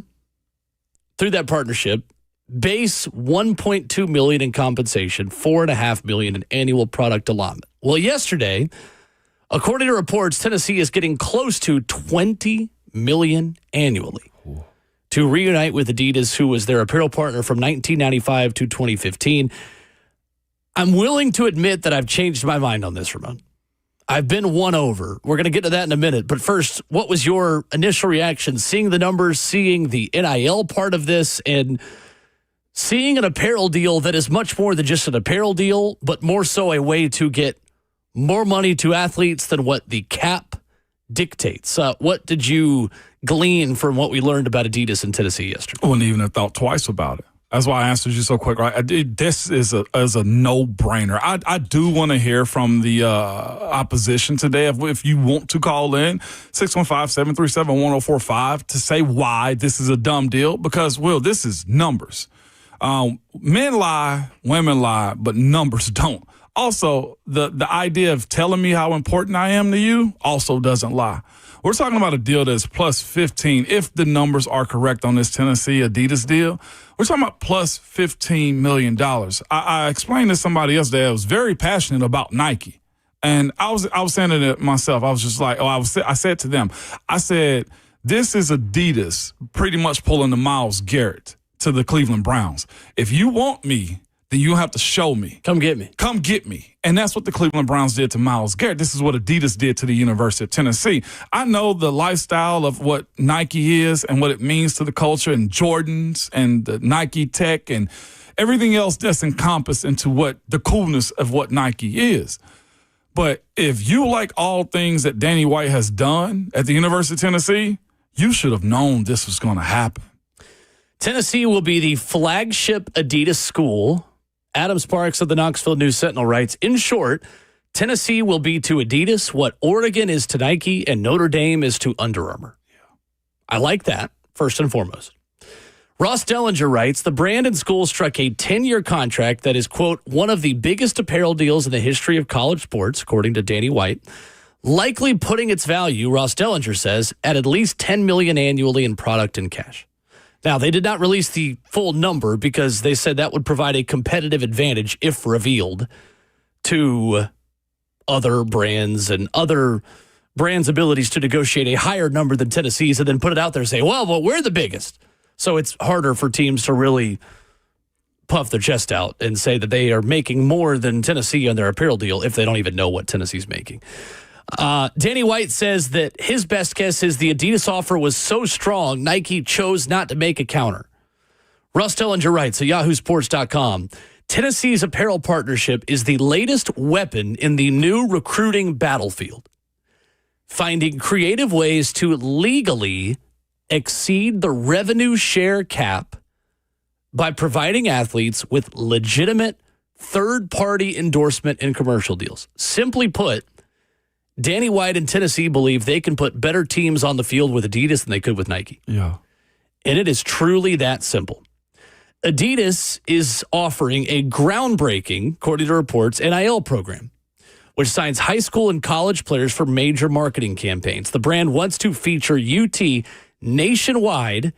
through that partnership, base $1.2 million in compensation, $4.5 million in annual product allotment. Well, yesterday, according to reports, Tennessee is getting close to $20 million annually to reunite with Adidas, who was their apparel partner from 1995 to 2015. I'm willing to admit that I've changed my mind on this, Ramon. I've been won over. We're going to get to that in a minute. But first, what was your initial reaction seeing the numbers, seeing the NIL part of this, and seeing an apparel deal that is much more than just an apparel deal, but more so a way to get more money to athletes than what the cap dictates? What did you glean from what we learned about Adidas and Tennessee yesterday? I wouldn't even have thought twice about it. That's why I answered you so quick, right? This is a no-brainer. I do want to hear from the opposition today. If you want to call in, 615-737-1045 to say why this is a dumb deal. Because, Will, this is numbers. Men lie, women lie, but numbers don't. Also, the idea of telling me how important I am to you also doesn't lie. We're talking about a deal that's plus 15, if the numbers are correct on this Tennessee Adidas deal. We're talking about plus $15 million. I explained to somebody else that I was very passionate about Nike. And I was saying to myself, I was just like, I said to them, I said, this is Adidas pretty much pulling the Myles Garrett to the Cleveland Browns. If you want me, then you have to show me. Come get me. Come get me. And that's what the Cleveland Browns did to Myles Garrett. This is what Adidas did to the University of Tennessee. I know the lifestyle of what Nike is and what it means to the culture, and Jordans and the Nike tech and everything else that's encompassed into what the coolness of what Nike is. But if you like all things that Danny White has done at the University of Tennessee, you should have known this was going to happen. Tennessee will be the flagship Adidas school. Adam Sparks of the Knoxville News-Sentinel writes, in short, Tennessee will be to Adidas what Oregon is to Nike and Notre Dame is to Under Armour. Yeah. I like that, first and foremost. Ross Dellinger writes, the brand and school struck a 10-year contract that is, quote, one of the biggest apparel deals in the history of college sports, according to Danny White, likely putting its value, Ross Dellinger says, at least $10 million annually in product and cash. Now, they did not release the full number because they said that would provide a competitive advantage, if revealed, to other brands and other brands' abilities to negotiate a higher number than Tennessee's and then put it out there and say, well, we're the biggest. So it's harder for teams to really puff their chest out and say that they are making more than Tennessee on their apparel deal if they don't even know what Tennessee's making. Danny White says that his best guess is the Adidas offer was so strong, Nike chose not to make a counter. Russ Dellinger writes at yahoosports.com, Tennessee's apparel partnership is the latest weapon in the new recruiting battlefield, finding creative ways to legally exceed the revenue share cap by providing athletes with legitimate third-party endorsement and commercial deals. Simply put, Danny White and Tennessee believe they can put better teams on the field with Adidas than they could with Nike. Yeah. And it is truly that simple. Adidas is offering a groundbreaking, according to reports, NIL program, which signs high school and college players for major marketing campaigns. The brand wants to feature UT nationwide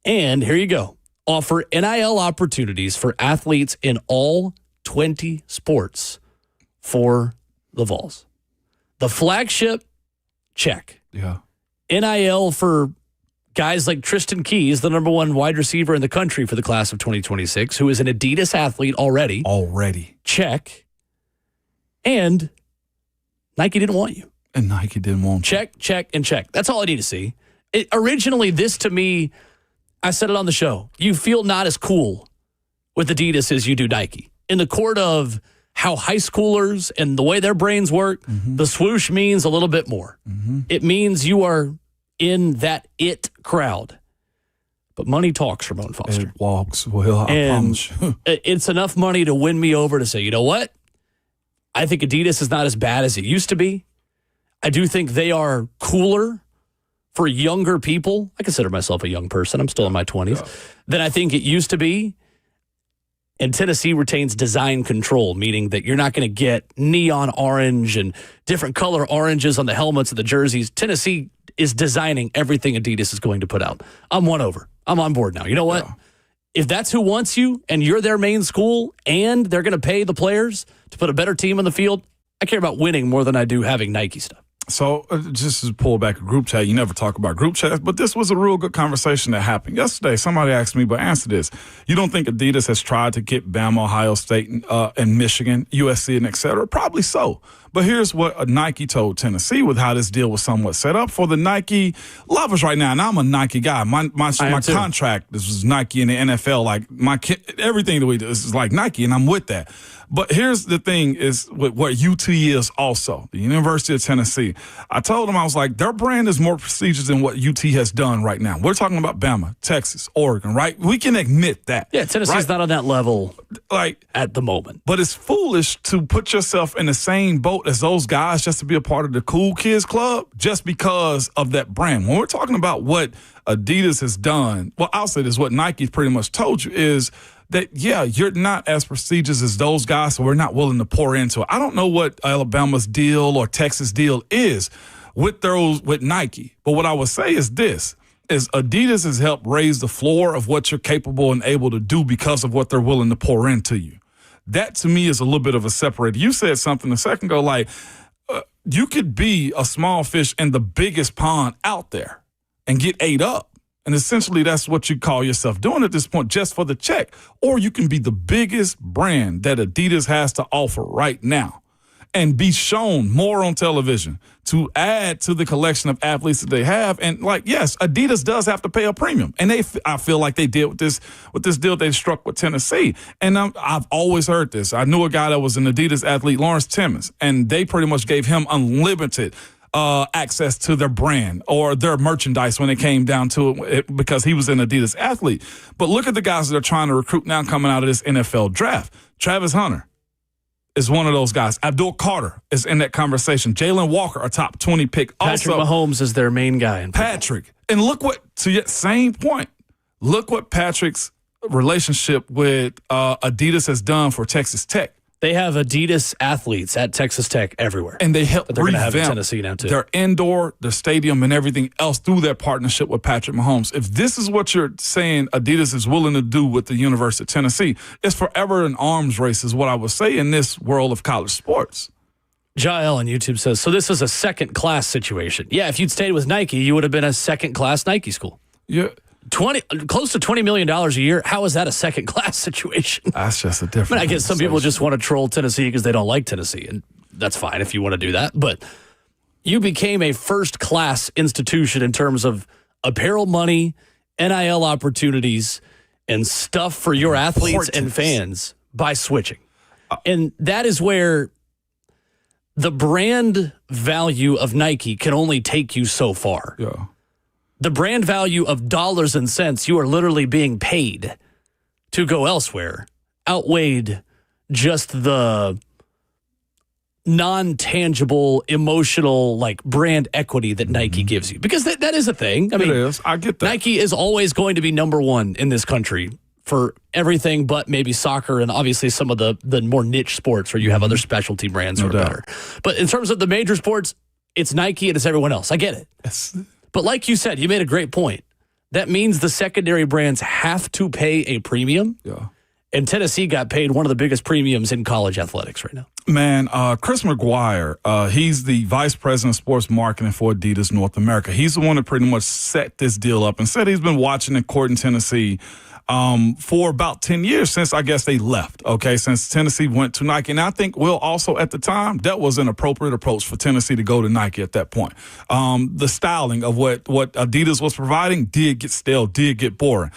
and, here you go, offer NIL opportunities for athletes in all 20 sports for the Vols. The flagship, check. Yeah. NIL for guys like Tristan Keys, the number one wide receiver in the country for the class of 2026, who is an Adidas athlete already. Already. Check. And Nike didn't want you. And Nike didn't want check, check, and check. That's all I need to see. Originally, this to me, I said it on the show, you feel not as cool with Adidas as you do Nike. In the court of how high schoolers and the way their brains work, the swoosh means a little bit more. It means you are in that it crowd. But money talks, Ramon Foster. It walks well, I promise you. It's enough money to win me over to say, you know what? I think Adidas is not as bad as it used to be. I do think they are cooler for younger people. I consider myself a young person. I'm still in my 20s. Than I think it used to be. And Tennessee retains design control, meaning that you're not going to get neon orange and different color oranges on the helmets of the jerseys. Tennessee is designing everything Adidas is going to put out. I'm won over. I'm on board now. You know what? Yeah. If that's who wants you and you're their main school and they're going to pay the players to put a better team on the field, I care about winning more than I do having Nike stuff. So just to pull back a group chat, you never talk about group chats, but this was a real good conversation that happened yesterday. Somebody asked me, but answer this. You don't think Adidas has tried to get Bama, Ohio State, and Michigan, USC, and et cetera? Probably so. But here's what Nike told Tennessee with how this deal was somewhat set up for the Nike lovers right now. And I'm a Nike guy. My contract, this was Nike in the NFL. Like everything that we do is like Nike, and I'm with that. But here's the thing is what UT is also, the University of Tennessee. I told them, I was like, their brand is more prestigious than what UT has done right now. We're talking about Bama, Texas, Oregon, right? We can admit that. Yeah, Tennessee's not on that level at the moment. But it's foolish to put yourself in the same boat as those guys just to be a part of the cool kids club just because of that brand. When we're talking about what Adidas has done, well, I'll say this, what Nike's pretty much told you is that, yeah, you're not as prestigious as those guys, so we're not willing to pour into it. I don't know what Alabama's deal or Texas deal is with Nike, but what I would say is this, is Adidas has helped raise the floor of what you're capable and able to do because of what they're willing to pour into you. That, to me, is a little bit of a separator. You said something a second ago, like you could be a small fish in the biggest pond out there and get ate up. And essentially, that's what you call yourself doing at this point, just for the check. Or you can be the biggest brand that Adidas has to offer right now and be shown more on television to add to the collection of athletes that they have. And, yes, Adidas does have to pay a premium. And I feel like they did with this deal they struck with Tennessee. And I've always heard this. I knew a guy that was an Adidas athlete, Lawrence Timmons, and they pretty much gave him unlimited access to their brand or their merchandise when it came down to it because he was an Adidas athlete. But look at the guys that are trying to recruit now coming out of this NFL draft. Travis Hunter is one of those guys. Abdul Carter is in that conversation. Jalen Walker, a top 20 pick. Patrick Mahomes is their main guy. Patrick. And look what, to your same point, look what Patrick's relationship with Adidas has done for Texas Tech. They have Adidas athletes at Texas Tech everywhere. And they help they're going to have in revamp Tennessee now, too. their indoor, their stadium, and everything else through their partnership with Patrick Mahomes. If this is what you're saying Adidas is willing to do with the University of Tennessee, it's forever an arms race is what I would say in this world of college sports. Jael on YouTube says, so this is a second-class situation. Yeah, if you'd stayed with Nike, you would have been a second-class Nike school. Yeah. Close to $20 million a year. How is that a second-class situation? That's just a different. I guess some people just want to troll Tennessee because they don't like Tennessee, and that's fine if you want to do that. But you became a first-class institution in terms of apparel money, NIL opportunities, and stuff for your athletes and fans by switching. And that is where the brand value of Nike can only take you so far. Yeah. The brand value of dollars and cents you are literally being paid to go elsewhere outweighed just the non-tangible, emotional, brand equity that Nike gives you. Because that is a thing. I mean, it is. I get that. Nike is always going to be number one in this country for everything but maybe soccer and obviously some of the more niche sports where you have other specialty brands that are better. But in terms of the major sports, it's Nike and it's everyone else. I get it. Yes. But like you said, you made a great point. That means the secondary brands have to pay a premium. Yeah. And Tennessee got paid one of the biggest premiums in college athletics right now. Man, Chris McGuire, he's the vice president of sports marketing for Adidas North America. He's the one that pretty much set this deal up and said he's been watching in court in Tennessee for about 10 years since I guess they left, okay, since Tennessee went to Nike. And I think, Will, also at the time, that was an appropriate approach for Tennessee to go to Nike at that point. The styling of what Adidas was providing did get stale, did get boring.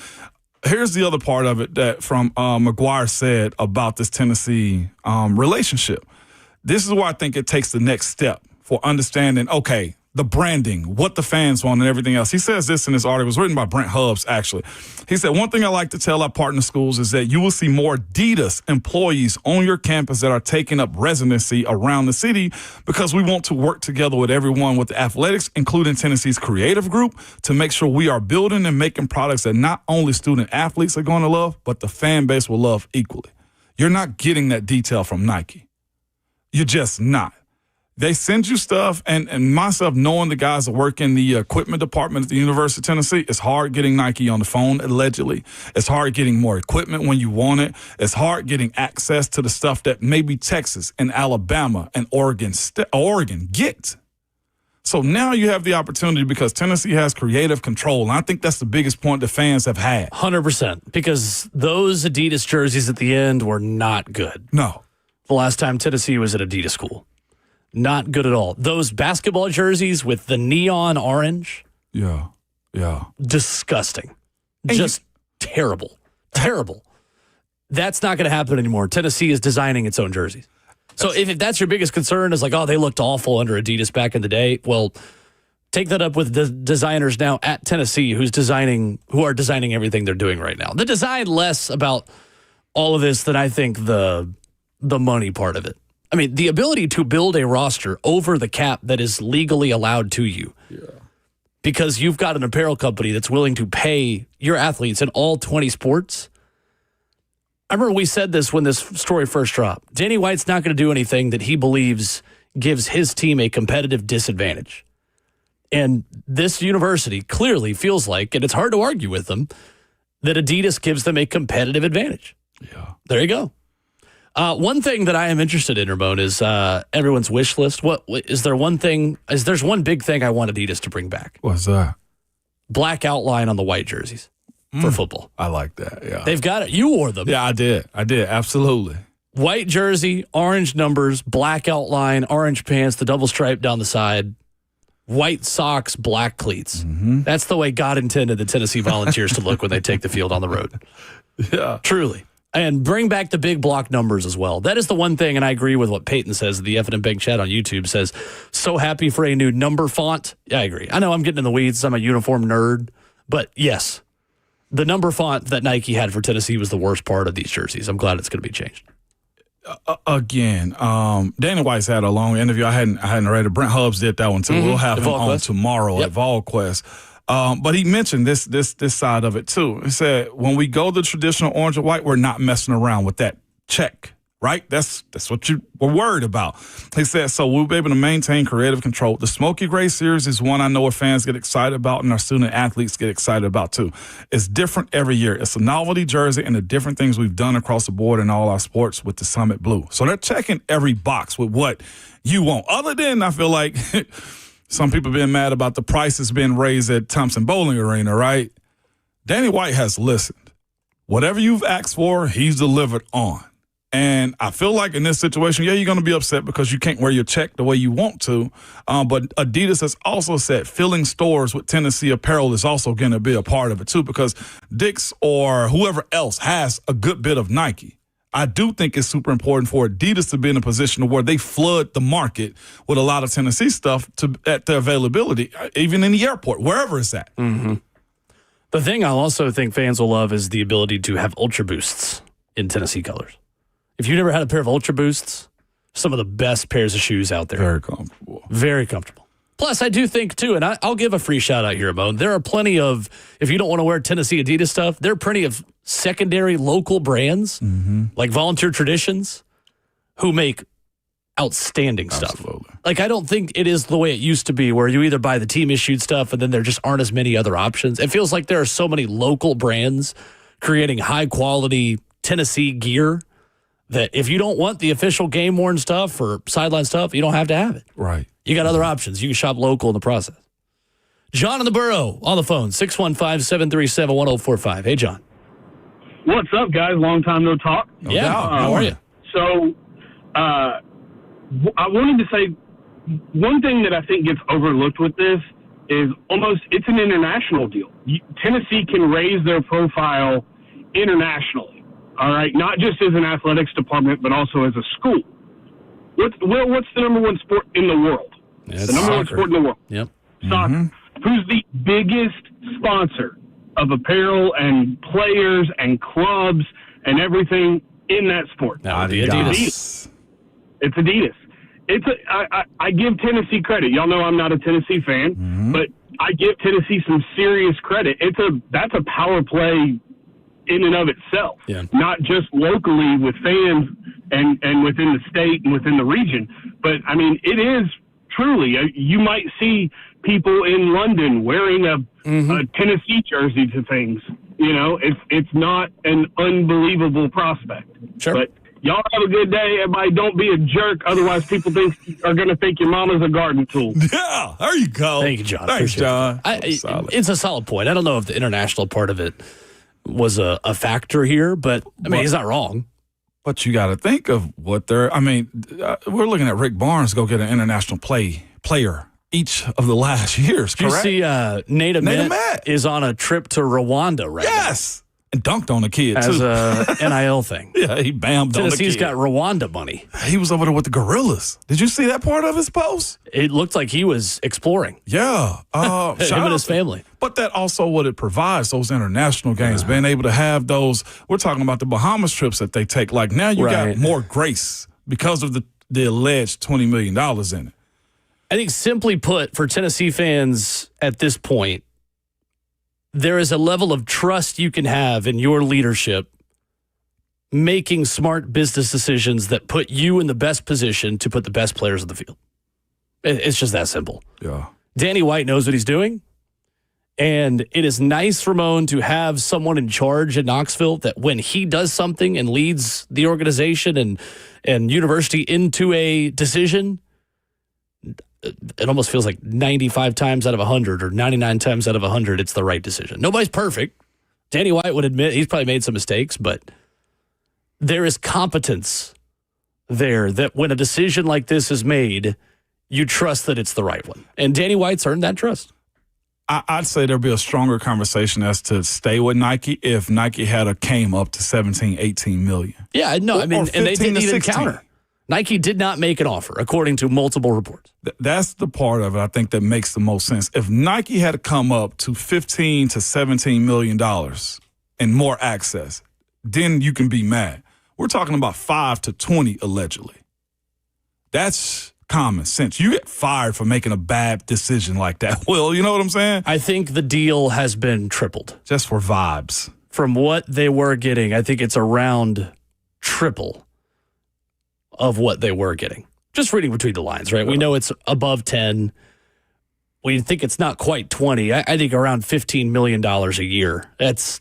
Here's the other part of it that from McGuire said about this Tennessee relationship. This is where I think it takes the next step for understanding, okay, the branding, what the fans want, and everything else. He says this in this article. It was written by Brent Hubbs, actually. He said, one thing I like to tell our partner schools is that you will see more Adidas employees on your campus that are taking up residency around the city because we want to work together with everyone with the athletics, including Tennessee's creative group, to make sure we are building and making products that not only student athletes are going to love, but the fan base will love equally. You're not getting that detail from Nike. You're just not. They send you stuff, and myself knowing the guys that work in the equipment department at the University of Tennessee, it's hard getting Nike on the phone, allegedly. It's hard getting more equipment when you want it. It's hard getting access to the stuff that maybe Texas and Alabama and Oregon get. So now you have the opportunity because Tennessee has creative control, and I think that's the biggest point the fans have had. 100%, because those Adidas jerseys at the end were not good. No. The last time Tennessee was at Adidas school. Not good at all. Those basketball jerseys with the neon orange. Yeah. Disgusting. Just terrible. Terrible. That's not going to happen anymore. Tennessee is designing its own jerseys. So if that's your biggest concern is like, oh, they looked awful under Adidas back in the day. Well, take that up with the designers now at Tennessee who are designing everything they're doing right now. The design less about all of this than I think the money part of it. I mean, the ability to build a roster over the cap that is legally allowed to you. Yeah. Because you've got an apparel company that's willing to pay your athletes in all 20 sports. I remember we said this when this story first dropped. Danny White's not going to do anything that he believes gives his team a competitive disadvantage. And this university clearly feels like, and it's hard to argue with them, that Adidas gives them a competitive advantage. Yeah. There you go. One thing that I am interested in, Ramon, is everyone's wish list. What is there? There's one big thing I want Adidas to bring back. What's that? Black outline on the white jerseys for football. I like that. Yeah, they've got it. You wore them. Yeah, I did. Absolutely. White jersey, orange numbers, black outline, orange pants, the double stripe down the side, white socks, black cleats. Mm-hmm. That's the way God intended the Tennessee Volunteers to look when they take the field on the road. Yeah, truly. And bring back the big block numbers as well. That is the one thing, and I agree with what Peyton says. The F&M Bank chat on YouTube says, so happy for a new number font. Yeah, I agree. I know I'm getting in the weeds. I'm a uniform nerd. But yes, the number font that Nike had for Tennessee was the worst part of these jerseys. I'm glad it's going to be changed. Again, Danny White's had a long interview. I hadn't read it. Brent Hubbs did that one too. Mm-hmm. We'll have him on tomorrow at VolQuest. But he mentioned this side of it too. He said, when we go the traditional orange and white, we're not messing around with that check, right? That's what you were worried about. He said, so we'll be able to maintain creative control. The Smoky Gray series is one I know our fans get excited about and our student athletes get excited about too. It's different every year. It's a novelty jersey and the different things we've done across the board in all our sports with the Summit Blue. So they're checking every box with what you want. Other than, I feel like... some people being mad about the prices being raised at Thompson Bowling Arena, right? Danny White has listened. Whatever you've asked for, he's delivered on. And I feel like in this situation, yeah, you're going to be upset because you can't wear your check the way you want to. But Adidas has also said filling stores with Tennessee apparel is also going to be a part of it too, because Dick's or whoever else has a good bit of Nike. I do think it's super important for Adidas to be in a position where they flood the market with a lot of Tennessee stuff at their availability, even in the airport, wherever it's at. Mm-hmm. The thing I also think fans will love is the ability to have Ultra Boosts in Tennessee colors. If you've never had a pair of Ultra Boosts, some of the best pairs of shoes out there. Very comfortable. Very comfortable. Plus, I do think, too, and I'll give a free shout-out here, Ramon. There are plenty of, if you don't want to wear Tennessee Adidas stuff, there are plenty of secondary local brands, like Volunteer Traditions, who make outstanding stuff. Absolutely. Like, I don't think it is the way it used to be, where you either buy the team-issued stuff and then there just aren't as many other options. It feels like there are so many local brands creating high-quality Tennessee gear that if you don't want the official game-worn stuff or sideline stuff, you don't have to have it. Right. You got other options. You can shop local in the process. John in the Borough on the phone, 615-737-1045. Hey, John. What's up, guys? Long time no talk. Yeah, how are you? So, I wanted to say one thing that I think gets overlooked with this is it's an international deal. Tennessee can raise their profile internationally, all right? Not just as an athletics department, but also as a school. What's the number one sport in the world? It's the number one soccer. sport in the world. Yep. Soccer. Who's the biggest sponsor of apparel and players and clubs and everything in that sport? Adidas. It's Adidas. I give Tennessee credit. Y'all know I'm not a Tennessee fan, but I give Tennessee some serious credit. That's a power play in and of itself, not just locally with fans and within the state and within the region. But, I mean, it is truly, you might see people in London wearing a Tennessee jersey to things. You know, it's not an unbelievable prospect. Sure. But y'all have a good day. Everybody, don't be a jerk. Otherwise, people are going to think your mama's a garden tool. Yeah, there you go. Thank you, John. Thanks, Appreciate John. It's a solid point. I don't know if the international part of it was a factor here, but I mean, he's not wrong. But you got to think of what they're. I mean, we're looking at Rick Barnes go get an international player each of the last years. Did Correct? you see Nate Ahmet is on a trip to Rwanda right now? Yes. And dunked on the kid, as too. a NIL thing. Yeah, he bammed on the kid. Tennessee's got Rwanda money. He was over there with the gorillas. Did you see that part of his post? It looked like he was exploring. Yeah. Him and his family. But that also what it provides, those international games, being able to have those. We're talking about the Bahamas trips that they take. Like now you got more grace because of the alleged $20 million in it. I think simply put, for Tennessee fans at this point, there is a level of trust you can have in your leadership making smart business decisions that put you in the best position to put the best players on the field. It's just that simple. Yeah. Danny White knows what he's doing. And it is nice, Ramon, to have someone in charge at Knoxville that when he does something and leads the organization and university into a decision, it almost feels like 95 times out of 100 or 99 times out of 100, it's the right decision. Nobody's perfect. Danny White would admit he's probably made some mistakes, but there is competence there that when a decision like this is made, you trust that it's the right one. And Danny White's earned that trust. I'd say there'd be a stronger conversation as to stay with Nike if Nike had came up to 17, 18 million. Yeah, no, I mean, and they didn't even 16. counter. Nike did not make an offer, according to multiple reports. That's the part of it I think that makes the most sense. If Nike had come up to $15 to $17 million and more access, then you can be mad. We're talking about 5 to 20 allegedly. That's common sense. You get fired for making a bad decision like that. Will, you know what I'm saying? I think the deal has been tripled. Just for vibes. From what they were getting, I think it's around triple of what they were getting. Just reading between the lines, right? We know it's above 10. We think it's not quite 20. I think around $15 million a year. That's,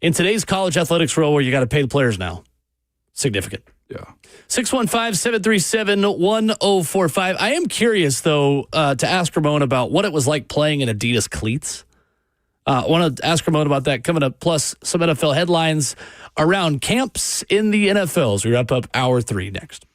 in today's college athletics role where you got to pay the players now, significant. Yeah. 615-737-1045. I am curious, though, to ask Ramon about what it was like playing in Adidas cleats. I want to ask Ramon about that coming up, plus some NFL headlines around camps in the NFL as we wrap up hour 3 next.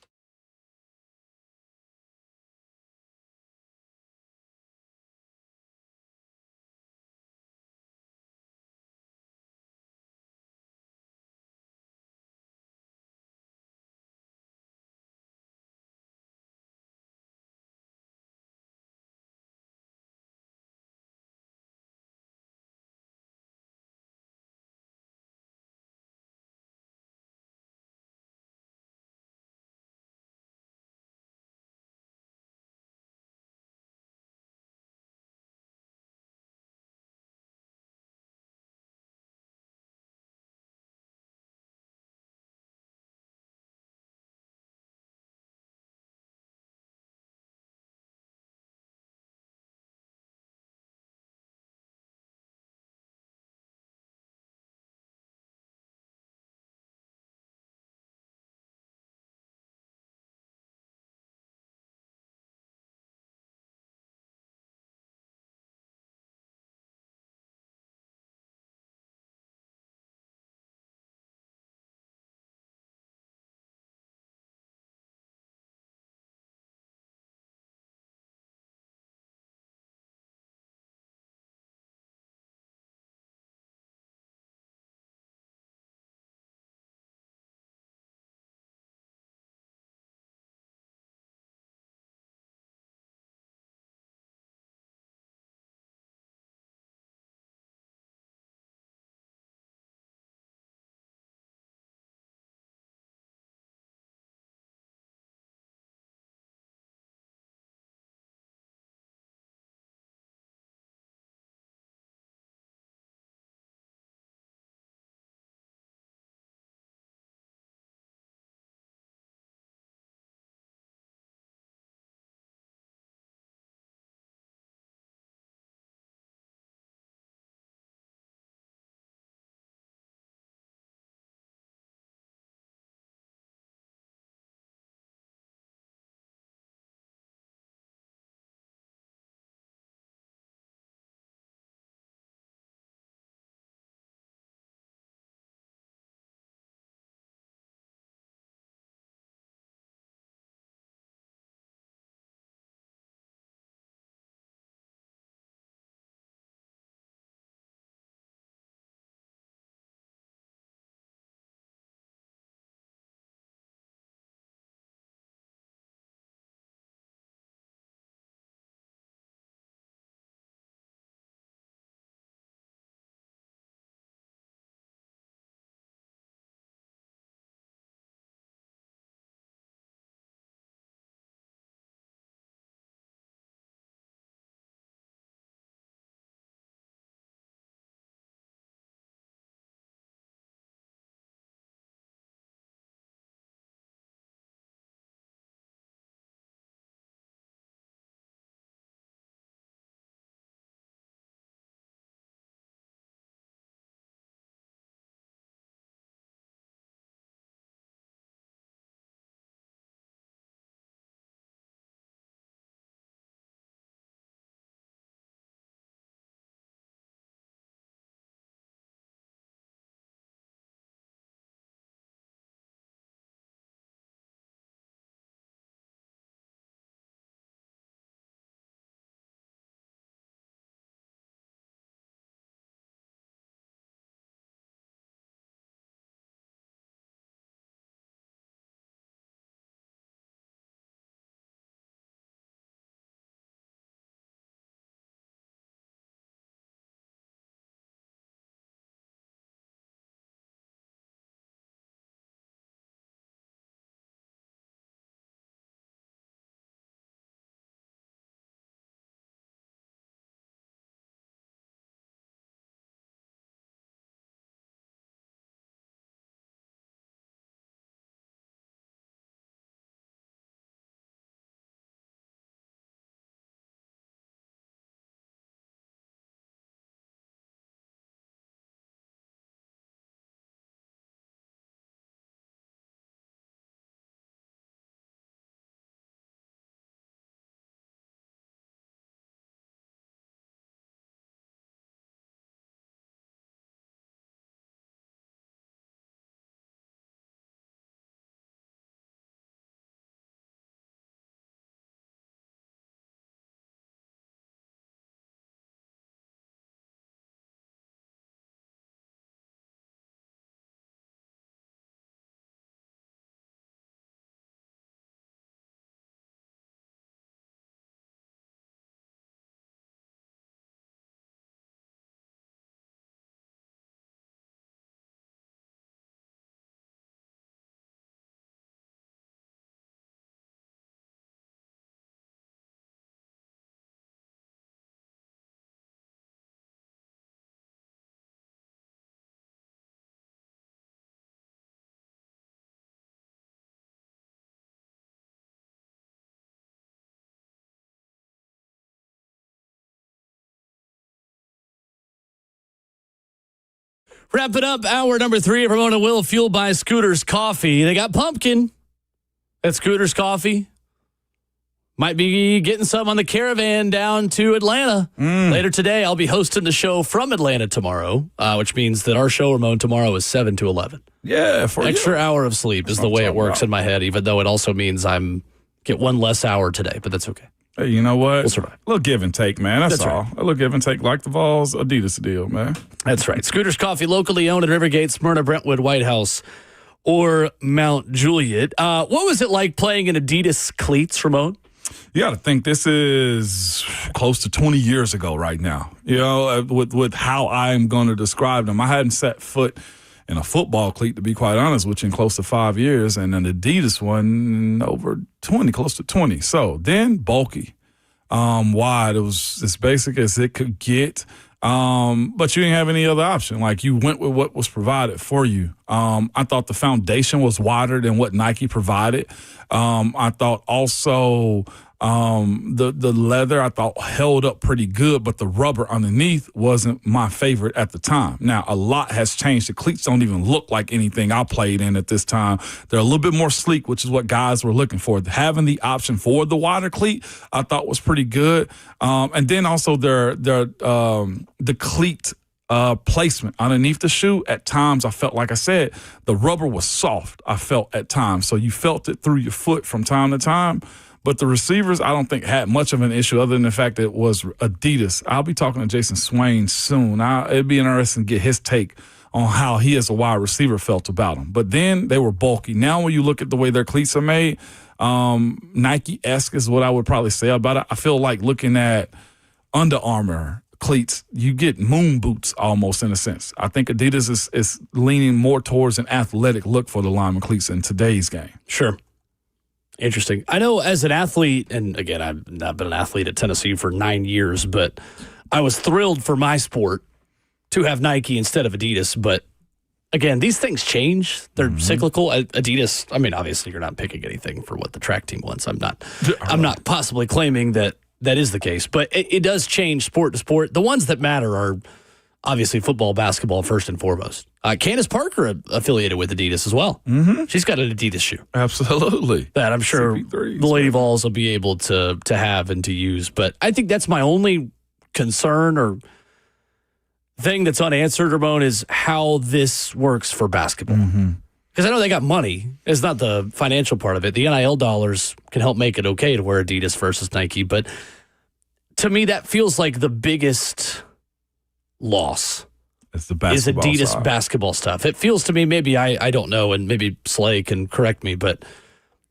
Wrap it up. Hour number 3 of Ramona Will, fueled by Scooter's Coffee. They got pumpkin at Scooter's Coffee. Might be getting some on the caravan down to Atlanta. Later today, I'll be hosting the show from Atlanta tomorrow, which means that our show, Ramon, tomorrow is 7 to 11. Yeah, for extra hour of sleep is the way it works in my head, even though it also means get one less hour today, but that's okay. Hey, you know what? We'll survive. A little give and take, man. That's all. Right. A little give and take, like the Vols Adidas deal, man. That's right. Scooter's Coffee, locally owned at Rivergate, Smyrna, Brentwood, White House, or Mount Juliet. What was it like playing in Adidas cleats, Ramon? You got to think this is close to 20 years ago right now. You know, with how I'm going to describe them. I hadn't set foot in a football cleat, to be quite honest with you, in close to 5 years, and an Adidas one over 20, close to 20. So then bulky, wide. It was as basic as it could get. But you didn't have any other option. Like, you went with what was provided for you. I thought the foundation was wider than what Nike provided. I thought also the leather I thought held up pretty good, but the rubber underneath wasn't my favorite at the time. Now, a lot has changed. The cleats don't even look like anything I played in at this time. They're a little bit more sleek, which is what guys were looking for. Having the option for the wider cleat, I thought was pretty good. And then also the cleat placement underneath the shoe. At times, I felt, like I said, the rubber was soft, I felt at times. So you felt it through your foot from time to time. But the receivers, I don't think, had much of an issue other than the fact that it was Adidas. I'll be talking to Jason Swain soon. It'd be interesting to get his take on how he as a wide receiver felt about them. But then they were bulky. Now when you look at the way their cleats are made, Nike-esque is what I would probably say about it. I feel like looking at Under Armour cleats, you get moon boots almost in a sense. I think Adidas is leaning more towards an athletic look for the lineman cleats in today's game. Sure. Interesting. I know as an athlete, and again, I've not been an athlete at Tennessee for 9 years, but I was thrilled for my sport to have Nike instead of Adidas. But again, these things change. They're cyclical. Adidas, I mean, obviously you're not picking anything for what the track team wants. I'm not possibly claiming that is the case, but it does change sport to sport. The ones that matter are obviously football, basketball, first and foremost. Candace Parker affiliated with Adidas as well. Mm-hmm. She's got an Adidas shoe. Absolutely. That I'm sure the Lady Vols will be able to have and to use. But I think that's my only concern or thing that's unanswered, Ramon, is how this works for basketball. Because I know they got money. It's not the financial part of it. The NIL dollars can help make it okay to wear Adidas versus Nike. But to me, that feels like the biggest loss. It's the basketball is Adidas side. Basketball stuff. It feels to me, maybe I don't know, and maybe Slay can correct me, but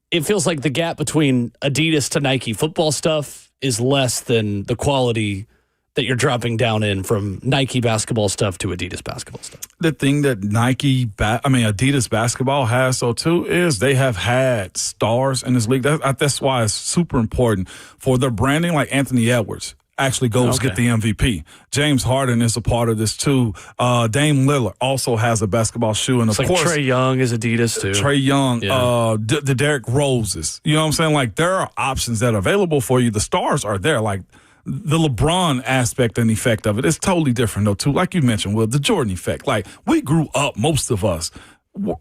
it feels like the gap between Adidas to Nike football stuff is less than the quality that you're dropping down in from Nike basketball stuff to Adidas basketball stuff. The thing that Adidas basketball has, though, too, is they have had stars in this league. That's why it's super important for their branding, like Anthony Edwards actually goes get the MVP. James Harden is a part of this too. Dame Lillard also has a basketball shoe, and of course Trae Young is Adidas too. Trae Young, the Derrick Roses. You know what I'm saying? Like, there are options that are available for you. The stars are there. Like, the LeBron aspect and effect of it is totally different though too. Like you mentioned, Will, the Jordan effect. Like, we grew up, most of us,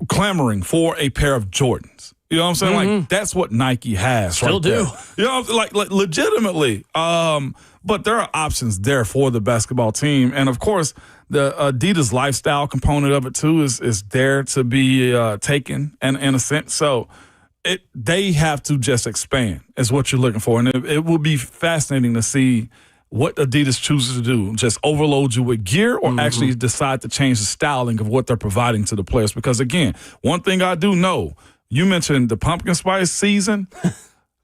clamoring for a pair of Jordans. You know what I'm saying? Like, that's what Nike has. Still right do. There. You know, like legitimately. But there are options there for the basketball team. And, of course, the Adidas lifestyle component of it, too, is there to be taken in a sense. So they have to just expand is what you're looking for. And it will be fascinating to see what Adidas chooses to do. Just overload you with gear or actually decide to change the styling of what they're providing to the players. Because, again, one thing I do know, you mentioned the pumpkin spice season.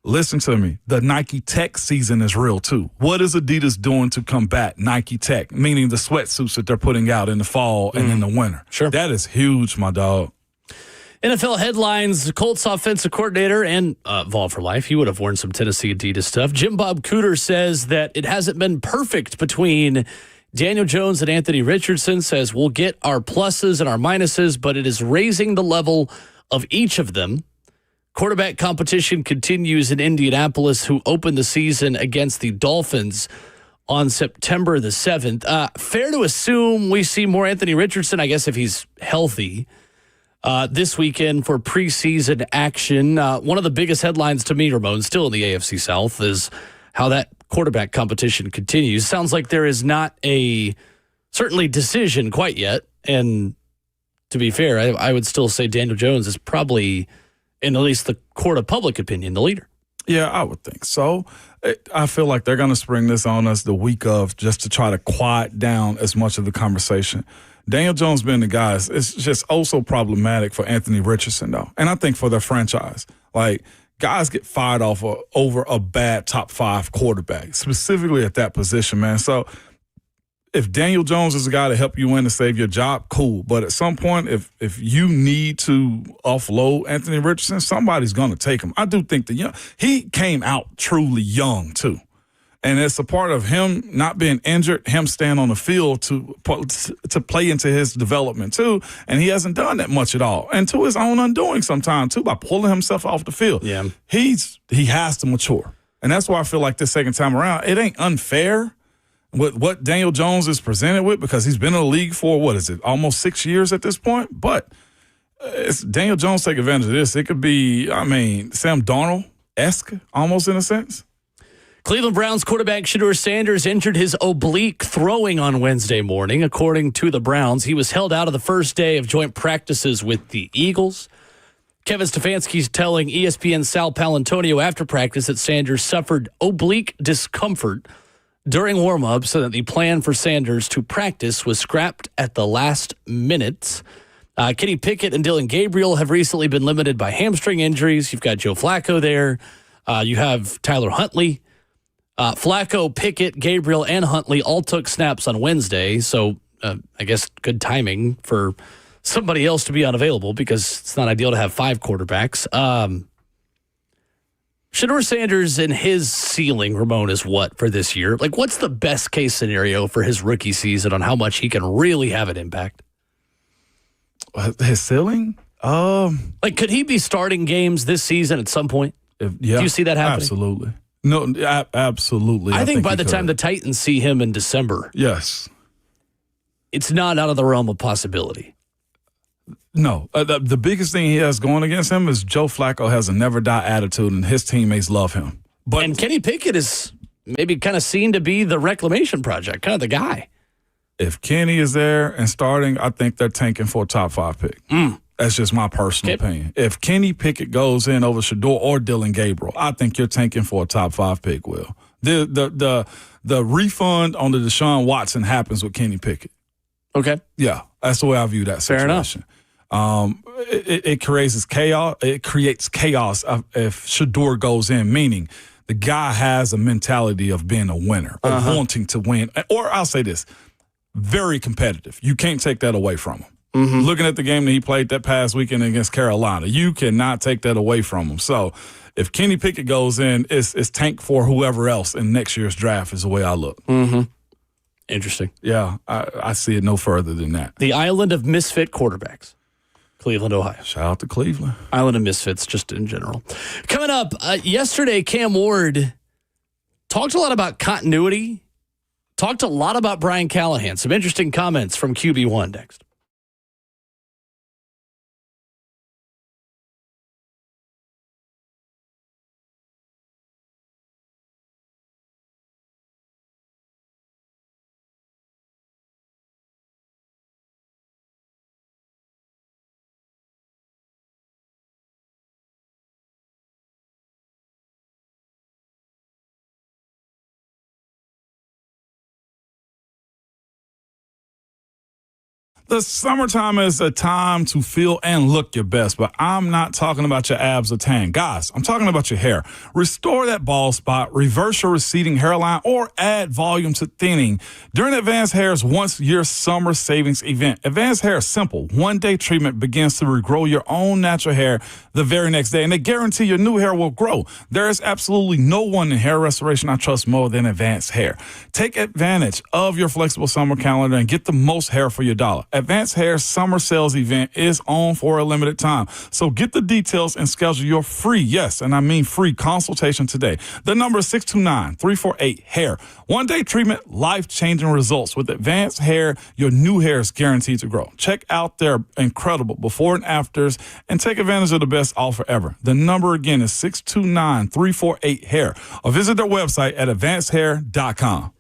Listen to me. The Nike Tech season is real, too. What is Adidas doing to combat Nike Tech, meaning the sweatsuits that they're putting out in the fall and in the winter? Sure. That is huge, my dog. NFL headlines, Colts offensive coordinator and Vol for life. He would have worn some Tennessee Adidas stuff. Jim Bob Cooter says that it hasn't been perfect between Daniel Jones and Anthony Richardson. Says we'll get our pluses and our minuses, but it is raising the level of each of them. Quarterback competition continues in Indianapolis, who opened the season against the Dolphins on September the 7th. Fair to assume we see more Anthony Richardson, I guess, if he's healthy, this weekend for preseason action. One of the biggest headlines to me, Ramon, still in the AFC South, is how that quarterback competition continues. Sounds like there is not a certainly decision quite yet. And to be fair, I would still say Daniel Jones is probably, in at least the court of public opinion, the leader. Yeah, I would think so. I feel like they're going to spring this on us the week of just to try to quiet down as much of the conversation. Daniel Jones being the guy, it's just also problematic for Anthony Richardson, though. And I think for their franchise. Like, guys get fired off over a bad top 5 quarterback, specifically at that position, man. So if Daniel Jones is a guy to help you win to save your job, cool. But at some point, if you need to offload Anthony Richardson, somebody's going to take him. I do think he came out truly young, too. And it's a part of him not being injured, him staying on the field to play into his development, too. And he hasn't done that much at all. And to his own undoing sometimes, too, by pulling himself off the field. Yeah. He has to mature. And that's why I feel like this second time around, it ain't unfair with what Daniel Jones is presented with, because he's been in the league for, almost 6 years at this point. But it's Daniel Jones take advantage of this. It could be, Sam Darnold-esque almost in a sense. Cleveland Browns quarterback Shedeur Sanders injured his oblique throwing on Wednesday morning. According to the Browns, he was held out of the first day of joint practices with the Eagles. Kevin Stefanski's telling ESPN's Sal Paolantonio after practice that Sanders suffered oblique discomfort during warm-up, so that the plan for Sanders to practice was scrapped at the last minute. Kenny Pickett and Dylan Gabriel have recently been limited by hamstring injuries. You've got Joe Flacco there. You have Tyler Huntley. Flacco, Pickett, Gabriel, and Huntley all took snaps on Wednesday, so I guess good timing for somebody else to be unavailable, because it's not ideal to have 5 quarterbacks. Shedeur Sanders and his ceiling, Ramon, is what for this year? Like, what's the best case scenario for his rookie season on how much he can really have an impact? His ceiling? Could he be starting games this season at some point? Do you see that happening? Absolutely. No, absolutely. I think by the time the Titans see him in December, yes, it's not out of the realm of possibility. No, the biggest thing he has going against him is Joe Flacco has a never-die attitude, and his teammates love him. And Kenny Pickett is maybe kind of seen to be the reclamation project, kind of the guy. If Kenny is there and starting, I think they're tanking for a top 5 pick. That's just my personal opinion. If Kenny Pickett goes in over Shedeur or Dylan Gabriel, I think you're tanking for a top 5 pick, Will. The refund on the Deshaun Watson happens with Kenny Pickett. Okay. Yeah, that's the way I view that situation. Fair enough. It creates chaos. It creates chaos if Shedeur goes in, meaning the guy has a mentality of being a winner or wanting to win. Or I'll say this, very competitive. You can't take that away from him. Looking at the game that he played that past weekend against Carolina, you cannot take that away from him. So if Kenny Pickett goes in, it's tank for whoever else in next year's draft is the way I look. Interesting. Yeah, I see it no further than that. The island of misfit quarterbacks. Cleveland, Ohio. Shout out to Cleveland. Island of misfits, just in general. Coming up, yesterday, Cam Ward talked a lot about continuity, talked a lot about Brian Callahan. Some interesting comments from QB1 next. The summertime is a time to feel and look your best, but I'm not talking about your abs or tan. Guys, I'm talking about your hair. Restore that bald spot, reverse your receding hairline, or add volume to thinning during Advanced Hair's once-a-year summer savings event. Advanced Hair is simple. One-day treatment begins to regrow your own natural hair the very next day, and they guarantee your new hair will grow. There is absolutely no one in hair restoration I trust more than Advanced Hair. Take advantage of your flexible summer calendar and get the most hair for your dollar. Advanced Hair's summer sales event is on for a limited time. So get the details and schedule your free, yes, and I mean free consultation today. The number is 629-348-HAIR. One-day treatment, life-changing results. With Advanced Hair, your new hair is guaranteed to grow. Check out their incredible before and afters and take advantage of the best offer ever. The number again is 629-348-HAIR, or visit their website at advancedhair.com.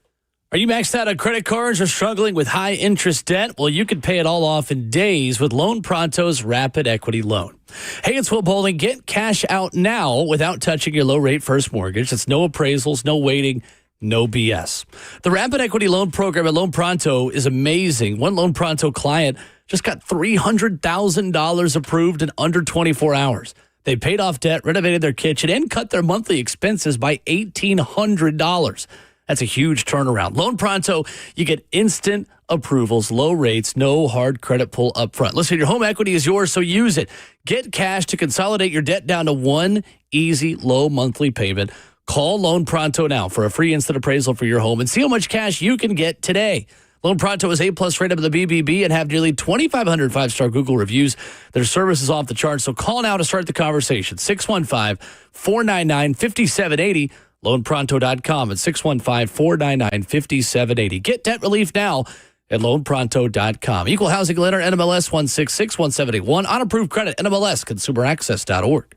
Are you maxed out on credit cards or struggling with high interest debt? Well, you can pay it all off in days with Loan Pronto's Rapid Equity Loan. Hey, it's Will Bowling. Get cash out now without touching your low rate first mortgage. It's no appraisals, no waiting, no BS. The Rapid Equity Loan program at Loan Pronto is amazing. One Loan Pronto client just got $300,000 approved in under 24 hours. They paid off debt, renovated their kitchen, and cut their monthly expenses by $1,800. That's a huge turnaround. Loan Pronto, you get instant approvals, low rates, no hard credit pull up front. Listen, your home equity is yours, so use it. Get cash to consolidate your debt down to one easy, low monthly payment. Call Loan Pronto now for a free instant appraisal for your home and see how much cash you can get today. Loan Pronto is A+ rated by the BBB and have nearly 2,500 5-star Google reviews. Their service is off the charts, so call now to start the conversation. 615-499-5780. LoanPronto.com at 615-499-5780. Get debt relief now at LoanPronto.com. Equal housing lender, NMLS 1661781. On approved credit, NMLS, ConsumerAccess.org.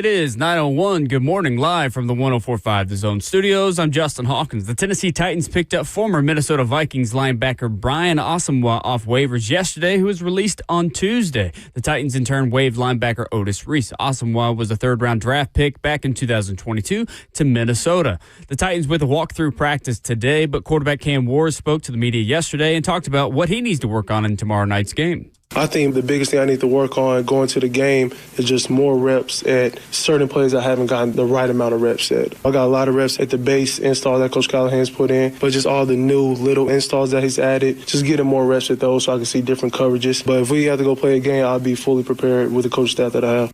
It is 9:01. Good morning, live from the 104.5 The Zone Studios. I'm Justin Hawkins. The Tennessee Titans picked up former Minnesota Vikings linebacker Brian Asamoah off waivers yesterday, who was released on Tuesday. The Titans in turn waived linebacker Otis Reese. Asamoah was a third-round draft pick back in 2022 to Minnesota. The Titans with a walkthrough practice today, but quarterback Cam Ward spoke to the media yesterday and talked about what he needs to work on in tomorrow night's game. I think the biggest thing I need to work on going to the game is just more reps at certain plays I haven't gotten the right amount of reps at. I got a lot of reps at the base install that Coach Callahan's put in, but just all the new little installs that he's added, just getting more reps at those so I can see different coverages. But if we have to go play a game, I'll be fully prepared with the coach staff that I have.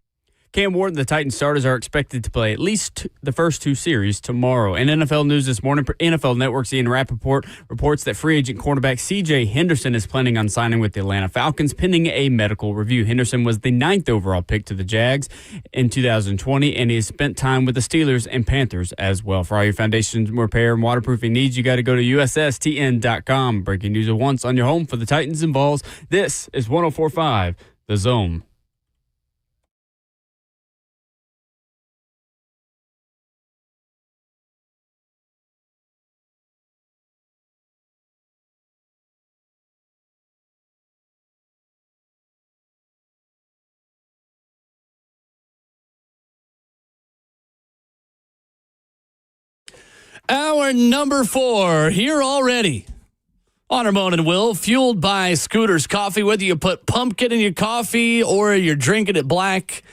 Cam Ward and the Titans starters are expected to play at least the first two series tomorrow. In NFL news this morning, NFL Network's Ian Rappaport reports that free agent cornerback C.J. Henderson is planning on signing with the Atlanta Falcons pending a medical review. Henderson was the 9th overall pick to the Jags in 2020, and he has spent time with the Steelers and Panthers as well. For all your foundation repair and waterproofing needs, you got to go to USSTN.com. Breaking news at once on your home for the Titans and Vols. This is 104.5 The Zone. Hour number 4 here already on Ramon and Will, fueled by Scooter's Coffee. Whether you put pumpkin in your coffee or you're drinking it black,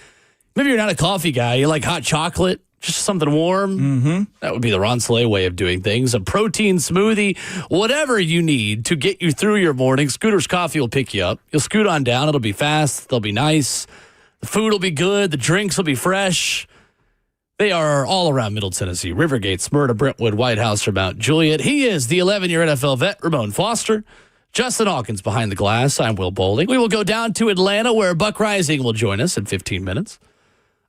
maybe you're not a coffee guy, you like hot chocolate, just something warm. That would be the Ron Slay way of doing things. A protein smoothie, whatever you need to get you through your morning, Scooter's Coffee will pick you up. You'll scoot on down. It'll be fast. They'll be nice. The food will be good. The drinks will be fresh. They are all around Middle Tennessee, Rivergate, Smyrna, Brentwood, White House, or Mount Juliet. He is the 11-year NFL vet, Ramon Foster. Justin Hawkins behind the glass. I'm Will Bowling. We will go down to Atlanta, where Buck Rising will join us in 15 minutes.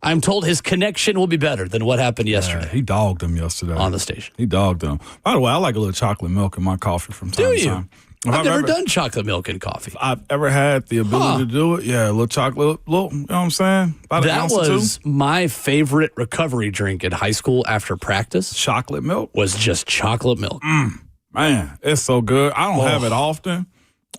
I'm told his connection will be better than what happened yesterday. He dogged him yesterday. On the station. He dogged him. By the way, I like a little chocolate milk in my coffee from time to time. I've never done chocolate milk in coffee. I've ever had the ability to do it. Yeah, a little chocolate, you know what I'm saying? About an that ounce or was two. my favorite recovery drink in high school after practice. Chocolate milk? Was just chocolate milk. Man, it's so good. I don't have it often,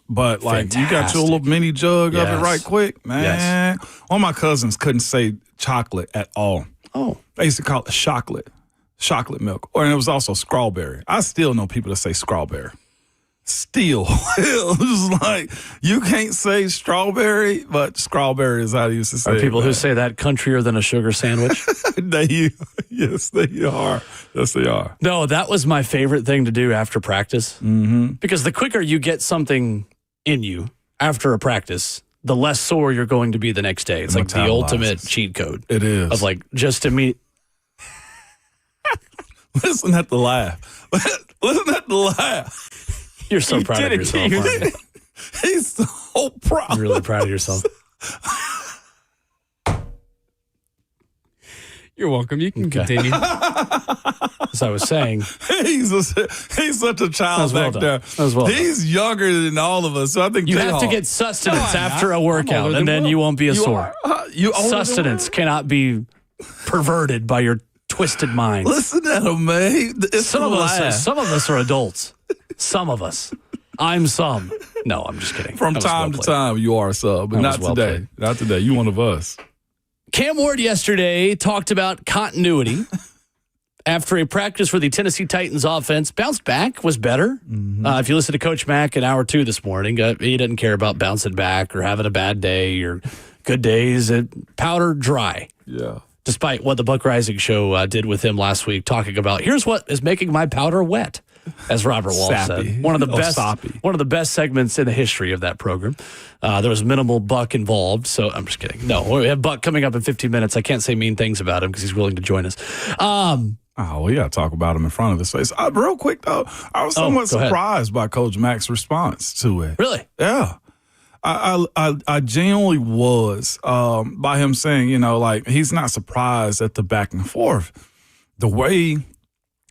but like you got your little mini jug of it right quick. Man, one of my cousins couldn't say chocolate at all. Oh. They used to call it chocolate milk. Or and it was also strawberry. I still know people that say strawberry. Still, it's like you can't say strawberry, but strawberry is how you used to say. Are people it, who say that countrier than a sugar sandwich? Yes, they are. Yes, they are. No, that was my favorite thing to do after practice. Because the quicker you get something in you after a practice, the less sore you're going to be the next day. It's like the ultimate cheat code. It is. Of like just to meet. Listen at the laugh. Listen at the laugh. You're so proud of yourself, aren't you? He's so proud. I'm really proud of yourself. You're welcome. You can continue. As I was saying, he's such a child back there. He's younger than all of us, so I think you have to get sustenance after a workout, and then you won't be a sore. Sustenance cannot be perverted by your twisted mind. Listen at him, man. Some of us are adults. Some of us. I'm some. No, I'm just kidding. From time to time, you are some, but not today. Not today. You one of us. Cam Ward yesterday talked about continuity after a practice for the Tennessee Titans offense. Bounced back, was better. If you listen to Coach Mack in hour 2 this morning, he didn't care about bouncing back or having a bad day or good days. Powder dry. Yeah. Despite what the Buck Rising show did with him last week, talking about here's what is making my powder wet, as Robert Walsh said. One of the best segments in the history of that program. There was minimal Buck involved, so I'm just kidding. No, we have Buck coming up in 15 minutes. I can't say mean things about him because he's willing to join us. We got to talk about him in front of his face. Real quick, though, I was somewhat surprised by Coach Mack's response to it. Really? Yeah. I genuinely was by him saying, he's not surprised at the back and forth. The way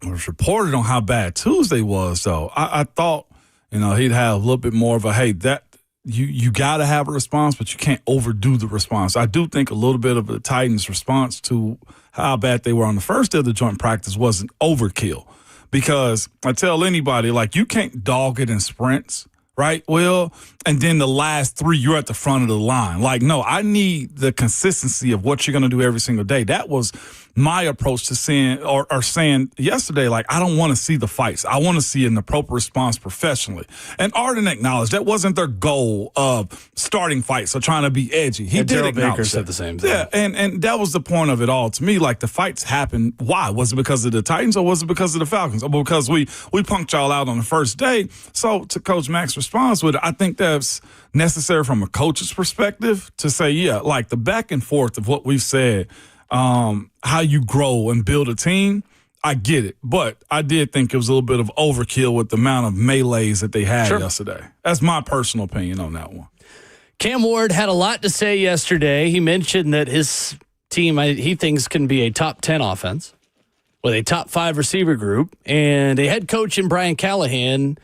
it was reported on how bad Tuesday was, though, I thought, he'd have a little bit more of a, hey, that you got to have a response, but you can't overdo the response. I do think a little bit of the Titans' response to how bad they were on the first day of the joint practice wasn't overkill. Because I tell anybody, like, you can't dog it in sprints, right, Will? And then the last 3, you're at the front of the line. Like, no, I need the consistency of what you're going to do every single day. That was my approach to saying yesterday, like, I don't want to see the fights. I want to see an appropriate response professionally. And Arden acknowledged that wasn't their goal of starting fights or trying to be edgy. He did acknowledge Baker said the same thing. Yeah, and that was the point of it all to me. Like, the fights happened. Why? Was it because of the Titans or was it because of the Falcons? Or because we punked y'all out on the first day? So to Coach Mack's response with it, I think that's necessary from a coach's perspective to say, yeah, like the back and forth of what we've said, how you grow and build a team, I get it. But I did think it was a little bit of overkill with the amount of melees that they had yesterday. That's my personal opinion on that one. Cam Ward had a lot to say yesterday. He mentioned that his team, he thinks, can be a top 10 offense with a top 5 receiver group, and a head coach in Brian Callahan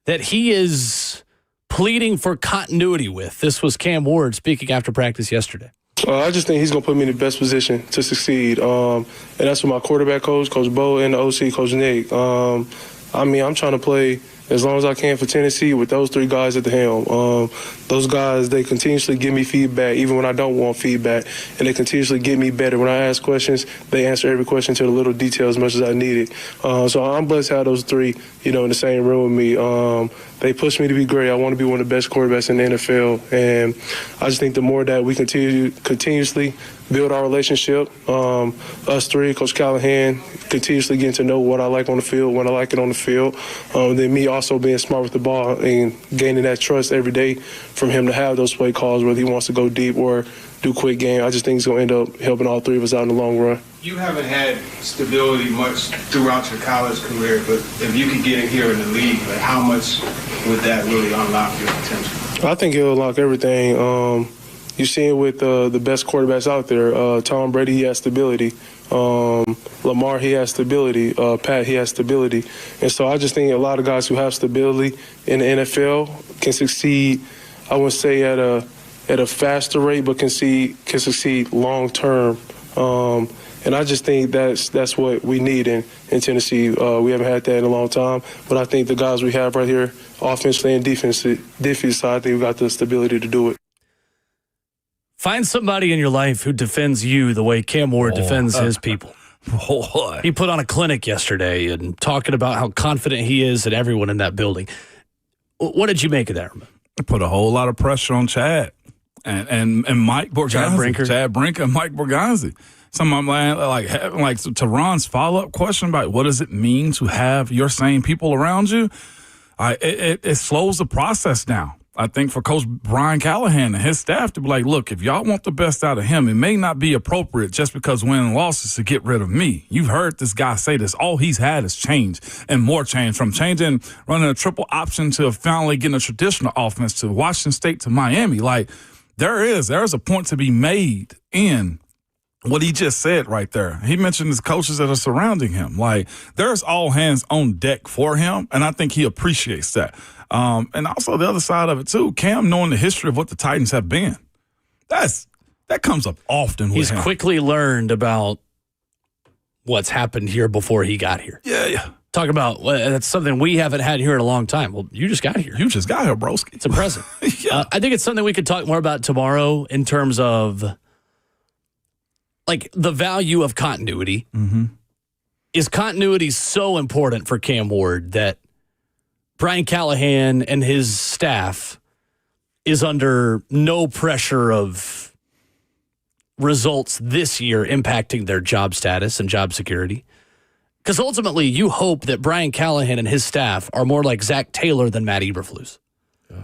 that he is pleading for continuity with. This was Cam Ward speaking after practice yesterday. I just think he's going to put me in the best position to succeed. And that's what my quarterback coach, Coach Bo, and the OC, Coach Nick. I'm trying to play as long as I can for Tennessee with those 3 guys at the helm. Those guys, they continuously give me feedback even when I don't want feedback, and they continuously get me better. When I ask questions, they answer every question to the little detail as much as I need it. So I'm blessed to have those 3, in the same room with me. They push me to be great. I want to be one of the best quarterbacks in the NFL, and I just think the more that we continuously build our relationship, us 3, Coach Callahan, continuously getting to know what I like on the field, when I like it on the field, then me also being smart with the ball and gaining that trust every day from him to have those play calls, whether he wants to go deep or do quick game. I just think he's going to end up helping all 3 of us out in the long run. You haven't had stability much throughout your college career, but if you could get in here in the league, like, how much would that really unlock your potential? I think it'll unlock everything. You see it with the best quarterbacks out there. Tom Brady, he has stability. Lamar, he has stability. Pat, he has stability. And so I just think a lot of guys who have stability in the NFL can succeed, I wouldn't say at a faster rate, but can succeed long term. And I just think that's what we need in Tennessee. We haven't had that in a long time, but I think the guys we have right here, offensively and defense side, I think we got the stability to do it. Find somebody in your life who defends you the way Cam Ward defends his people. He put on a clinic yesterday and talking about how confident he is in everyone in that building. What did you make of that? It put a whole lot of pressure on Chad and Mike Borgonzi. Chad Brinker and Mike Borgonzi. Some of my like to Ron's follow-up question about what does it mean to have your same people around you? It slows the process down. I think for Coach Brian Callahan and his staff to be like, look, if y'all want the best out of him, it may not be appropriate just because winning losses to get rid of me. You've heard this guy say this. All he's had is change and more change, from changing, running a triple option to finally getting a traditional offense to Washington State to Miami. Like, there's a point to be made in what he just said right there. He mentioned his coaches that are surrounding him. Like, there's all hands on deck for him, and I think he appreciates that. And also the other side of it, too, Cam knowing the history of what the Titans have been. That comes up often with him. He's quickly learned about what's happened here before he got here. Yeah. Talk about, that's something we haven't had here in a long time. Well, you just got here. You just got here, broski. It's impressive. Yeah. I think it's something we could talk more about tomorrow in terms of, like, the value of continuity. Mm-hmm. Is continuity so important for Cam Ward that Brian Callahan and his staff is under no pressure of results this year impacting their job status and job security? Because ultimately, you hope that Brian Callahan and his staff are more like Zach Taylor than Matt Eberflus. Yeah.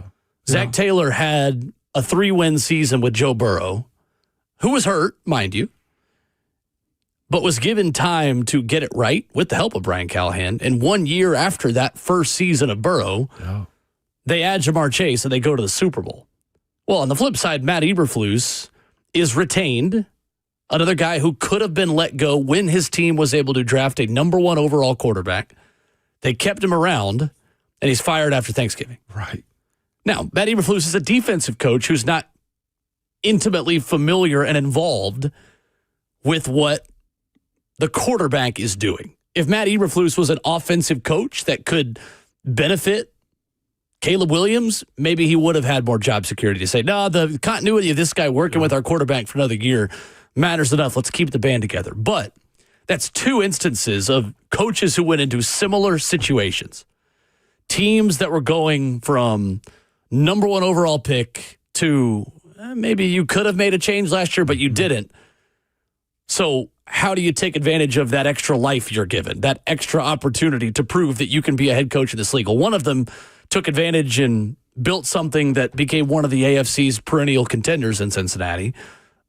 Zach Taylor had a 3-win season with Joe Burrow, who was hurt, mind you, but was given time to get it right with the help of Brian Callahan. And 1 year after that first season of Burrow, they add Jamar Chase and they go to the Super Bowl. Well, on the flip side, Matt Eberflus is retained, another guy who could have been let go when his team was able to draft a number 1 overall quarterback. They kept him around, and he's fired after Thanksgiving. Right. Now, Matt Eberflus is a defensive coach who's not intimately familiar and involved with what the quarterback is doing. If Matt Eberflus was an offensive coach that could benefit Caleb Williams, maybe he would have had more job security to say, no, the continuity of this guy working with our quarterback for another year matters enough. Let's keep the band together. But that's two instances of coaches who went into similar situations. Teams that were going from number one overall pick to maybe you could have made a change last year, but you didn't. So how do you take advantage of that extra life you're given, that extra opportunity to prove that you can be a head coach in this league? Well, one of them took advantage and built something that became one of the AFC's perennial contenders in Cincinnati.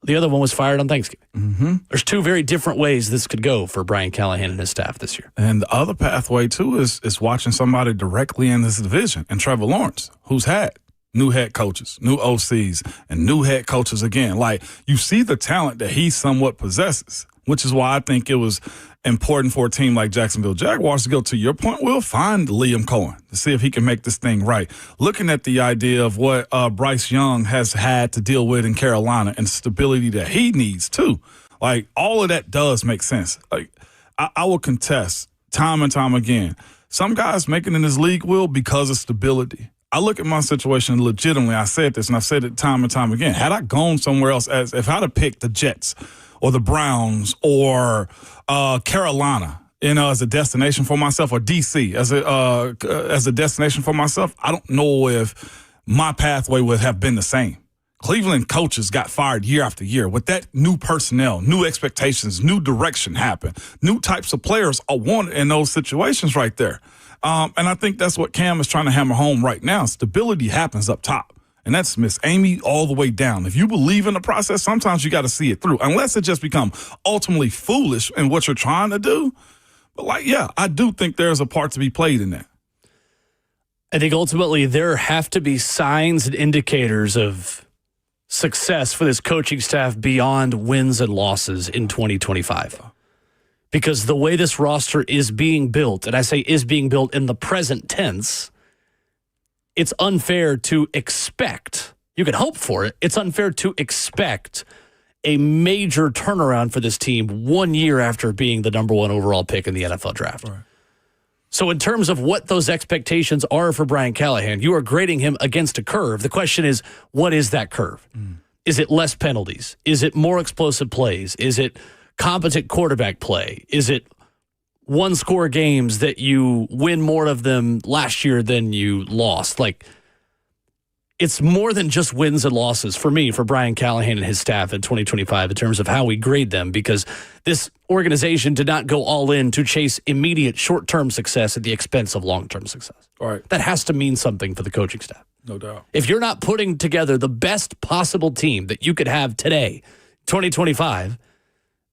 The other one was fired on Thanksgiving. Mm-hmm. There's two very different ways this could go for Brian Callahan and his staff this year. And the other pathway, too, is watching somebody directly in this division. And Trevor Lawrence, who's had new head coaches, new OCs, and new head coaches again. Like, you see the talent that he somewhat possesses, which is why I think it was important for a team like Jacksonville Jaguars to go, to your point, Will, find Liam Cohen to see if he can make this thing right. Looking at the idea of what Bryce Young has had to deal with in Carolina and stability that he needs, too. Like, all of that does make sense. Like, I will contest time and time again. Some guys make it in this league, Will, because of stability. I look at my situation legitimately. I said this, and I've said it time and time again. Had I gone somewhere else, if I'd have picked the Jets or the Browns or Carolina, as a destination for myself, or DC as a destination for myself, I don't know if my pathway would have been the same. Cleveland coaches got fired year after year. With that new personnel, new expectations, new direction happen. New types of players are wanted in those situations right there. And I think that's what Cam is trying to hammer home right now. Stability happens up top. And that's Miss Amy all the way down. If you believe in the process, sometimes you got to see it through, unless it just become ultimately foolish in what you're trying to do. But, I do think there's a part to be played in that. I think ultimately there have to be signs and indicators of success for this coaching staff beyond wins and losses in 2025. Because the way this roster is being built, and I say is being built in the present tense, it's unfair to expect, you can hope for it, it's unfair to expect a major turnaround for this team 1 year after being the number one overall pick in the NFL draft. Right. So in terms of what those expectations are for Brian Callahan, you are grading him against a curve. The question is, what is that curve? Is it less penalties? Is it more explosive plays? Is it competent quarterback play? Is it one-score games that you win more of them last year than you lost? Like, it's more than just wins and losses for me, for Brian Callahan and his staff in 2025 in terms of how we grade them, because this organization did not go all in to chase immediate short-term success at the expense of long-term success. All right. That has to mean something for the coaching staff. No doubt. If you're not putting together the best possible team that you could have today, 2025,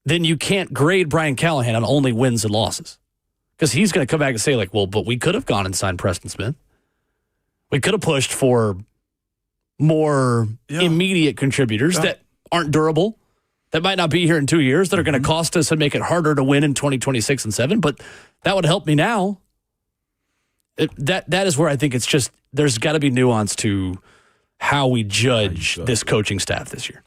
then you can't grade Brian Callahan on only wins and losses. Because he's going to come back and say, like, well, but we could have gone and signed Preston Smith. We could have pushed for more immediate contributors that aren't durable, that might not be here in 2 years, that are going to cost us and make it harder to win in 2026 and 7. But that would help me now. That is where I think it's just, there's got to be nuance to how we judge this coaching staff this year.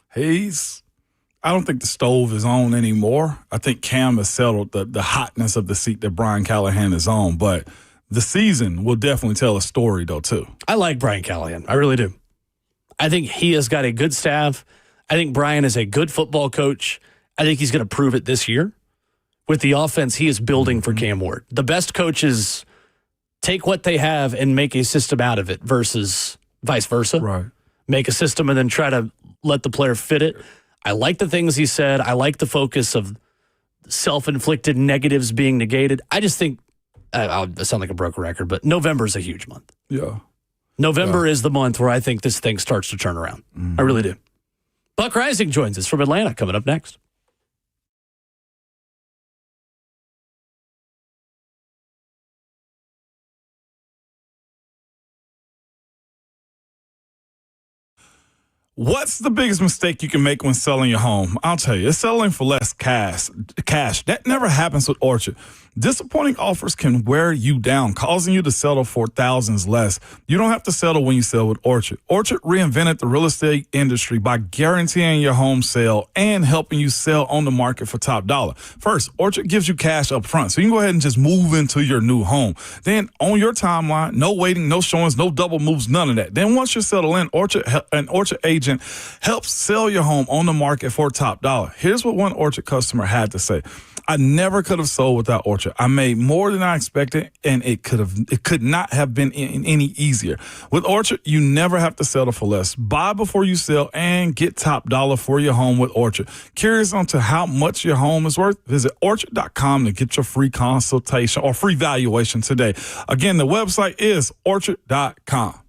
I don't think the stove is on anymore. I think Cam has settled the hotness of the seat that Brian Callahan is on. But the season will definitely tell a story, though, too. I like Brian Callahan. I really do. I think he has got a good staff. I think Brian is a good football coach. I think he's going to prove it this year with the offense he is building for Cam Ward. The best coaches take what they have and make a system out of it versus vice versa. Right. Make a system and then try to let the player fit it. I like the things he said. I like the focus of self-inflicted negatives being negated. I just think, I'll sound like a broken record, but November's a huge month. Yeah. November is the month where I think this thing starts to turn around. I really do. Buck Rising joins us from Atlanta, coming up next. What's the biggest mistake you can make when selling your home? I'll tell you, it's settling for less cash. That never happens with Orchard. Disappointing offers can wear you down, causing you to settle for thousands less. You don't have to settle when you sell with Orchard. Orchard reinvented the real estate industry by guaranteeing your home sale and helping you sell on the market for top dollar. First, Orchard gives you cash up front, so you can go ahead and just move into your new home. Then on your timeline, no waiting, no showings, no double moves, none of that. Then once you settle in, an Orchard agent helps sell your home on the market for top dollar. Here's what one Orchard customer had to say. I never could have sold without Orchard. I made more than I expected, and it could not have been any easier. With Orchard, you never have to settle for less. Buy before you sell and get top dollar for your home with Orchard. Curious onto how much your home is worth? Visit orchard.com to get your free consultation or free valuation today. Again, the website is orchard.com.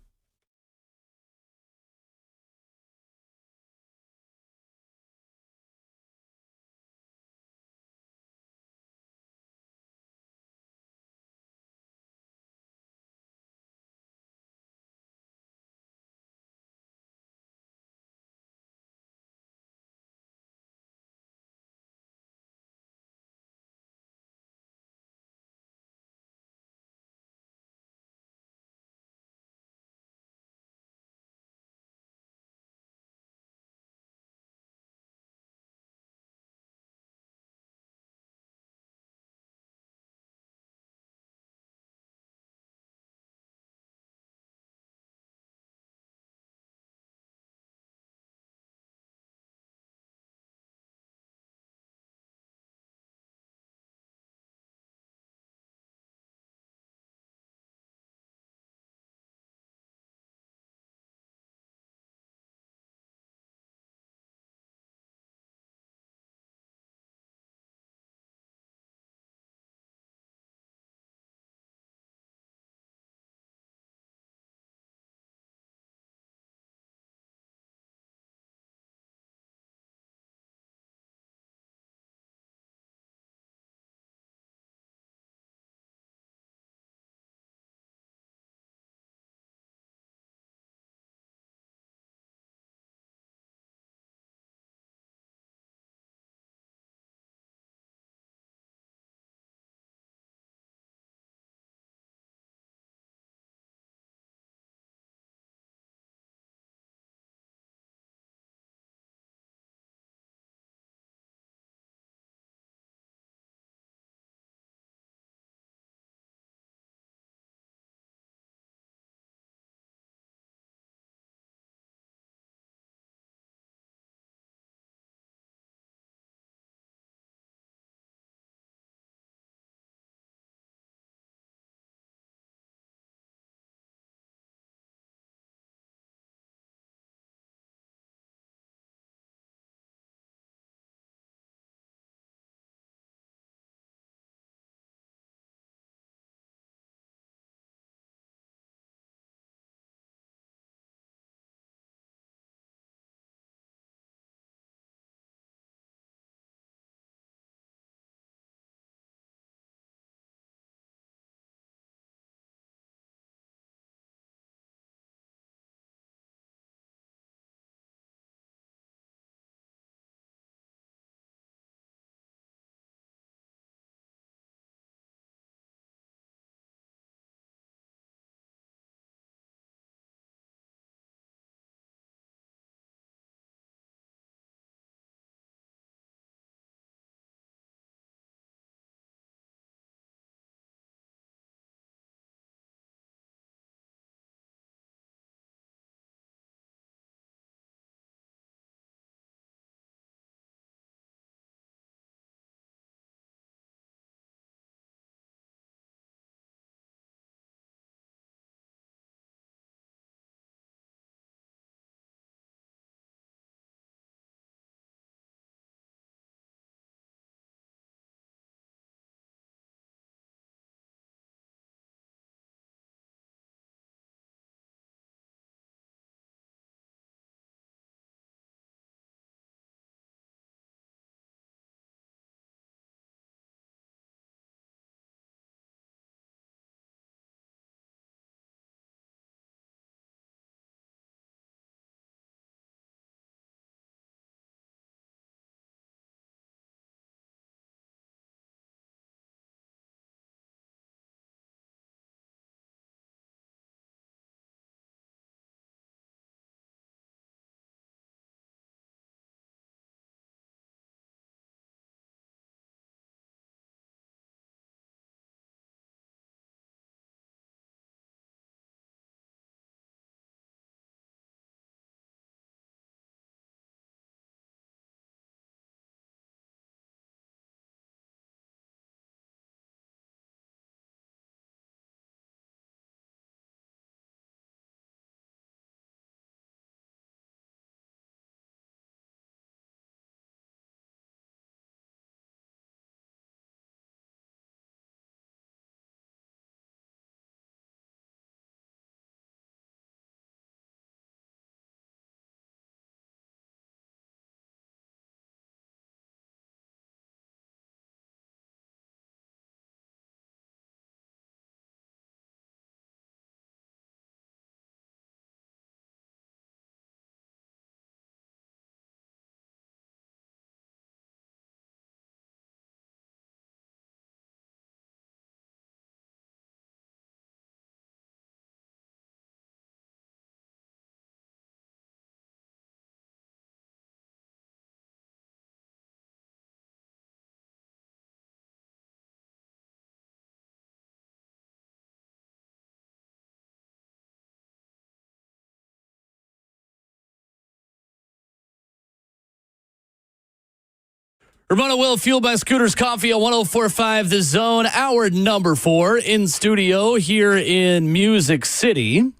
Ramona Will, fueled by Scooters Coffee at 104.5 The Zone. Hour number 4 in studio here in Music City.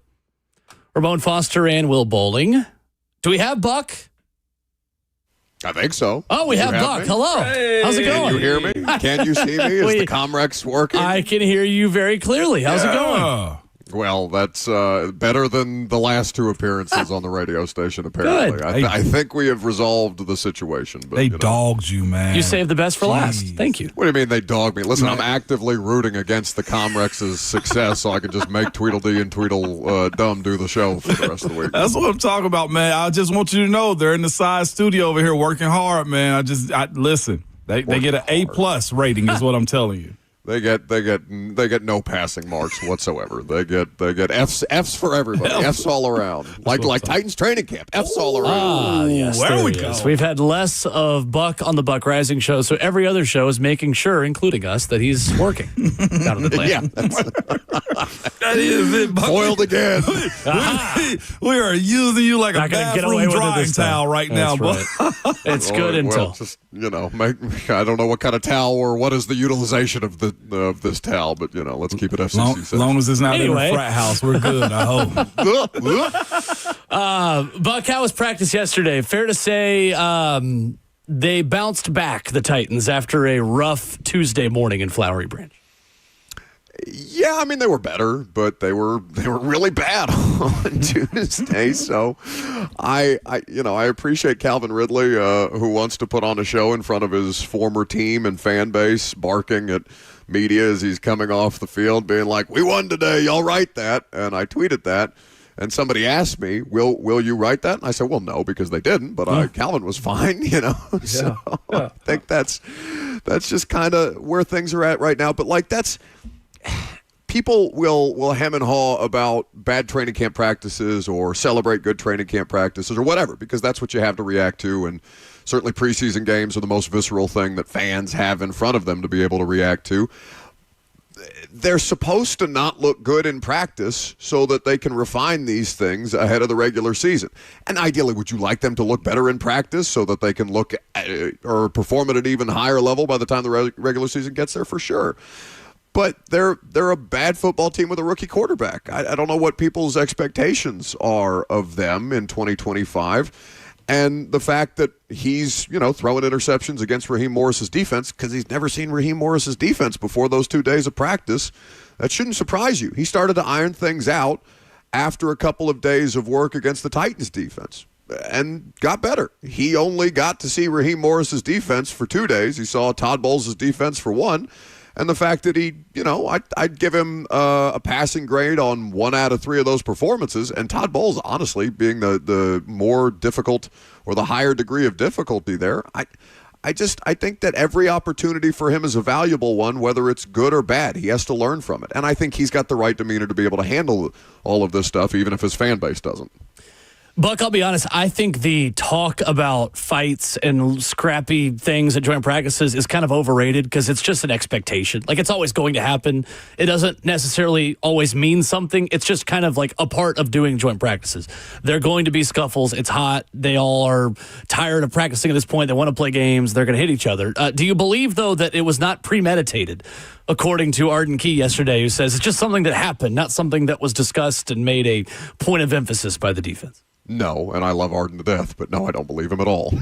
Ramon Foster and Will Bowling. Do we have Buck? I think so. Oh, we have Buck. Hello. Hey. How's it going? Can you hear me? Can you see me? Is the Comrex working? I can hear you very clearly. How's it going? Well, that's better than the last 2 appearances on the radio station, apparently. I think we have resolved the situation. But, they dogged you, man. You saved the best for last. Thank you. What do you mean they dogged me? Listen, I'm actively rooting against the Comrex's success so I can just make Tweedledee and Tweedledum do the show for the rest of the week. That's what I'm talking about, man. I just want you to know they're in the side studio over here working hard, man. Listen. They get an A+ rating is what I'm telling you. They get no passing marks whatsoever. They get F's for everybody. F's all around. Like Titans training camp. F's all around. Yes, there we go. We've had less of Buck on the Buck Rising show, so every other show is making sure, including us, that he's working down in the plant. Yeah, that is it, Buck. Foiled again. we are using you like Not a bathroom drying towel right now, right. It's good until. Well, just, I don't know what kind of towel or what is the utilization of this towel, but let's keep it FCC. As long as it's not in a frat house, we're good. I hope. Buck, how was practice yesterday? Fair to say they bounced back, the Titans, after a rough Tuesday morning in Flowery Branch. Yeah, I mean they were better, but they were really bad on Tuesday. So, I appreciate Calvin Ridley, who wants to put on a show in front of his former team and fan base, barking at media as he's coming off the field, being like, "We won today, y'all write that." And I tweeted that, and somebody asked me, "Will you write that?" And I said, "Well, no, because they didn't." But Calvin was fine, So I think that's just kind of where things are at right now. But that's. People will hem and haw about bad training camp practices or celebrate good training camp practices or whatever, because that's what you have to react to. And certainly preseason games are the most visceral thing that fans have in front of them to be able to react to. They're supposed to not look good in practice so that they can refine these things ahead of the regular season. And ideally, would you like them to look better in practice so that they can look at, or perform at an even higher level by the time the regular season gets there? For sure. But they're a bad football team with a rookie quarterback. I don't know what people's expectations are of them in 2025. And the fact that he's, throwing interceptions against Raheem Morris's defense, because he's never seen Raheem Morris's defense before those 2 days of practice, that shouldn't surprise you. He started to iron things out after a couple of days of work against the Titans defense and got better. He only got to see Raheem Morris's defense for 2 days. He saw Todd Bowles' defense for 1. And the fact that he, I'd give him a passing grade on 1 out of 3 of those performances. And Todd Bowles, honestly, being the more difficult or the higher degree of difficulty there, I think that every opportunity for him is a valuable one, whether it's good or bad. He has to learn from it. And I think he's got the right demeanor to be able to handle all of this stuff, even if his fan base doesn't. Buck, I'll be honest, I think the talk about fights and scrappy things at joint practices is kind of overrated because it's just an expectation. It's always going to happen. It doesn't necessarily always mean something. It's just kind of like a part of doing joint practices. They're going to be scuffles. It's hot. They all are tired of practicing at this point. They want to play games. They're going to hit each other. Do you believe, though, that it was not premeditated, according to Arden Key yesterday, who says it's just something that happened, not something that was discussed and made a point of emphasis by the defense? No, and I love Arden to death, but no, I don't believe him at all.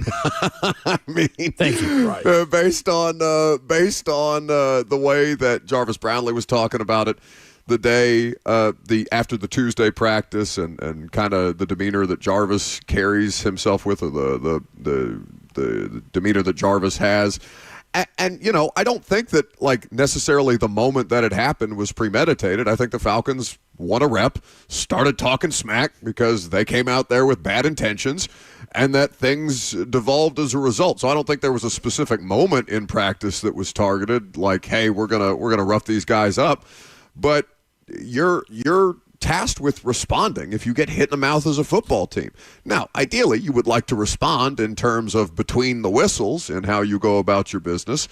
I mean, thank you. Right. Based on the way that Jarvis Brownlee was talking about it, the day after the Tuesday practice, and kind of the demeanor that Jarvis carries himself with, or the demeanor that Jarvis has. And I don't think that necessarily the moment that it happened was premeditated. I think the Falcons won a rep, started talking smack because they came out there with bad intentions, and that things devolved as a result. So I don't think there was a specific moment in practice that was targeted, like, hey, we're gonna rough these guys up. But you're tasked with responding if you get hit in the mouth as a football team. Now, ideally, you would like to respond in terms of between the whistles and how you go about your business.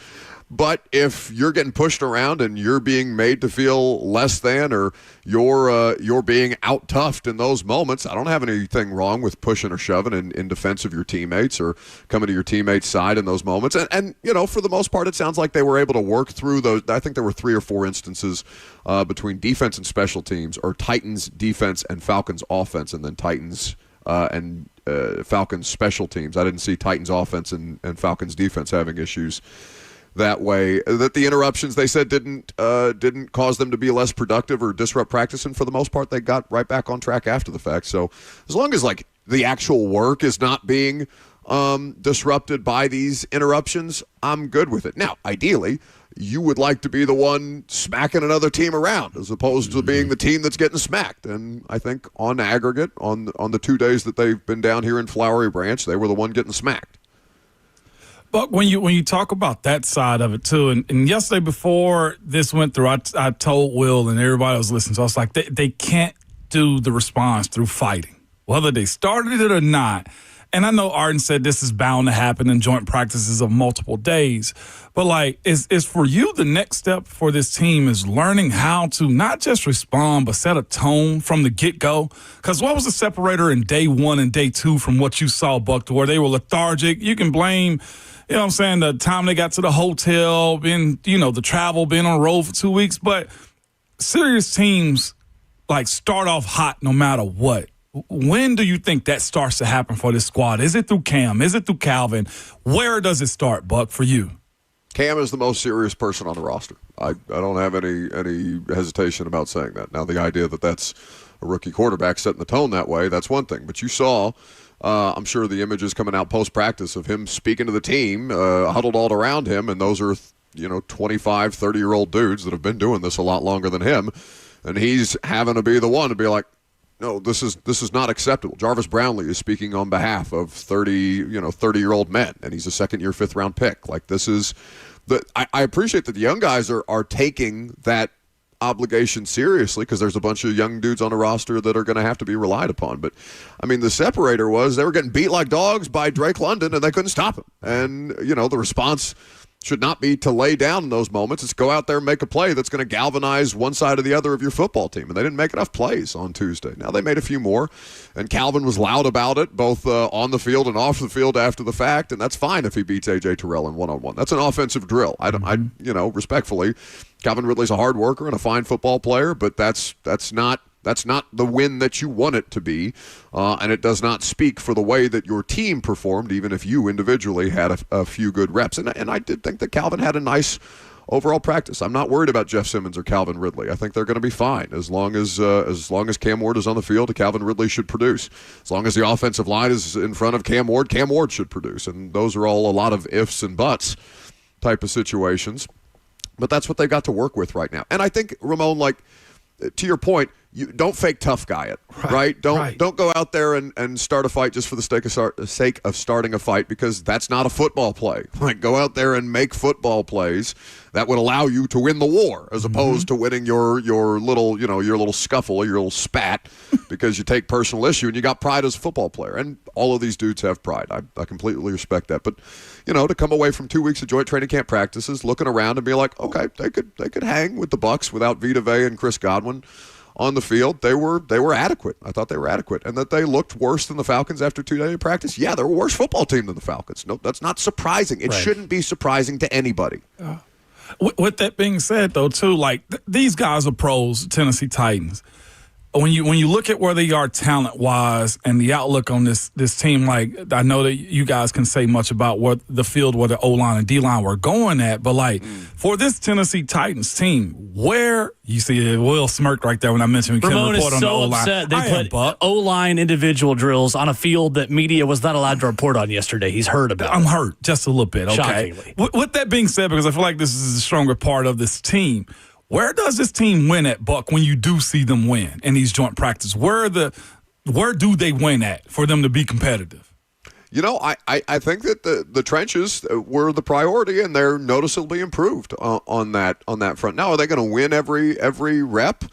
But if you're getting pushed around and you're being made to feel less than, or you're being out-toughed in those moments, I don't have anything wrong with pushing or shoving in defense of your teammates or coming to your teammates' side in those moments. And for the most part, it sounds like they were able to work through those. I think there were 3 or 4 instances between defense and special teams, or Titans defense and Falcons offense, and then Titans and Falcons special teams. I didn't see Titans offense and Falcons defense having issues that way. That the interruptions, they said, didn't cause them to be less productive or disrupt practice, and for the most part, they got right back on track after the fact. So as long as the actual work is not being disrupted by these interruptions, I'm good with it. Now, ideally, you would like to be the one smacking another team around as opposed to being the team that's getting smacked. And I think on aggregate, on the 2 days that they've been down here in Flowery Branch, they were the one getting smacked. But when you talk about that side of it too, and yesterday before this went through, I told Will and everybody was listening, so I was like, they can't do the response through fighting, whether they started it or not. And I know Arden said this is bound to happen in joint practices of multiple days, but is for you the next step for this team is learning how to not just respond, but set a tone from the get-go? Because what was the separator in day 1 and day 2 from what you saw, Buck, to where they were lethargic? You can blame, you know what I'm saying, the time they got to the hotel, the travel, being on the road for 2 weeks. But serious teams, start off hot no matter what. When do you think that starts to happen for this squad? Is it through Cam? Is it through Calvin? Where does it start, Buck, for you? Cam is the most serious person on the roster. I don't have any hesitation about saying that. Now, the idea that that's a rookie quarterback setting the tone that way, that's one thing. But you saw, I'm sure, the images coming out post-practice of him speaking to the team, huddled all around him, and those are, 25, 30-year-old dudes that have been doing this a lot longer than him. And he's having to be the one to be like, no, this is not acceptable. Jarvis Brownlee is speaking on behalf of 30-year-old men, and he's a second-year, fifth-round pick. I appreciate that the young guys are taking that obligation seriously, because there's a bunch of young dudes on the roster that are going to have to be relied upon. But, the separator was they were getting beat like dogs by Drake London, and they couldn't stop him. And, the response should not be to lay down in those moments. It's go out there and make a play that's going to galvanize one side or the other of your football team. And they didn't make enough plays on Tuesday. Now, they made a few more, and Calvin was loud about it, both on the field and off the field after the fact, and that's fine if he beats A.J. Terrell in one-on-one. That's an offensive drill. Respectfully, Calvin Ridley's a hard worker and a fine football player, but that's not the win that you want it to be, and it does not speak for the way that your team performed, even if you individually had a few good reps. And I did think that Calvin had a nice overall practice. I'm not worried about Jeff Simmons or Calvin Ridley. I think they're going to be fine as long as Cam Ward is on the field. Calvin Ridley should produce. As long as the offensive line is in front of Cam Ward should produce. And those are all a lot of ifs and buts type of situations. But that's what they've got to work with right now. And I think, Ramon, to your point, you don't fake tough guy it, right? Don't go out there and start a fight just for the sake of starting a fight, because that's not a football play. Go out there and make football plays that would allow you to win the war, as opposed to winning your little scuffle, your little spat, because you take personal issue and you got pride as a football player. And all of these dudes have pride. I completely respect that. But to come away from 2 weeks of joint training camp practices, looking around and be like, okay, they could hang with the Bucs without Vita Vea and Chris Godwin on the field. They were adequate. I thought they were adequate. And that they looked worse than the Falcons after 2 days of practice. Yeah, they're a worse football team than the Falcons. No, that's not surprising. It shouldn't be surprising to anybody. With that being said, though, too, these guys are pros, Tennessee Titans. When you look at where they are talent-wise and the outlook on this team, I know that you guys can say much about what the field, where the O-line and D-line were going at, but for this Tennessee Titans team, where you see Will smirked right there when I mentioned we couldn't report on the O-line. Upset they put O-line individual drills on a field that media was not allowed to report on yesterday. He's heard about it. I'm hurt just a little bit, okay? Shockingly. With that being said, because I feel like this is a stronger part of this team, where does this team win at, Buck, when you do see them win in these joint practices? Where do they win at for them to be competitive? I think that the trenches were the priority, and they're noticeably improved on that front. Now, are they going to win every rep?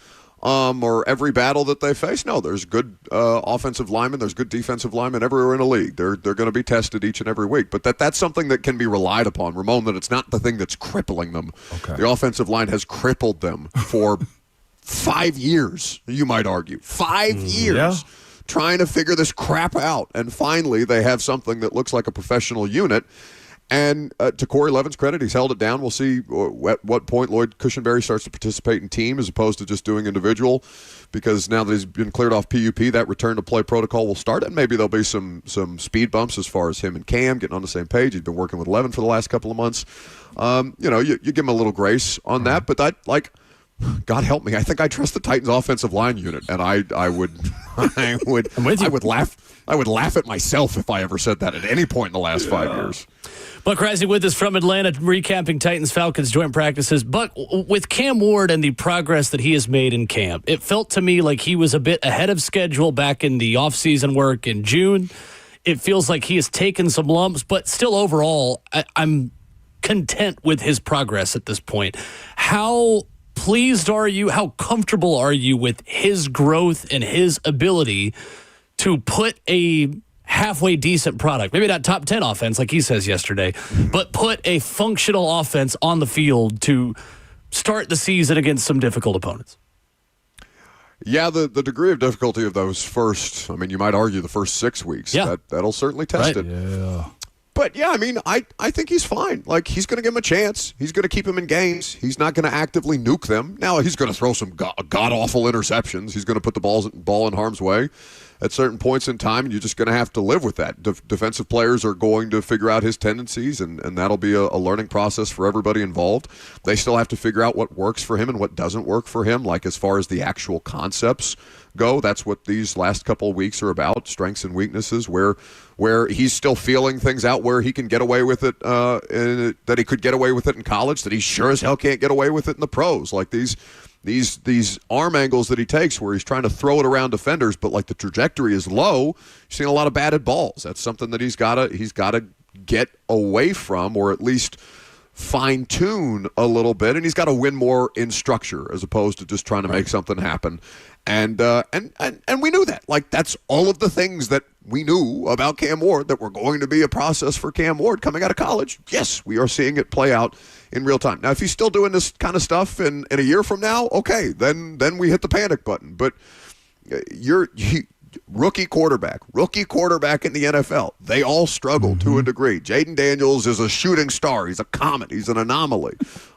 or every battle that they face. No, there's good offensive linemen, there's good defensive linemen everywhere in the league. They're going to be tested each and every week. But that's something that can be relied upon, Ramon, that it's not the thing that's crippling them. Okay. The offensive line has crippled them for 5 years, you might argue. 5 years. Yeah. Trying to figure this crap out. And finally, they have something that looks like a professional unit. And to Corey Levin's credit, he's held it down. We'll see at what point Lloyd Cushenberry starts to participate in team as opposed to just doing individual, because now that he's been cleared off PUP, that return to play protocol will start, and maybe there'll be some speed bumps as far as him and Cam getting on the same page. He's been working with Levin for the last couple of months. You give him a little grace on that, but that, like, God help me, I think I trust the Titans offensive line unit, and I would laugh at myself if I ever said that at any point in the last 5 years. Buck Rising with us from Atlanta, recapping Titans-Falcons joint practices. Buck, with Cam Ward and the progress that he has made in camp, it felt to me like he was a bit ahead of schedule back in the offseason work in June. It feels like he has taken some lumps, but still overall, I'm content with his progress at this point. How pleased are you? How comfortable are you with his growth and his ability to put a halfway decent product, maybe not top 10 offense like he says yesterday, but put a functional offense on the field to start the season against some difficult opponents? Yeah, the degree of difficulty of those first, you might argue the first 6 weeks, that'll certainly test it. Yeah. But, yeah, I think he's fine. Like, he's going to give him a chance. He's going to keep him in games. He's not going to actively nuke them. Now, he's going to throw some god-awful interceptions. He's going to put the ball in harm's way at certain points in time, and you're just going to have to live with that. Defensive players are going to figure out his tendencies, and that'll be a learning process for everybody involved. They still have to figure out what works for him and what doesn't work for him, like as far as the actual concepts go. That's what these last couple of weeks are about, strengths and weaknesses, where he's still feeling things out, where he can get away with it, that he could get away with it in college, that he sure as hell can't get away with it in the pros. Like these arm angles that he takes where he's trying to throw it around defenders, but like the trajectory is low. You're seeing a lot of batted balls. That's something that he's got to get away from, or at least fine tune a little bit, and he's got to win more in structure as opposed to just trying to make something happen. And we knew that. Like, that's all of the things that we knew about Cam Ward that were going to be a process for Cam Ward coming out of college. Yes, we are seeing it play out in real time. Now, if he's still doing this kind of stuff in a year from now, okay, then we hit the panic button. But rookie quarterback in the NFL, they all struggle to a degree. Jaden Daniels is a shooting star. He's a comet. He's an anomaly.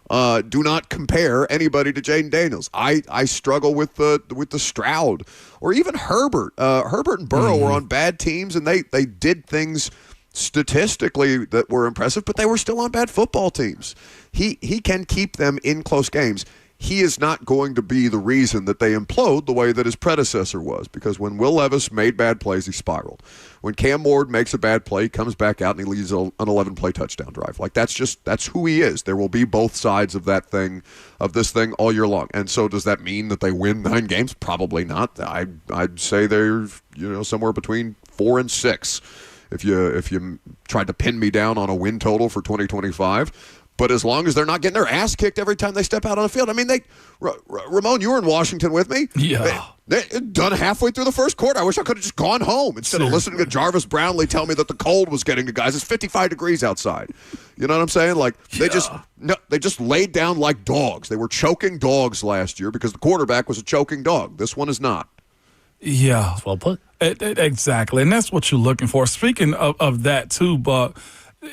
Do not compare anybody to Jaden Daniels. I struggle with the Stroud or even Herbert. Herbert and Burrow were on bad teams, and they did things statistically that were impressive, but they were still on bad football teams. He can keep them in close games. He is not going to be the reason that they implode the way that his predecessor was, because when Will Levis made bad plays, he spiraled. When Cam Ward makes a bad play, he comes back out and he leads an 11-play touchdown drive. Like, that's who he is. There will be both sides of this thing all year long. And so does that mean that they win 9 games? Probably not. I'd say they're somewhere between 4 and 6 if you tried to pin me down on a win total for 2025. But as long as they're not getting their ass kicked every time they step out on the field. Ramon, you were in Washington with me. Yeah. They done halfway through the first quarter. I wish I could have just gone home instead of listening to Jarvis Brownlee tell me that the cold was getting to guys. It's 55 degrees outside. You know what I'm saying? Like, they just laid down like dogs. They were choking dogs last year because the quarterback was a choking dog. This one is not. Yeah. That's well put. Exactly. And that's what you're looking for. Speaking of that, too, Buck,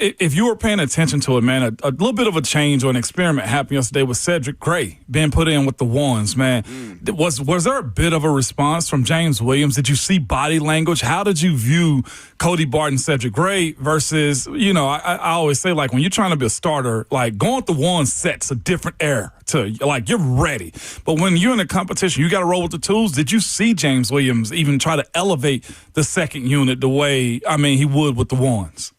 if you were paying attention to it, man, a little bit of a change or an experiment happened yesterday with Cedric Gray being put in with the ones, man. Was there a bit of a response from James Williams? Did you see body language? How did you view Cody Barton, Cedric Gray versus, I always say, like, when you're trying to be a starter, like, going with the one sets a different air to, like, you're ready. But when you're in a competition, you got to roll with the tools. Did you see James Williams even try to elevate the second unit the way, he would with the ones?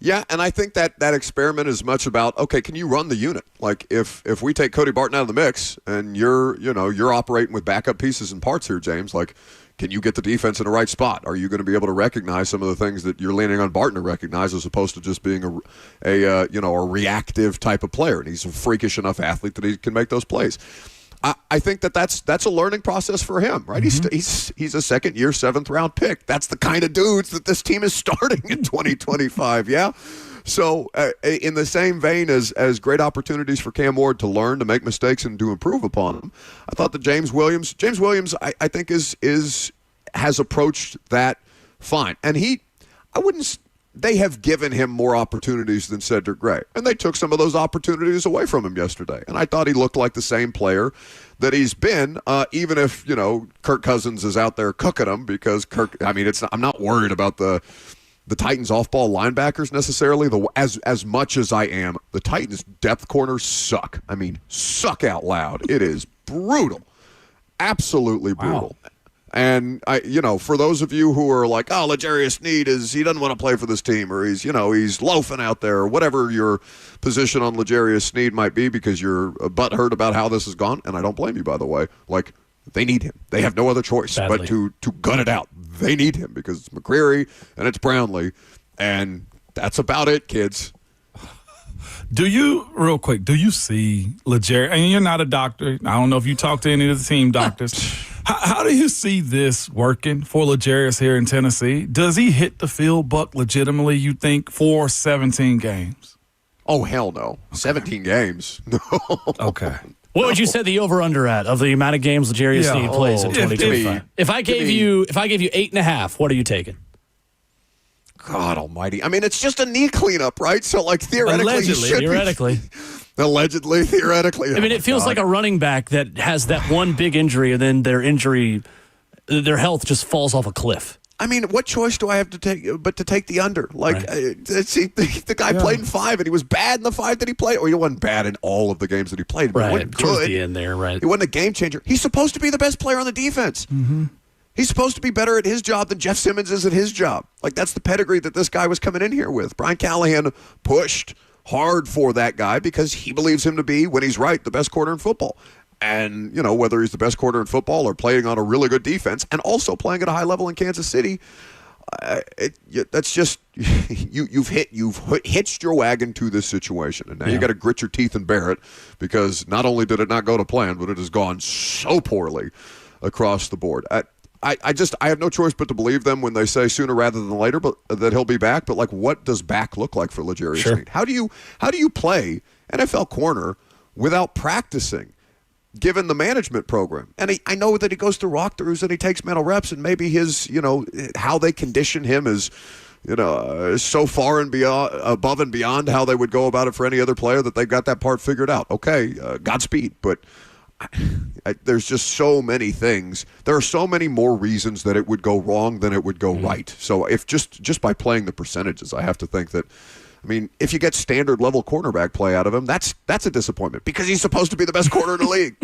Yeah, and I think that experiment is much about, okay, can you run the unit? Like, if we take Cody Barton out of the mix and you're operating with backup pieces and parts here, James, like, can you get the defense in the right spot? Are you going to be able to recognize some of the things that you're leaning on Barton to recognize, as opposed to just being a reactive type of player? And he's a freakish enough athlete that he can make those plays. I think that's a learning process for him, right? Mm-hmm. He's a second-year, 7th-round pick. That's the kind of dudes that this team is starting in 2025, yeah? So in the same vein as great opportunities for Cam Ward to learn, to make mistakes, and to improve upon them, I thought that James Williams, I think has approached that fine. And they have given him more opportunities than Cedric Gray. And they took some of those opportunities away from him yesterday. And I thought he looked like the same player that he's been, even if, Kirk Cousins is out there cooking him, because I'm not worried about the Titans off-ball linebackers necessarily, as much as I am. The Titans depth corners suck. I mean, suck out loud. It is brutal. Absolutely brutal. Wow. And for those of you who are like, oh, L'Jarius Sneed he doesn't want to play for this team, or he's loafing out there, or whatever your position on L'Jarius Sneed might be, because you're butthurt about how this has gone, and I don't blame you, by the way. Like, they need him. They have no other choice but to gut it out. They need him because it's McCreary and it's Brownlee, and that's about it, kids. Real quick, do you see L'Jarius? I mean, you're not a doctor. I don't know if you talk to any of the team doctors. How do you see this working for L'Jarius here in Tennessee? Does he hit the field, Buck, legitimately, you think, for 17 games? Oh, hell no. Okay. 17 games? No. Okay. What would you set the over/under at of the amount of games L'Jarius Sneed plays in 2025? If I gave you 8.5, what are you taking? God almighty. I mean, it's just a knee cleanup, right? So, like, theoretically, theoretically. I mean, it feels like a running back that has that one big injury, and then their health just falls off a cliff. I mean, what choice do I have to take but to take the under? Like, right. The guy played in 5, and he was bad in the 5 that he played. Or he wasn't bad in all of the games that he played. But he wasn't good. Towards the end there, right. He wasn't a game changer. He's supposed to be the best player on the defense. Mm-hmm. He's supposed to be better at his job than Jeff Simmons is at his job. Like, that's the pedigree that this guy was coming in here with. Brian Callahan pushed hard for that guy because he believes him to be, when he's right, the best corner in football. And, whether he's the best corner in football or playing on a really good defense and also playing at a high level in Kansas City, that's just you've hitched your wagon to this situation, and now you got to grit your teeth and bear it, because not only did it not go to plan, but it has gone so poorly across the board. I have no choice but to believe them when they say sooner rather than later, but that he'll be back. But, like, what does back look like for L'Jarius Sneed? How do you play NFL corner without practicing, given the management program? And I know that he goes through walkthroughs and he takes mental reps, and maybe his, how they condition him is, so far and beyond, above and beyond how they would go about it for any other player, that they've got that part figured out. Okay, Godspeed. But there's just so many things. There are so many more reasons that it would go wrong than it would go right. So if just by playing the percentages, I have to think that, I mean, if you get standard level cornerback play out of him, that's a disappointment, because he's supposed to be the best corner in the league.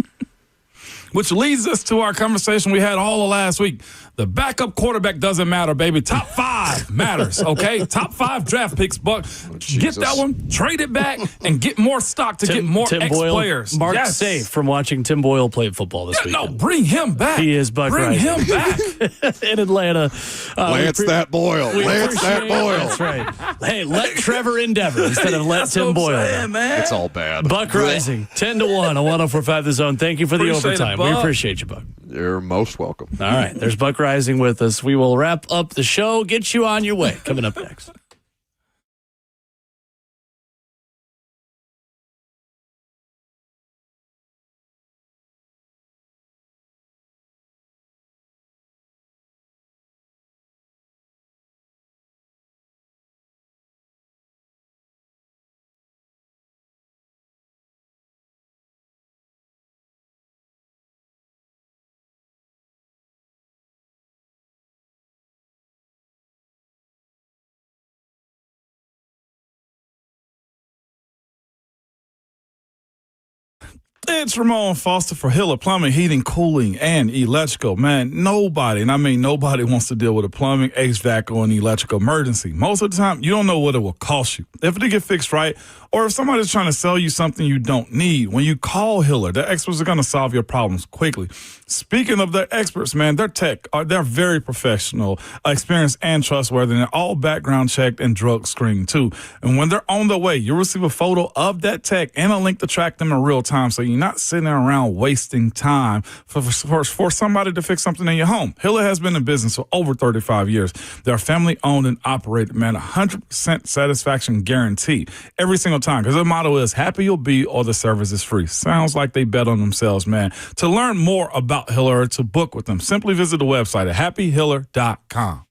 Which leads us to our conversation we had all of last week. The backup quarterback doesn't matter, baby. Top 5 matters, okay? Top 5 draft picks, Buck. Get that one, trade it back, and get more stock to get more ex-players. Mark safe from watching Tim Boyle play football this week. No, bring him back. He is Buck Bring Rising. him back. In Atlanta. Lance that Boyle. That's right. Hey, let Trevor endeavor instead of let Tim Boyle. Man. It's all bad. Buck Rising, 10-1 on 104.5 The Zone. Thank you for the overtime. We appreciate you, Buck. You're most welcome. All right, there's Buck Rising with us. We will wrap up the show, get you on your way. Coming up next. It's Ramon Foster for Hiller Plumbing, Heating, Cooling, and Electrical. Man, nobody, and I mean nobody, wants to deal with a plumbing, HVAC, or an electrical emergency. Most of the time, you don't know what it will cost you if it get fixed right, or if somebody's trying to sell you something you don't need. When you call Hiller, the experts are going to solve your problems quickly. Speaking of their experts, man, their tech, they're very professional, experienced, and trustworthy. And they're all background checked and drug screened, too. And when they're on their way, you'll receive a photo of that tech and a link to track them in real time, so you You're not sitting around wasting time for somebody to fix something in your home. Hiller has been in business for over 35 years. They're family owned and operated, man. 100% satisfaction guarantee every single time, because their motto is happy you'll be or the service is free. Sounds like they bet on themselves, man. To learn more about Hiller or to book with them, simply visit the website at happyhiller.com.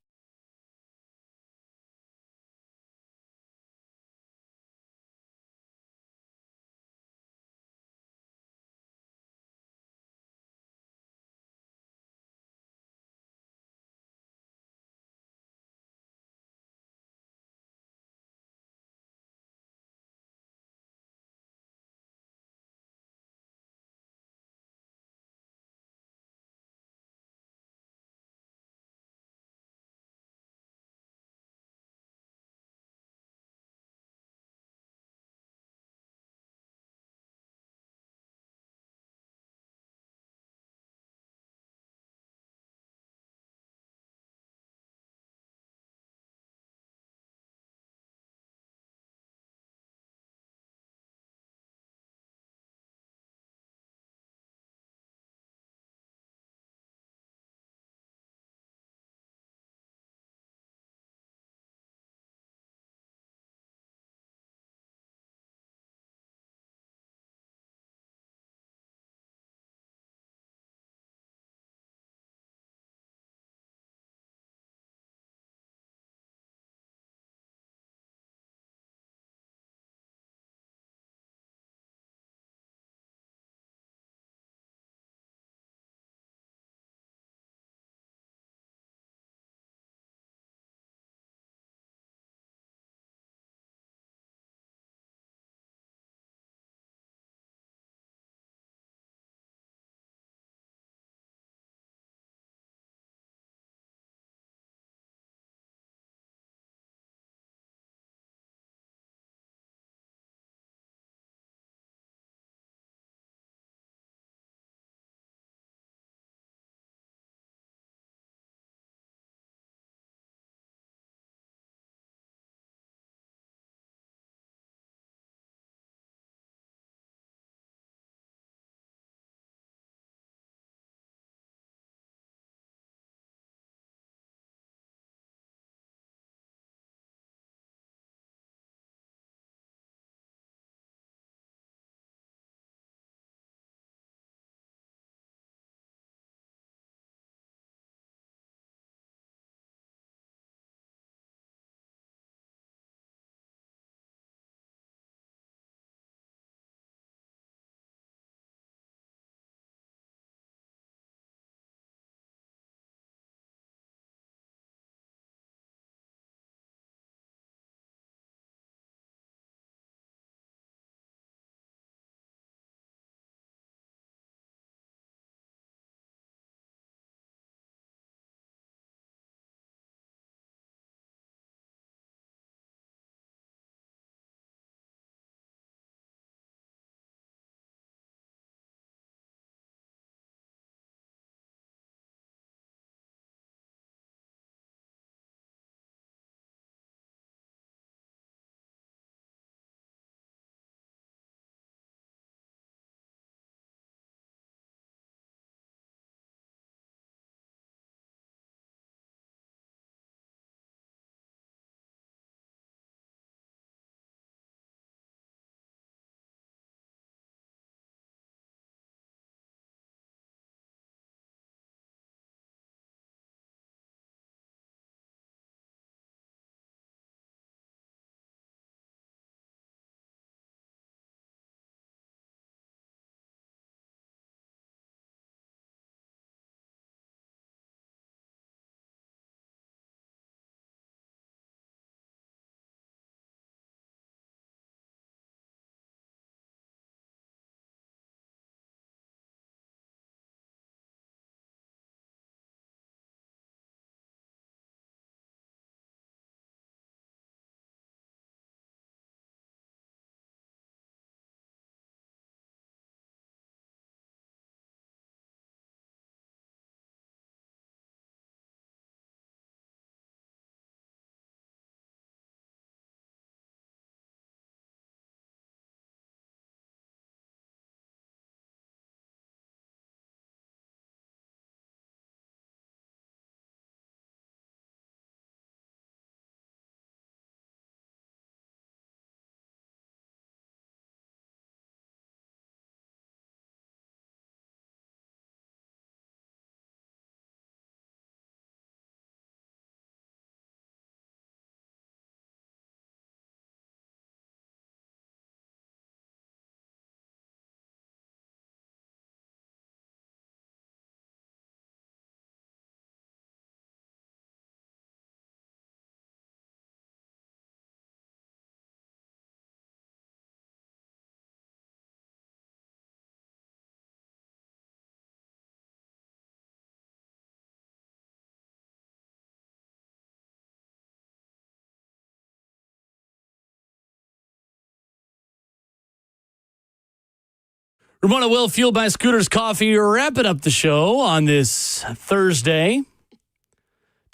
Ramona Will, fueled by Scooter's Coffee, wrapping up the show on this Thursday.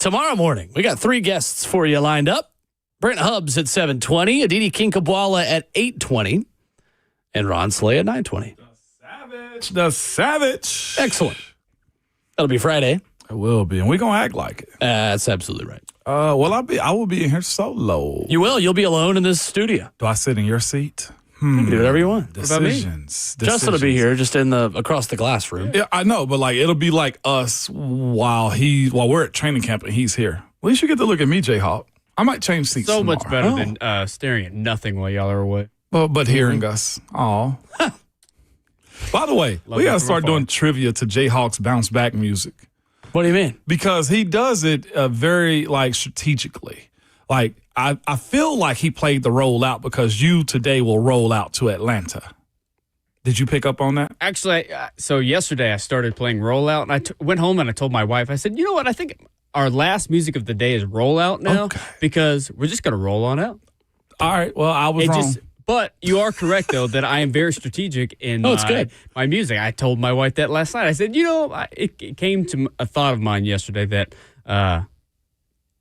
Tomorrow morning, we got 3 guests for you lined up. Brent Hubbs at 7:20, Aditi Kinkabwala at 8:20, and Ron Slay at 9:20. The Savage. Excellent. That'll be Friday. It will be, and we're going to act like it. That's absolutely right. I will be in here solo. You will. You'll be alone in this studio. Do I sit in your seat? You can do whatever you want. Decisions. Justin will be here, just in the across the glass room. Yeah, I know, but like it'll be like us while we're at training camp and he's here. At least you get to look at me, Jayhawk. I might change seats. So tomorrow. much better than staring at nothing while y'all are away. But hearing us. Aw. By the way, we got to start doing trivia to Jayhawk's bounce back music. What do you mean? Because he does it very strategically. Like I feel like he played the rollout because you today will roll out to Atlanta. Did you pick up on that? Actually, so yesterday I started playing Rollout, and I went home and I told my wife, I said, you know what, I think our last music of the day is Rollout now because we're just going to roll on out. All right, well, I was wrong. But you are correct, though, that I am very strategic in my music. I told my wife that last night. I said, it came to a thought of mine yesterday that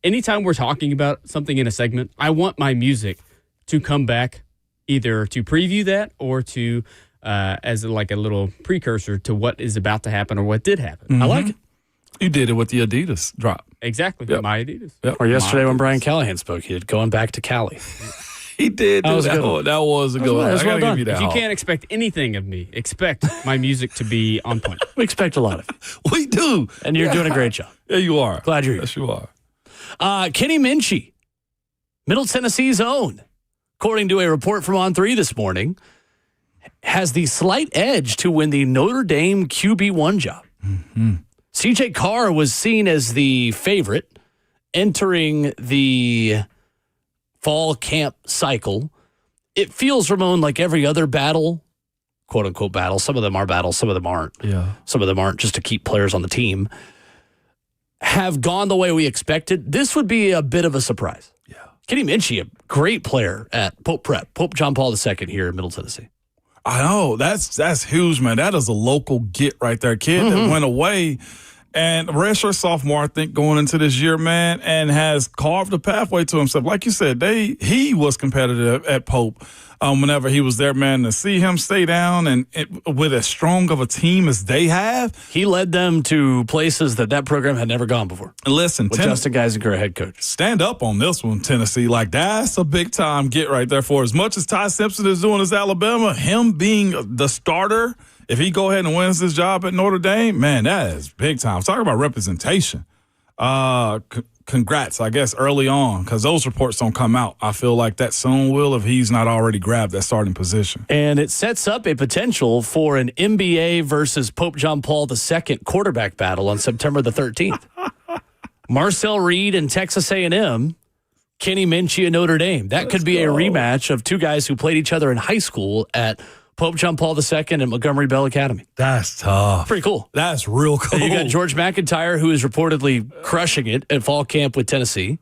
anytime we're talking about something in a segment, I want my music to come back either to preview that or to as like a little precursor to what is about to happen or what did happen. Mm-hmm. I like it. You did it with the Adidas drop. Exactly. Yep. My Adidas. Yep. Or yesterday when Brian Callahan spoke, he did going back to Cali. He did. That was a good one. That was a good one. I gotta give you that. If you can't expect anything of me, expect my music to be on point. We expect a lot of you. We do. And you're doing a great job. Yeah, you are. Glad you're here. Yes, you are. Kenny Minchie, Middle Tennessee's own, according to a report from On3 this morning, has the slight edge to win the Notre Dame QB1 job. Mm-hmm. CJ Carr was seen as the favorite entering the fall camp cycle. It feels, Ramon, like every other battle, quote unquote battle. Some of them are battles, some of them aren't. Yeah. Some of them aren't just to keep players on the team. Have gone the way we expected. This would be a bit of a surprise. Yeah. Kenny Minchie, a great player at Pope Prep, Pope John Paul II here in Middle Tennessee. I know. That's huge, man. That is a local get right there. Kid that went away and redshirt sophomore, I think, going into this year, man, and has carved a pathway to himself. Like you said, he was competitive at Pope whenever he was there, man. To see him stay down and with as strong of a team as they have. He led them to places that program had never gone before. And listen, with Justin Geisinger, head coach. Stand up on this one, Tennessee. Like, that's a big-time get right there for as much as Ty Simpson is doing as Alabama, him being the starter, if he go ahead and wins this job at Notre Dame, man, that is big time. Talk about representation. Congrats, I guess, early on, because those reports don't come out. I feel like that soon will if he's not already grabbed that starting position. And it sets up a potential for an NBA versus Pope John Paul II quarterback battle on September the 13th. Marcel Reed and Texas A&M, Kenny Minchie and Notre Dame. That could be a rematch of two guys who played each other in high school at Pope John Paul II and Montgomery Bell Academy. That's tough. Pretty cool. That's real cool. And you got George McIntyre, who is reportedly crushing it at fall camp with Tennessee.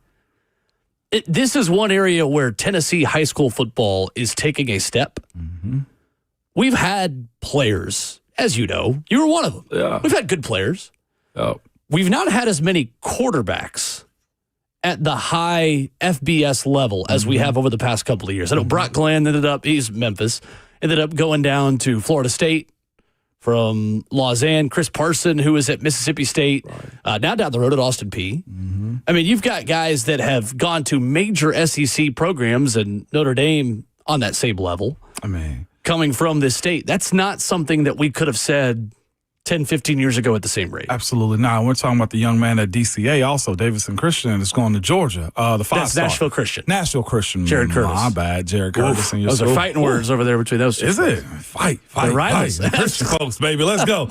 This is one area where Tennessee high school football is taking a step. Mm-hmm. We've had players, as you know. You were one of them. Yeah. We've had good players. Oh. We've not had as many quarterbacks at the high FBS level as we have over the past couple of years. I know Brock Glenn he's Memphis, ended up going down to Florida State from Lausanne. Chris Parson, who is at Mississippi State, now down the road at Austin Peay. Mm-hmm. I mean, you've got guys that have gone to major SEC programs and Notre Dame on that same level. I mean, coming from this state. That's not something that we could have said 10, 15 years ago at the same rate. Absolutely not. We're talking about the young man at DCA also, Davidson Christian, is going to Georgia. The That's Nashville Christian. Nashville Christian. Jared Curtis. My bad, Jared Curtis. And those are fighting words over there between those two. Is it? Fight. Rivals. Christian folks, baby. Let's go.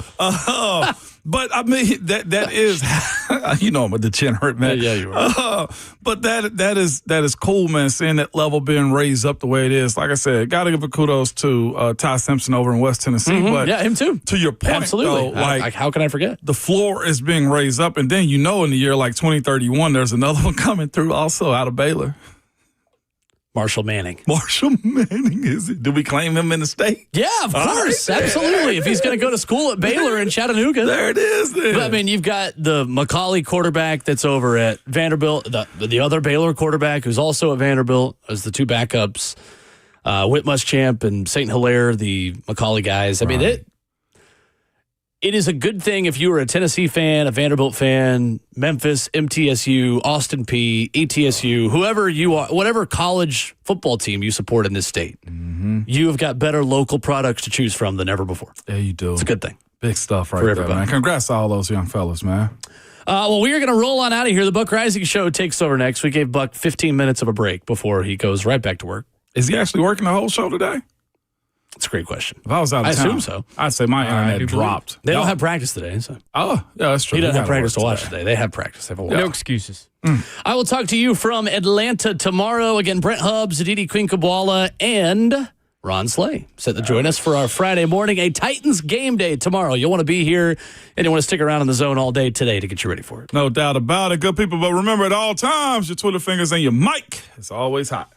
But I mean, that is, you know, I'm a degenerate, man. Yeah, you are. But that is cool, man. Seeing that level being raised up the way it is. Like I said, got to give a kudos to Ty Simpson over in West Tennessee. Mm-hmm. But yeah, him too. To your point, absolutely. Though, like, how can I forget? The floor is being raised up, and then in the year like 2031, there's another one coming through also out of Baylor. Marshall Manning. Marshall Manning, is it? Do we claim him in the state? Yeah, of course. Absolutely. If he's going to go to school at Baylor in Chattanooga. There it is then. But, I mean, you've got the Macaulay quarterback that's over at Vanderbilt, the other Baylor quarterback who's also at Vanderbilt as the two backups, Whit Muschamp and St. Hilaire, the Macaulay guys. I mean, it is a good thing if you were a Tennessee fan, a Vanderbilt fan, Memphis, MTSU, Austin Peay, ETSU, whoever you are, whatever college football team you support in this state, you have got better local products to choose from than ever before. Yeah, you do. It's a good thing. Big stuff right for there, everybody. man. Congrats to all those young fellas, man. Well, we are going to roll on out of here. The Buck Rising Show takes over next. We gave Buck 15 minutes of a break before he goes right back to work. Is he actually working the whole show today? That's a great question. If I was out of town, I assume so. I'd say my internet dropped. They don't have practice today. So. Oh, yeah, that's true. He doesn't have gotta practice to work watch today. They have practice. They have a No excuses. I will talk to you from Atlanta tomorrow. Again, Brent Hubbs, Aditi Quinkabwala, and Ron Slay set to join us for our Friday morning, a Titans game day tomorrow. You'll want to be here, and you want to stick around in the zone all day today to get you ready for it. No doubt about it. Good people, but remember at all times, your Twitter fingers and your mic is always hot.